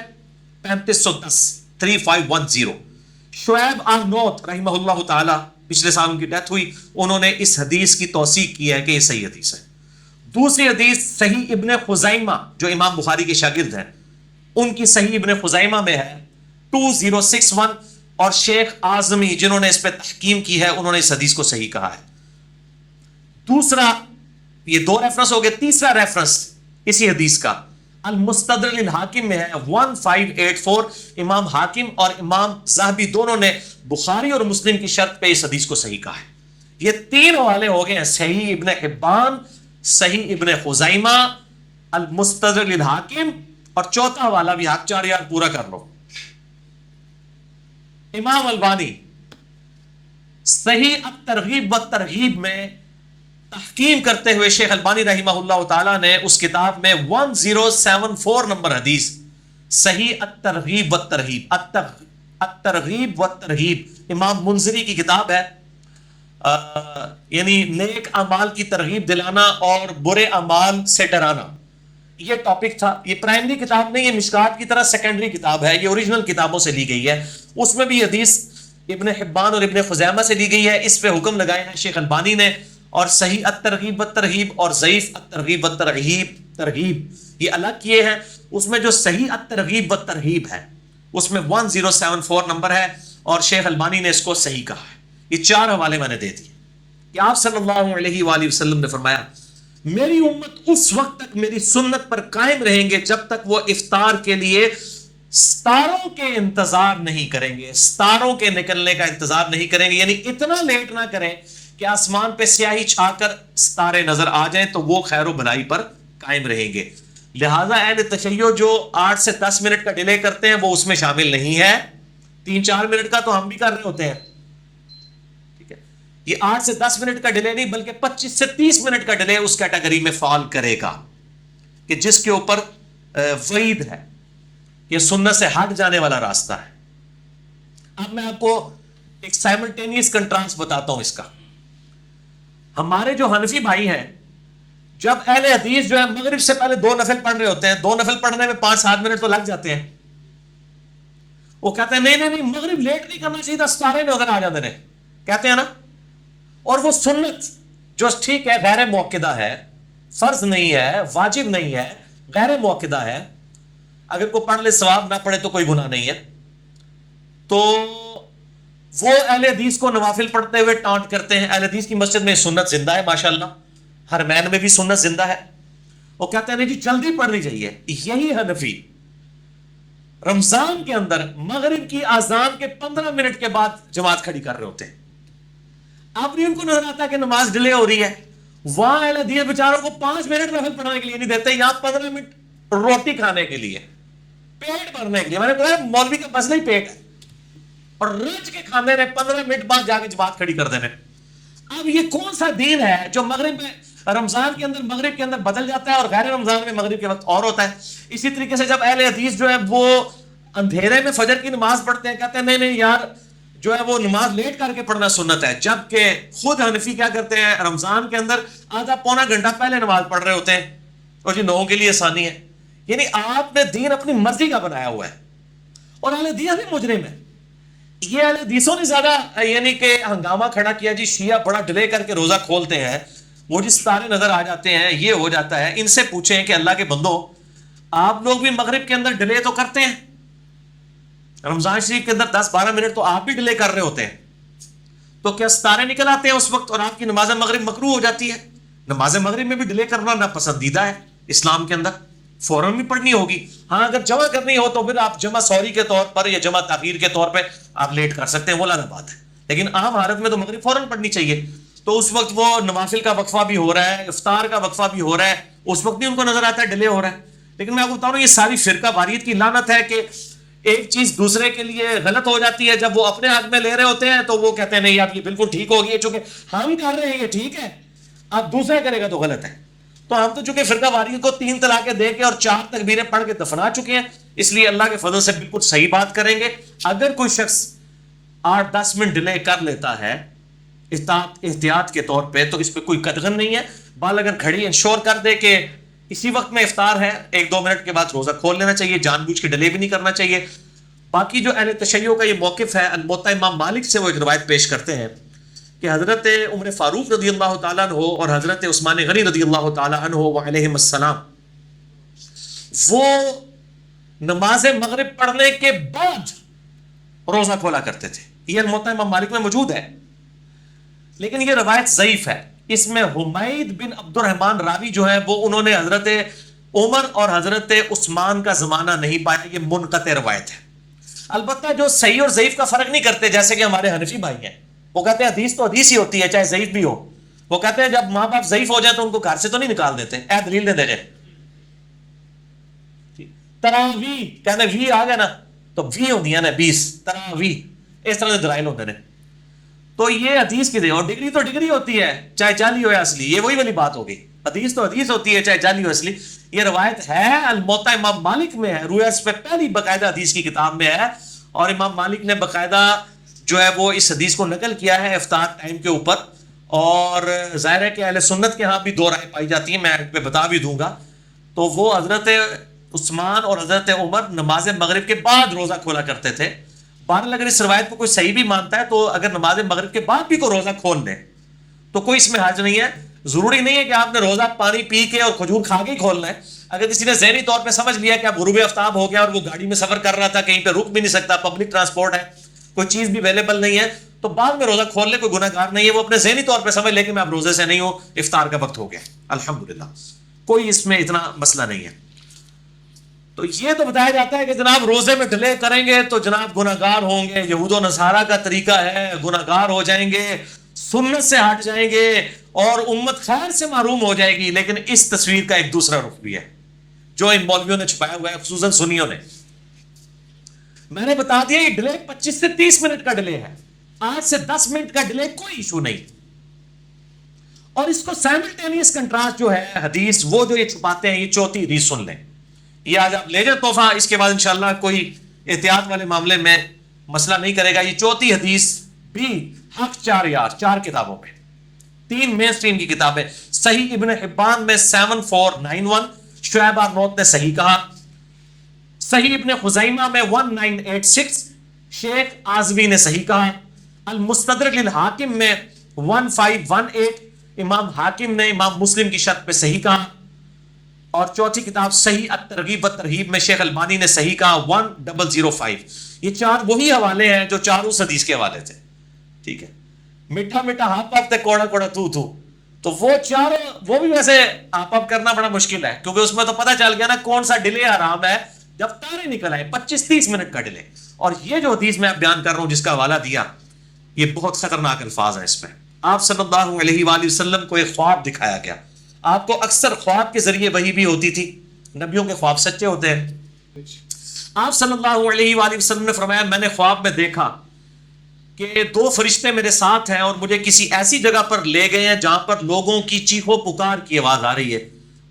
3510 3510. شعیب آرنوت رحمہ اللہ تعالی، پچھلے سال ان کی ڈیتھ ہوئی، انہوں نے اس حدیث کی توثیق کی ہے کہ یہ صحیح حدیث ہے. دوسری حدیث صحیح ابن خزیمہ جو امام بخاری کے شاگرد ہیں، ان کی صحیح ابن خزیمہ میں ہے 2061، اور شیخ اعظمی جنہوں نے اس پہ تحقیم کی ہے، انہوں نے اس حدیث کو صحیح کہا ہے. دوسرا، یہ 2 ریفرنس ہو گئے. تیسرا ریفرنس اسی حدیث کا المستدرک للحاکم میں ہے 1584. امام حاکم اور امام ذہبی دونوں نے بخاری اور مسلم کی شرط پہ اس حدیث کو صحیح کہا ہے. یہ 3 حوالے ہو گئے ہیں، صحیح ابن حبان، صحیح ابن خزیمہ، المستدرک للحاکم، اور چوتھا حوالہ بھی آپ 4 یار پورا کر لو. امام البانی صحیح الترغیب والترہیب میں تحقیم کرتے ہوئے شیخ البانی رحمہ اللہ تعالیٰ نے اس کتاب میں 1074 نمبر حدیث صحیح الترغیب والترہیب، الترغیب والترہیب امام منذری کی کتاب ہے، یعنی نیک اعمال کی ترغیب دلانا اور برے اعمال سے ڈرانا، یہ ٹاپک تھا. یہ پرائمری کتاب نہیں، یہ مشکات کی طرح سیکنڈری کتاب ہے، یہ اوریجنل کتابوں سے لی گئی ہے. اس میں بھی حدیث ابن حبان اور ابن خزیمہ سے لی گئی ہے. اس پہ حکم لگائے ہیں شیخ البانی نے، اور صحیح الترغیب والترہیب اور ضعیف الترغیب والترہیب ترغیب یہ الگ کیے ہیں. اس میں جو صحیح الترغیب والترہیب ہے اس میں 1074 نمبر ہے، اور شیخ البانی نے اس کو صحیح کہا ہے. یہ 4 حوالے میں نے دے دیے کہ آپ صلی اللہ علیہ وآلہ وسلم نے فرمایا میری امت اس وقت تک میری سنت پر قائم رہیں گے جب تک وہ افطار کے لیے ستاروں کے انتظار نہیں کریں گے، ستاروں کے نکلنے کا انتظار نہیں کریں گے. یعنی اتنا لیٹ نہ کریں کہ آسمان پہ سیاہی چھا کر ستارے نظر آ جائیں تو وہ خیر و بھلائی پر قائم رہیں گے. لہذا اہل تشیع جو 8 سے 10 منٹ کا ڈیلے کرتے ہیں وہ اس میں شامل نہیں ہے. 3-4 منٹ کا تو ہم بھی کر رہے ہوتے ہیں. ٹھیک ہے، یہ 8 سے 10 منٹ کا ڈیلے نہیں بلکہ 25 سے 30 منٹ کا ڈیلے اس کیٹیگری میں فال کرے گا کہ جس کے اوپر وعید ہے، یہ سنت سے ہٹ جانے والا راستہ ہے. اب میں آپ کو ایک سائملٹینیس کنٹراسٹ بتاتا ہوں اس کا. ہمارے جو حنفی بھائی ہیں، جب اہل حدیث جو ہے مغرب سے پہلے 2 نفل پڑھ رہے ہوتے ہیں، 2 نفل پڑھنے میں 5-7 منٹ تو لگ جاتے ہیں، وہ کہتے ہیں نہیں مغرب لیٹ نہیں کرنا چاہیے تھا، ستارے نظر آ جاتے ہیں، کہتے ہیں نا. اور وہ سنت جو ٹھیک ہے غیر موقدہ ہے، فرض نہیں ہے، واجب نہیں ہے، غیر موقدہ ہے، اگر کوئی پڑھ لے ثواب، نہ پڑھے تو کوئی گناہ نہیں ہے. تو وہ اہل حدیث کو نوافل پڑھتے ہوئے ٹانٹ کرتے ہیں. اہل حدیث کی مسجد میں سنت زندہ ہے ماشاءاللہ، حرمین میں بھی سنت زندہ ہے. وہ کہتے ہیں نہیں جی جلدی پڑھنی چاہیے. یہی حنفی رمضان کے اندر مغرب کی اذان کے 15 منٹ کے بعد جماعت کھڑی کر رہے ہوتے ہیں. اب نہیں ان کو نظر آتا کہ نماز ڈیلے ہو رہی ہے. وہاں اہل حدیث بیچاروں کو 5 منٹ نفل پڑھنے کے لیے نہیں دیتے، یہاں 15 منٹ روٹی کھانے کے لیے، پیٹ بھرنے کے لیے. میں نے کہا مولوی کا مسئلہ ہی پیٹ ہے، اور رج کے کھانے نے 15 منٹ بعد جا کے جماعت کھڑی کر دینے. اب یہ کون سا دین ہے جو مغرب میں رمضان کے اندر مغرب کے اندر بدل جاتا ہے اور غیر رمضان میں مغرب کے وقت اور ہوتا ہے؟ اسی طریقے سے جب اہل حدیث جو ہے وہ اندھیرے میں فجر کی نماز پڑھتے ہیں، کہتے ہیں نہیں یار جو ہے وہ نماز لیٹ کر کے پڑھنا سنت ہے، جبکہ خود حنفی کیا کرتے ہیں رمضان کے اندر آدھا پونا گھنٹہ پہلے نماز پڑھ رہے ہوتے ہیں، اور جی لوگوں کے لیے آسانی ہے. یعنی آپ نے دین اپنی مرضی کا بنایا ہوا ہے، اور اہل حدیث بھی مجرم ہے. یہ اہل حدیثوں نے زیادہ یعنی کہ ہنگامہ کھڑا کیا جی شیعہ بڑا ڈیلے کر کے روزہ کھولتے ہیں، وہ جس ستارے نظر آ جاتے ہیں، یہ ہو جاتا ہے. ان سے پوچھیں کہ اللہ کے بندو آپ لوگ بھی مغرب کے اندر ڈیلے تو کرتے ہیں، رمضان شریف کے اندر 10-12 منٹ تو آپ بھی ڈیلے کر رہے ہوتے ہیں، تو کیا ستارے نکل آتے ہیں اس وقت اور آپ کی نماز مغرب مکروہ ہو جاتی ہے؟ نماز مغرب میں بھی ڈیلے کرنا ناپسندیدہ ہے اسلام کے اندر، فوراً بھی پڑھنی ہوگی. ہاں اگر جمع کرنی ہو تو پھر آپ جمع سوری کے طور پر یا جمع تاخیر کے طور پہ آپ لیٹ کر سکتے ہیں، وہ الگ بات ہے. لیکن عام حالت میں تو مغرب فوراً پڑھنی چاہیے. تو اس وقت وہ نوافل کا وقفہ بھی ہو رہا ہے، افطار کا وقفہ بھی ہو رہا ہے، اس وقت نہیں ان کو نظر آتا ہے ڈیلے ہو رہا ہے. لیکن میں آپ کو بتا رہا ہوں یہ ساری فرقہ واریت کی لعنت ہے کہ ایک چیز دوسرے کے لیے غلط ہو جاتی ہے، جب وہ اپنے حق میں لے رہے ہوتے ہیں تو وہ کہتے ہیں نہیں اب یہ بالکل ٹھیک ہوگی ہے، چونکہ ہم کر رہے ہیں یہ ٹھیک ہے، اب دوسرا کرے گا تو غلط ہے. تو ہم تو چونکہ فرقہ واریوں کو 3 طلاقیں دے کے اور 4 تکبیریں پڑھ کے دفنا چکے ہیں، اس لیے اللہ کے فضل سے بالکل صحیح بات کریں گے. اگر کوئی شخص 8-10 منٹ ڈیلے کر لیتا ہے احتیاط کے طور پہ تو اس پہ کوئی قدغن نہیں ہے. بال اگر گھڑی انشور کر دے کہ اسی وقت میں افطار ہے، 1-2 منٹ کے بعد روزہ کھول لینا چاہیے، جان بوجھ کے ڈیلے بھی نہیں کرنا چاہیے. باقی جو اہل تشیع کا یہ موقف ہے، الموطا امام مالک سے وہ ایک روایت پیش کرتے ہیں کہ حضرت عمر فاروق رضی اللہ تعالیٰ عنہ اور حضرت عثمان غنی رضی اللہ تعالیٰ عنہ وعلیہم السلام وہ نماز مغرب پڑھنے کے بعد روزہ کھولا کرتے تھے. یہ الموطا امام مالک میں موجود ہے، لیکن یہ روایت ضعیف ہے. اس میں حمید بن عبد الرحمن راوی جو ہے وہ انہوں نے حضرت عمر اور حضرت عثمان کا زمانہ نہیں پایا، یہ منقطع روایت ہے. البتہ جو صحیح اور ضعیف کا فرق نہیں کرتے، جیسے کہ ہمارے حنفی بھائی ہیں، وہ کہتے ہیں حدیث تو حدیث ہی ہوتی ہے چاہے ضعیف بھی ہو. وہ کہتے ہیں جب ماں باپ ضعیف ہو جائے تو ان کو گھر سے تو نہیں نکال دیتے، اے دلیل دے دے. تراویح کہتے ہیں وی آ گیا نا تو وی ہوندی ہے نا 20 تراویح، اس طرح کے دلائل ہوتے ہیں. تو یہ حدیث کی دے، اور ڈگری تو ڈگری ہوتی ہے چاہے جعلی ہو یا اصلی، یہ وہی والی بات ہوگی. حدیث تو حدیث ہوتی ہے چاہے جعلی ہو اصلی. یہ روایت ہے الموطا امام مالک میں ہے، روایت پہ پہلی باقاعدہ حدیث کی کتاب میں ہے، اور امام مالک نے باقاعدہ جو ہے وہ اس حدیث کو نقل کیا ہے افطار ٹائم کے اوپر. اور ظاہر ہے کہ اہل سنت کے ہاں بھی 2 رائے پائی جاتی ہیں، میں پہ بتا بھی دوں گا. تو وہ حضرت عثمان اور حضرت عمر نماز مغرب کے بعد روزہ کھولا کرتے تھے. بہرحال اگر اس روایت کو کوئی صحیح بھی مانتا ہے تو اگر نماز مغرب کے بعد بھی کوئی روزہ کھول لے تو کوئی اس میں حرج نہیں ہے. ضروری نہیں ہے کہ آپ نے روزہ پانی پی کے اور کھجور کھا کے ہی کھولنا ہے. اگر کسی نے ذہنی طور پہ سمجھ لیا کہ اب غروب آفتاب ہو گیا اور وہ گاڑی میں سفر کر رہا تھا، کہیں پہ رک بھی نہیں سکتا، پبلک ٹرانسپورٹ ہے، کوئی چیز بھی اویلیبل نہیں ہے، تو بعد میں روزہ کھول لے، کوئی گناہ گار نہیں ہے. وہ اپنے ذہنی طور پہ سمجھ لے کہ میں اب روزے سے نہیں ہوں، افطار کا وقت ہو گیا، الحمدللہ کوئی اس میں اتنا مسئلہ نہیں ہے. تو یہ تو بتایا جاتا ہے کہ جناب روزے میں ڈیلے کریں گے تو جناب گناہ گار ہوں گے، یہود و نصارہ کا طریقہ ہے، گناہ گار ہو جائیں گے، سنت سے ہٹ جائیں گے اور امت خیر سے محروم ہو جائے گی. لیکن اس تصویر کا ایک دوسرا رخ بھی ہے جو ان مولویوں نے چھپایا ہوا ہے، خصوصاً سنیوں نے. میں نے بتا دیا یہ ڈیلے 25 سے 30 منٹ کا ڈیلے ہے، 8 سے 10 منٹ کا ڈیلے کوئی ایشو نہیں. اور اس کو سائملٹینیس کنٹراسٹ جو ہے حدیث، وہ جو یہ چھپاتے ہیں، یہ چوتھی حدیث سن لیں، یہ آج آپ لے جائیں تحفہ. اس کے بعد انشاءاللہ کوئی احتیاط والے معاملے میں مسئلہ نہیں کرے گا. یہ چوتھی حدیث بھی حق 4 کتابوں میں، 3 مین سٹریم کی کتابیں. صحیح ابن حبان میں 7491 شعیب آرنوت نے صحیح کہا. صحیح ابن خزیمہ میں 1986 شیخ آزوی نے صحیح کہا. المستدرک للحاکم میں 1518 امام حاکم نے امام مسلم کی شرط پہ صحیح کہا. اور چوتھی کتاب صحیح الترغیب والترہیب میں شیخ البانی نے صحیح کہا 1005. یہ 4 وہی حوالے ہیں جو 4 اس حدیث کے حوالے تھے. ٹھیک ہے، میٹھا میٹھا ہاپ ہاپ تے کوڑا کوڑا تو تو وہ 4 وہ بھی ویسے ہاپ ہاپ کرنا بڑا مشکل ہے، کیونکہ اس میں تو پتہ چل گیا نا کون سا ڈیلے حرام ہے جب تارے نکل آئے 25-30 منٹ کا ڈیلے. اور یہ جو حدیث میں بیان کر رہا ہوں جس کا حوالہ دیا، یہ بہت خطرناک الفاظ ہیں. اس میں آپ صلی اللہ علیہ وآلہ وسلم کو ایک خواب دکھایا گیا. آپ کو اکثر خواب کے ذریعے وحی بھی ہوتی تھی، نبیوں کے خواب سچے ہوتے ہیں. آپ صلی اللہ علیہ وآلہ وسلم نے فرمایا میں نے خواب میں دیکھا کہ 2 فرشتے میرے ساتھ ہیں اور مجھے کسی ایسی جگہ پر لے گئے ہیں جہاں پر لوگوں کی چیخو پکار کی آواز آ رہی ہے.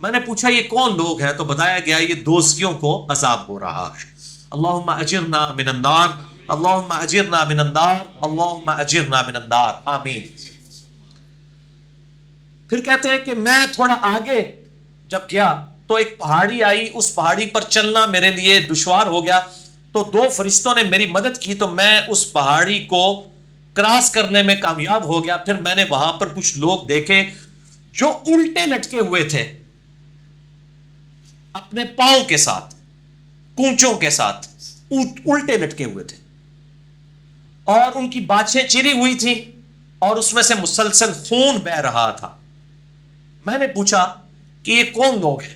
میں نے پوچھا یہ کون لوگ ہیں؟ تو بتایا گیا یہ دوزخیوں کو عذاب ہو رہا ہے. اللہم اجرنا من النار، اللہم اجرنا من النار، اللہم اجرنا من النار، آمین. پھر کہتے ہیں کہ میں تھوڑا آگے جب گیا تو ایک پہاڑی آئی، اس پہاڑی پر چلنا میرے لیے دشوار ہو گیا، تو 2 فرشتوں نے میری مدد کی تو میں اس پہاڑی کو کراس کرنے میں کامیاب ہو گیا. پھر میں نے وہاں پر کچھ لوگ دیکھے جو الٹے لٹکے ہوئے تھے اپنے پاؤں کے ساتھ، کونچوں کے ساتھ الٹے لٹکے ہوئے تھے، اور ان کی باچھیں چری ہوئی تھیں اور اس میں سے مسلسل خون بہ رہا تھا. میں نے پوچھا کہ یہ کون لوگ ہیں؟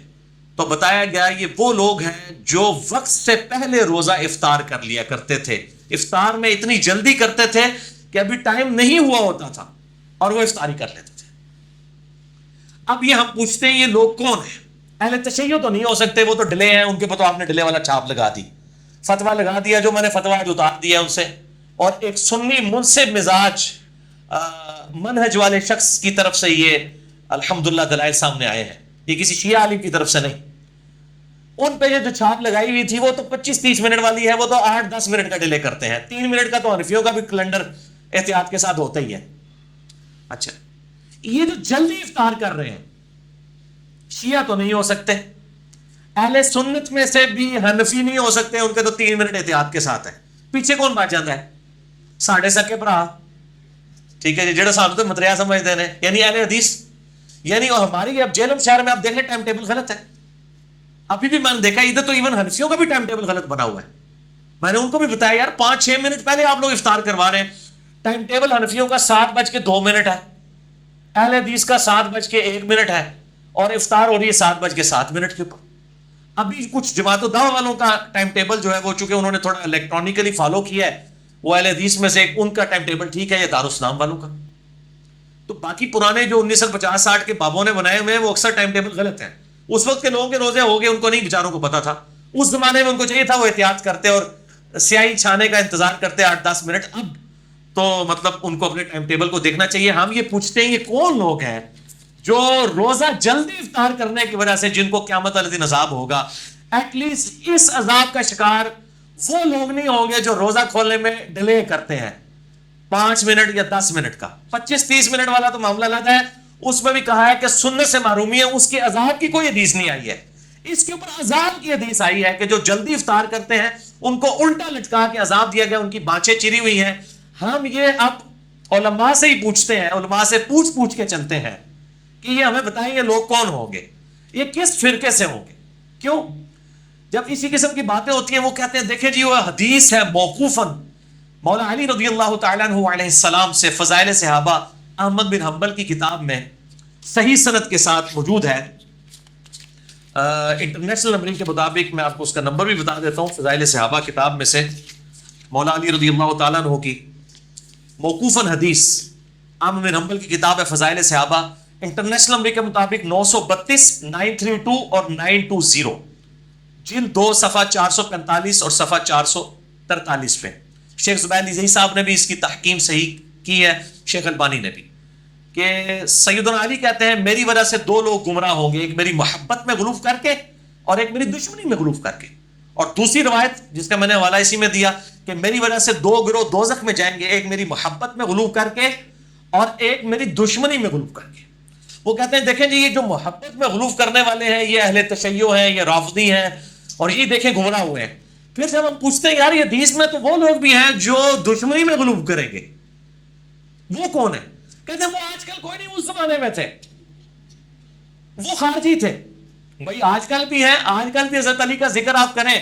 تو بتایا گیا یہ وہ لوگ ہیں جو وقت سے پہلے روزہ افطار کر لیا کرتے تھے. افطار میں اتنی جلدی کرتے تھے کہ ابھی ٹائم نہیں ہوا ہوتا تھا اور وہ افطاری کر لیتے تھے. اب یہ ہم پوچھتے ہیں یہ لوگ کون ہیں؟ اہل تشیع تو نہیں ہو سکتے، وہ تو ڈیلے ہیں، ان کے پاس تو آپ نے ڈیلے والا چھاپ لگا دی. فتویٰ لگا دیا جو میں نے فتویٰ اتار دیا ان سے، اور ایک سنی منصف مزاج منہج والے شخص کی طرف سے یہ الحمدللہ دلائل سامنے آئے ہیں، یہ کسی شیعہ عالم کی طرف سے نہیں۔ ان پہ یہ جو چھاپ لگائی ہوئی تھی وہ تو 25-30 منٹ والی ہے، وہ تو 8-10 منٹ کا ڈیلے کرتے ہیں، 3 منٹ کا تو حنفیوں کا بھی کیلنڈر احتیاط کے ساتھ ہوتا ہی ہے۔ اچھا، یہ جو جلدی افطار کر رہے ہیں شیعہ تو نہیں ہو سکتے، اہل سنت میں سے بھی حنفی نہیں ہو سکتے، ان کے تو 3 منٹ احتیاط کے ساتھ ہے۔ پیچھے کون بات جاتا ہے؟ ساڑھے سکے بھرا، ٹھیک ہے جی، جڑا سانو تو متریا سمجھتے ہیں، یعنی اہل حدیث، یعنی ہماری اب جہلم شہر میں آپ دیکھ لیں ٹائم ٹیبل غلط ہے۔ ابھی بھی میں نے دیکھا ادھر تو ایون حنفیوں کا بھی ٹائم ٹیبل غلط بنا ہوا ہے۔ میں نے ان کو بھی بتایا یار 5-6 منٹ پہلے آپ لوگ افطار کروا رہے ہیں، ٹائم ٹیبل حنفیوں کا 7:02 ہے، اہل حدیث کا 7:01 ہے، اور افطار ہو رہی ہے 7:07 کے اوپر۔ ابھی کچھ جماعت الدعوہ والوں کا ٹائم ٹیبل جو ہے وہ چونکہ انہوں نے تھوڑا الیکٹرانکلی فالو کیا ہے، وہ اہل حدیث میں سے ان کا ٹائم ٹیبل ٹھیک ہے، یا دارالاسلام والوں کا۔ تو باقی پرانے جو 1950-60 کے بابوں نے بنائے ہوئے ہیں وہ اکثر ٹائم ٹیبل غلط ہیں۔ اس وقت کے لوگوں کے روزے ہو گئے، ان کو نہیں بیچاروں کو پتا تھا، اس زمانے میں ان کو چاہیے تھا وہ احتیاط کرتے اور سیاہی چھانے کا انتظار کرتے 8-10 منٹ۔ اب تو مطلب ان کو اپنے ٹائم ٹیبل کو دیکھنا چاہیے۔ ہم یہ پوچھتے ہیں یہ کون لوگ ہیں جو روزہ جلدی افطار کرنے کی وجہ سے جن کو قیامت والے دن عذاب ہوگا، ایٹ لیسٹ اس عذاب کا شکار وہ لوگ نہیں ہوں گے جو روزہ کھولنے میں ڈیلے کرتے ہیں 5 منٹ یا 10 منٹ کا۔ 25-30 منٹ والا تو معاملہ الگ ہے، اس میں بھی کہا ہے کہ سنت سے محرومی ہے، اس کے عذاب کی کوئی حدیث نہیں آئی ہے۔ اس کے اوپر عذاب کی حدیث آئی ہے کہ جو جلدی افطار کرتے ہیں ان کو الٹا لٹکا کے عذاب دیا گیا، ان کی بانچیں چری ہوئی ہیں۔ ہم یہ اب علماء سے ہی پوچھتے ہیں، علماء سے پوچھ کے چلتے ہیں کہ یہ ہمیں بتائیں یہ لوگ کون ہوں گے، یہ کس فرقے سے ہوں گے۔ کیوں؟ جب اسی قسم کی باتیں ہوتی ہیں وہ کہتے ہیں دیکھیں جی وہ حدیث ہے موقوفاً مولا علی رضی اللہ تعالیٰ عنہ علیہ السلام سے، فضائل صحابہ احمد بن حنبل کی کتاب میں صحیح سند کے ساتھ موجود ہے، انٹرنیشنل نمبرنگ کے مطابق میں آپ کو اس کا نمبر بھی بتا دیتا ہوں۔ فضائل صحابہ کتاب میں سے مولا علی رضی اللہ تعالیٰ عنہ کی موقوفاً حدیث، احمد بن حنبل کی کتاب ہے فضائل صحابہ، انٹرنیشنل نمبر کے مطابق 932 932 اور 920، جلد 2 صفحہ 445 اور صفحہ 443 پہ۔ شیخ زبیر علی صاحب نے بھی اس کی تحکیم صحیح کی ہے، شیخ البانی نے بھی، کہ سیدنا علی کہتے ہیں میری وجہ سے 2 لوگ گمراہ ہوں گے، ایک میری محبت میں غلوف کر کے اور ایک میری دشمنی میں غلوف کر کے۔ اور دوسری روایت جس کا میں نے حوالہ اسی میں دیا کہ میری وجہ سے 2 گروہ دوزخ میں جائیں گے، ایک میری محبت میں غلوف کر کے اور ایک میری دشمنی میں غلوف کر کے۔ وہ کہتے ہیں دیکھیں جی یہ جو محبت میں غلوف کرنے والے ہیں یہ اہل تشیع ہیں، یہ رافضی ہیں، اور یہ دیکھیں گمراہ ہوئے ہیں۔ پھر جب ہم پوچھتے ہیں یار یہ حدیث میں تو وہ لوگ بھی ہیں جو دشمنی میں غلوف کریں گے، وہ کون ہے؟ کہتے ہیں وہ آج کل کوئی نہیں، اس زمانے میں تھے، وہ خارجی تھے۔ بھائی آج کل بھی ہیں، آج کل بھی حضرت علی کا ذکر آپ کریں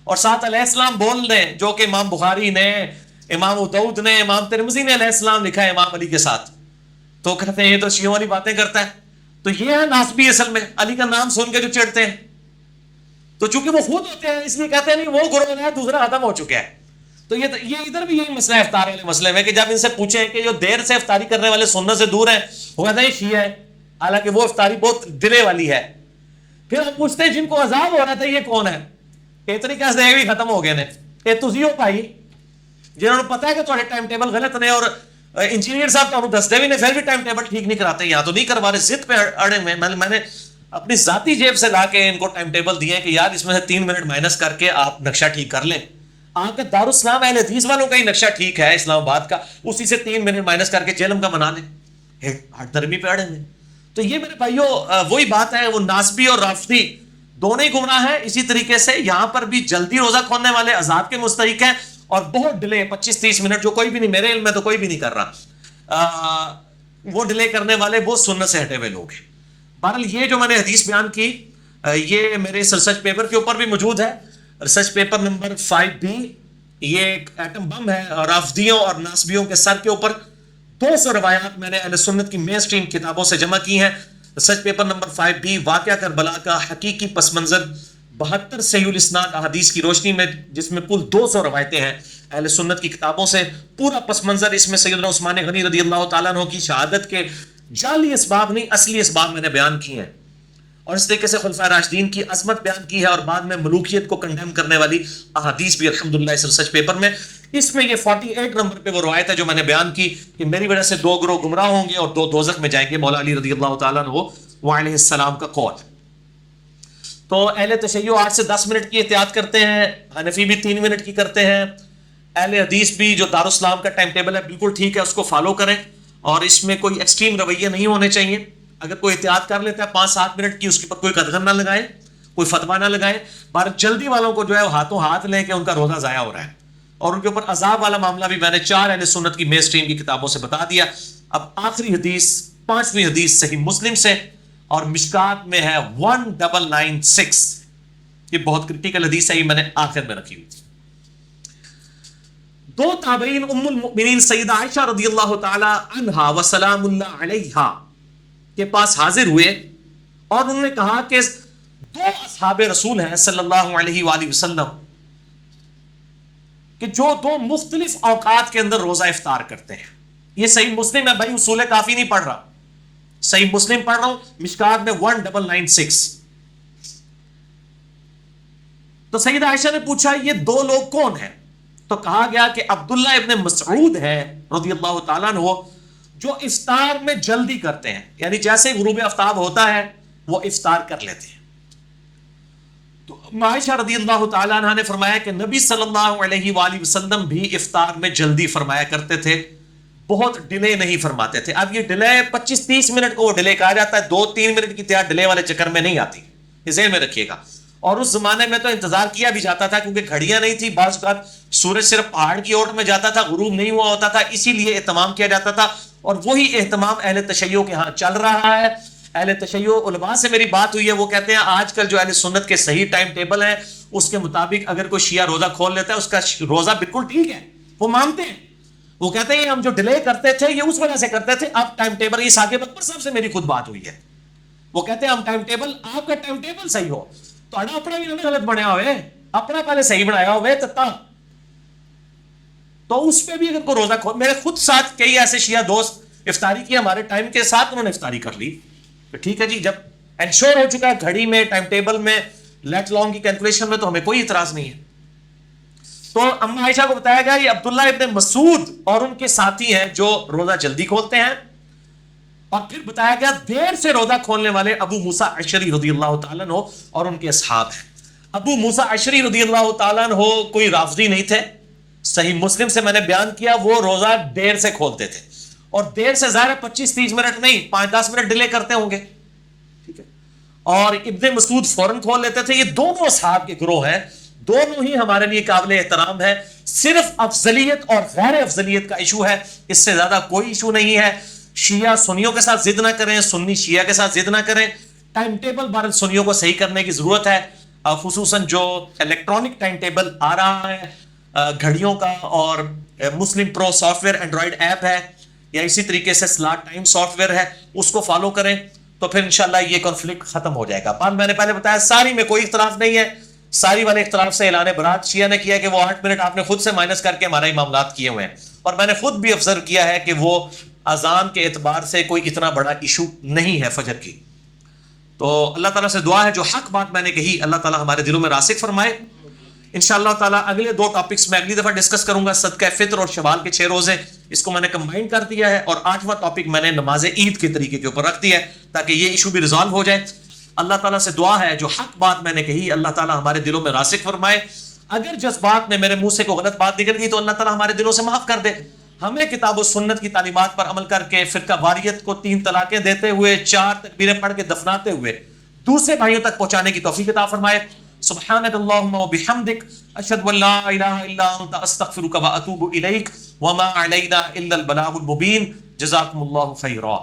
اور ساتھ علیہ السلام بول دیں، جو کہ امام بخاری نے، امام ابو داؤد نے، امام ترمذی نے علیہ السلام لکھا ہے امام علی کے ساتھ، تو کہتے ہیں یہ تو شیعوں والی باتیں کرتا ہے۔ تو یہ ہے ناسبی، اصل میں علی کا نام سن کے جو چڑھتے ہیں، تو چونکہ وہ خود ہوتے ہیں اس لیے کہتے ہیں نہیں وہ گروہ ہے دوسرا ختم ہو چکا ہے۔ تو یہ ادھر بھی یہی مسئلہ ہے افطار والے مسئلے میں، کہ جب ان سے پوچھیں کہ جو دیر سے افطاری کرنے والے سنت سے دور ہیں وہ کہتے ہیں یہ شیعہ ہے، حالانکہ وہ افطاری بہت ڈلے والی ہے۔ پھر ہم پوچھتے ہیں جن کو عذاب ہو رہا تھا یہ کون ہے؟ اتنی کیسے بھی ختم ہو گئے نے، یہ تسی ہو بھائی جنہوں نے پتا ہے کہ تھوڑے ٹائم ٹیبل غلط نے، اور انجینئر صاحب تو دستے بھی نے پھر بھی ٹائم ٹیبل ٹھیک نہیں کراتے، یہاں تو نہیں کروا رہے، ضد پہ اڑے ہوئے۔ میں نے اپنی ذاتی جیب سے لا کے ان کو ٹائم ٹیبل دیے کہ یار اس میں سے 3 منٹ مائنس کر کے آپ نقشہ ٹھیک کر لیں۔ آپ کا دارالاسلام اہل حدیث والوں کا ہی نقشہ ٹھیک ہے اسلام آباد کا، اسی سے 3 منٹ مائنس کر کے جہلم کا بنا لیں، ہٹ درمی پہ اڑے ہوئے۔ تو یہ میرے بھائیوں وہی بات ہے، وہ ناسبی اور رافضی دونوں ہی گمراہ ہیں۔ اسی طریقے سے یہاں پر بھی جلدی روزہ کھولنے والے عذاب کے مستحق ہیں، اور بہت ڈیلے 25-30 منٹ جو کوئی بھی نہیں، میرے علم میں تو کوئی بھی نہیں کر رہا، وہ ڈیلے کرنے والے وہ سنت سے ہٹے ہوئے لوگ ہیں۔ بہرحال یہ جو میں نے حدیث بیان کی یہ میرے ریسرچ پیپر کے اوپر بھی موجود ہے، ریسرچ پیپر نمبر 5B، یہ ایک ایٹم بم ہے رافضیوں اور ناسبیوں کے سر کے اوپر۔ 200 روایات میں نے اہل سنت کی مین سٹریم کتابوں سے جمع کی ہیں۔ ریسرچ پیپر نمبر 5B، واقعہ کربلا کا حقیقی پس منظر 72 صحیح الاسناد احادیث کی روشنی میں، جس میں کل 200 روایتیں ہیں اہل سنت کی کتابوں سے، پورا پس منظر اس میں سیدنا عثمان غنی رضی اللہ تعالیٰ عنہ کی شہادت کے جعلی اسباب نہیں اصلی اسباب میں نے بیان کیے ہیں۔ اور اس طریقے سے خلفائے راشدین کی عظمت بیان کی ہے اور بعد میں ملوکیت کو کنڈیم کرنے والی احادیث بھی الحمدللہ اس ریسرچ پیپر میں. اس میں یہ 48 نمبر پہ وہ روایت ہے جو میں نے بیان کی کہ میری وجہ سے 2 گروہ گمراہ ہوں گے اور 2 دوزخ میں جائیں گے. مولا علی رضی اللہ تعالیٰ عنہ علیہ السلام کا قول. تو اہل تشیع 8 سے 10 منٹ کی احتیاط کرتے ہیں, حنفی بھی 3 منٹ کی کرتے ہیں. اہل حدیث بھی جو دارالاسلام کا ٹائم ٹیبل ہے بالکل ٹھیک ہے, اس کو فالو کریں اور اس میں کوئی ایکسٹریم رویے نہیں ہونے چاہیے. اگر کوئی احتیاط کر لیتا ہے 5-7 منٹ کی, اس کے پر کوئی قدغن نہ لگائے, کوئی فتویٰ نہ لگائے. پر جلدی والوں کو جو ہے ہاتھوں ہاتھ لیں کہ ان کا روزہ ضائع ہو رہا ہے, اور ان کے اوپر عذاب والا معاملہ بھی میں نے 4 اہل سنت کی مین اسٹریم کی کتابوں سے بتا دیا. اب آخری حدیث 5ویں حدیث صحیح مسلم سے اور مشکات میں ہے 1996. یہ بہت کرٹیکل حدیث ہے, یہ میں نے آخر میں رکھی ہوئی تھی. 2 تابعین ام المؤمنین سیدہ عائشہ رضی اللہ تعالی عنہا و سلام اللہ علیہا کے پاس حاضر ہوئے اور انہوں نے کہا کہ 2 اصحاب رسول ہیں صلی اللہ علیہ وآلہ وسلم کہ جو 2 مختلف اوقات کے اندر روزہ افطار کرتے ہیں. یہ صحیح مسلم ہے بھائی, اصول کافی نہیں پڑھ رہا, صحیح مسلم پڑھ رہا ہوں, مشکات میں 1996. تو سیدہ عائشہ نے پوچھا یہ 2 لوگ کون ہیں؟ تو کہا گیا کہ عبداللہ ابن مسعود ہے رضی اللہ تعالیٰ عنہ, جو افطار میں جلدی کرتے ہیں, یعنی جیسے غروب آفتاب ہوتا ہے وہ افطار کر لیتے ہیں. تو عائشہ رضی اللہ تعالیٰ عنہ نے فرمایا کہ نبی صلی اللہ علیہ وآلہ وسلم بھی افطار میں جلدی فرمایا کرتے تھے, بہت ڈیلے نہیں فرماتے تھے. اب یہ ڈیلے 25-30 منٹ کو وہ ڈیلے کہا جاتا ہے, 2-3 منٹ کی تیار ڈیلے والے چکر میں نہیں آتی, یہ ذہن میں رکھیے گا. اور اس زمانے میں تو انتظار کیا بھی جاتا تھا کیونکہ گھڑیاں نہیں تھی, بعض اوقات سورج صرف پہاڑ کی اوٹ میں جاتا تھا, غروب نہیں ہوا ہوتا تھا, اسی لیے اہتمام کیا جاتا تھا. اور وہی اہتمام اہل تشیع کے ہاں چل رہا ہے. اہل تشیع علماء سے میری بات ہوئی ہے, وہ کہتے ہیں آج کل جو اہل سنت کے صحیح ٹائم ٹیبل ہے اس کے مطابق اگر کوئی شیعہ روزہ کھول لیتا ہے اس کا روزہ بالکل ٹھیک ہے, وہ مانتے ہیں. وہ کہتے ہیں ہم جو ڈیلے کرتے تھے یہ اس وجہ سے کرتے تھے, اب ٹائم ٹیبل, یہ ثاقب اکبر صاحب سے میری خود بات ہوئی ہے, وہ کہتے ہیں ہم ٹائم ٹیبل, آپ کا ٹائم ٹیبل صحیح ہو تو اپنا بھی غلط بنیا ہوئے, اپنا پہلے صحیح بنایا ہوئے تو اس پہ بھی اگر کوئی روزہ کھول. میرے خود ساتھ کئی ایسے شیعہ دوست افطاری کی ہمارے ٹائم کے ساتھ انہوں نے افطاری کر لی, ٹھیک ہے جی, جب انشور ہو چکا ہے گھڑی میں, ٹائم ٹیبل میں, لیٹ لانگ کی کیلکولیشن میں, تو ہمیں کوئی اعتراض نہیں ہے. تو اما عائشہ کو بتایا گیا یہ عبداللہ ابن مسعود اور ان کے ساتھی ہیں جو روزہ جلدی کھولتے ہیں. اور پھر بتایا گیا دیر سے روزہ کھولنے والے ابو موسیٰ اشعری رضی اللہ تعالیٰ عنہ اور ان کے اصحاب ہیں. ابو موسیٰ اشعری رضی اللہ تعالیٰ عنہ کوئی رافضی نہیں تھے, صحیح مسلم سے میں نے بیان کیا وہ روزہ دیر سے کھولتے تھے, اور دیر سے ظاہر 25-30 منٹ نہیں 5-10 منٹ ڈیلے کرتے ہوں گے, ٹھیک ہے. اور ابن مسعود فوراً کھول لیتے تھے. یہ دونوں اصحاب کے گروہ ہیں, دونوں ہی ہمارے لیے قابل احترام ہے. صرف افضلیت اور غیر افضلیت کا ایشو ہے, اس سے زیادہ کوئی ایشو نہیں ہے. شیعہ سنیوں کے ساتھ ضد نہ کریں, سنی شیعہ کے ساتھ ضد نہ کریں. ٹائم ٹیبل بھارت سنیوں کو صحیح کرنے کی ضرورت ہے, خصوصاً جو الیکٹرانک ٹائم ٹیبل آ رہا ہے گھڑیوں کا, اور مسلم پرو سافٹ ویئر اینڈرائڈ ایپ ہے, یا اسی طریقے سے سلاٹ ٹائم سافٹ ویئر ہے, اس کو فالو کریں تو پھر انشاءاللہ یہ کنفلکٹ ختم ہو جائے گا. پر میں نے پہلے بتایا ساری میں کوئی اختلاف نہیں ہے, ساری والے اختلاف سے اعلان برات شیعہ نے کیا کہ وہ 8 منٹ آپ نے خود سے مائنس کر کے ہمارے معاملات کیے ہوئے ہیں, اور میں نے خود بھی آبزرو کیا ہے کہ وہ اذان کے اعتبار سے کوئی اتنا بڑا ایشو نہیں ہے فجر کی. تو اللہ تعالیٰ سے دعا ہے جو حق بات میں نے کہی اللہ تعالیٰ ہمارے دلوں میں راسخ فرمائے. انشاءاللہ تعالیٰ اگلے 2 ٹاپکس میں اگلی دفعہ ڈسکس کروں گا. صدقہ فطر اور شوال کے 6 روزے, اس کو میں نے کمبائن کر دیا ہے, اور 8واں ٹاپک میں نے نماز عید کے طریقے کے اوپر رکھ دیا ہے تاکہ یہ ایشو بھی ریزالو ہو جائے. اللہ تعالیٰ سے دعا ہے جو حق بات میں نے کہی اللہ تعالیٰ ہمارے دلوں میں راسخ فرمائے. اگر جس بات میں میرے منہ سے کوئی غلط بات نکل گئی تو اللہ تعالیٰ ہمارے دلوں سے معاف کر دے. ہمیں کتاب و سنت کی تعلیمات پر عمل کر کے فرقہ واریت کو 3 طلاقیں دیتے ہوئے 4 تکبیریں پڑھ کے دفناتے ہوئے دوسرے بھائیوں تک پہنچانے کی توفیق عطا فرمائے. سبحانک اللہم و بحمدک اشہد ان لا الہ الا انت استغفرک و اتوب الیک وما علینا الا البلاغ المبین. جزاکم اللہ خیرا.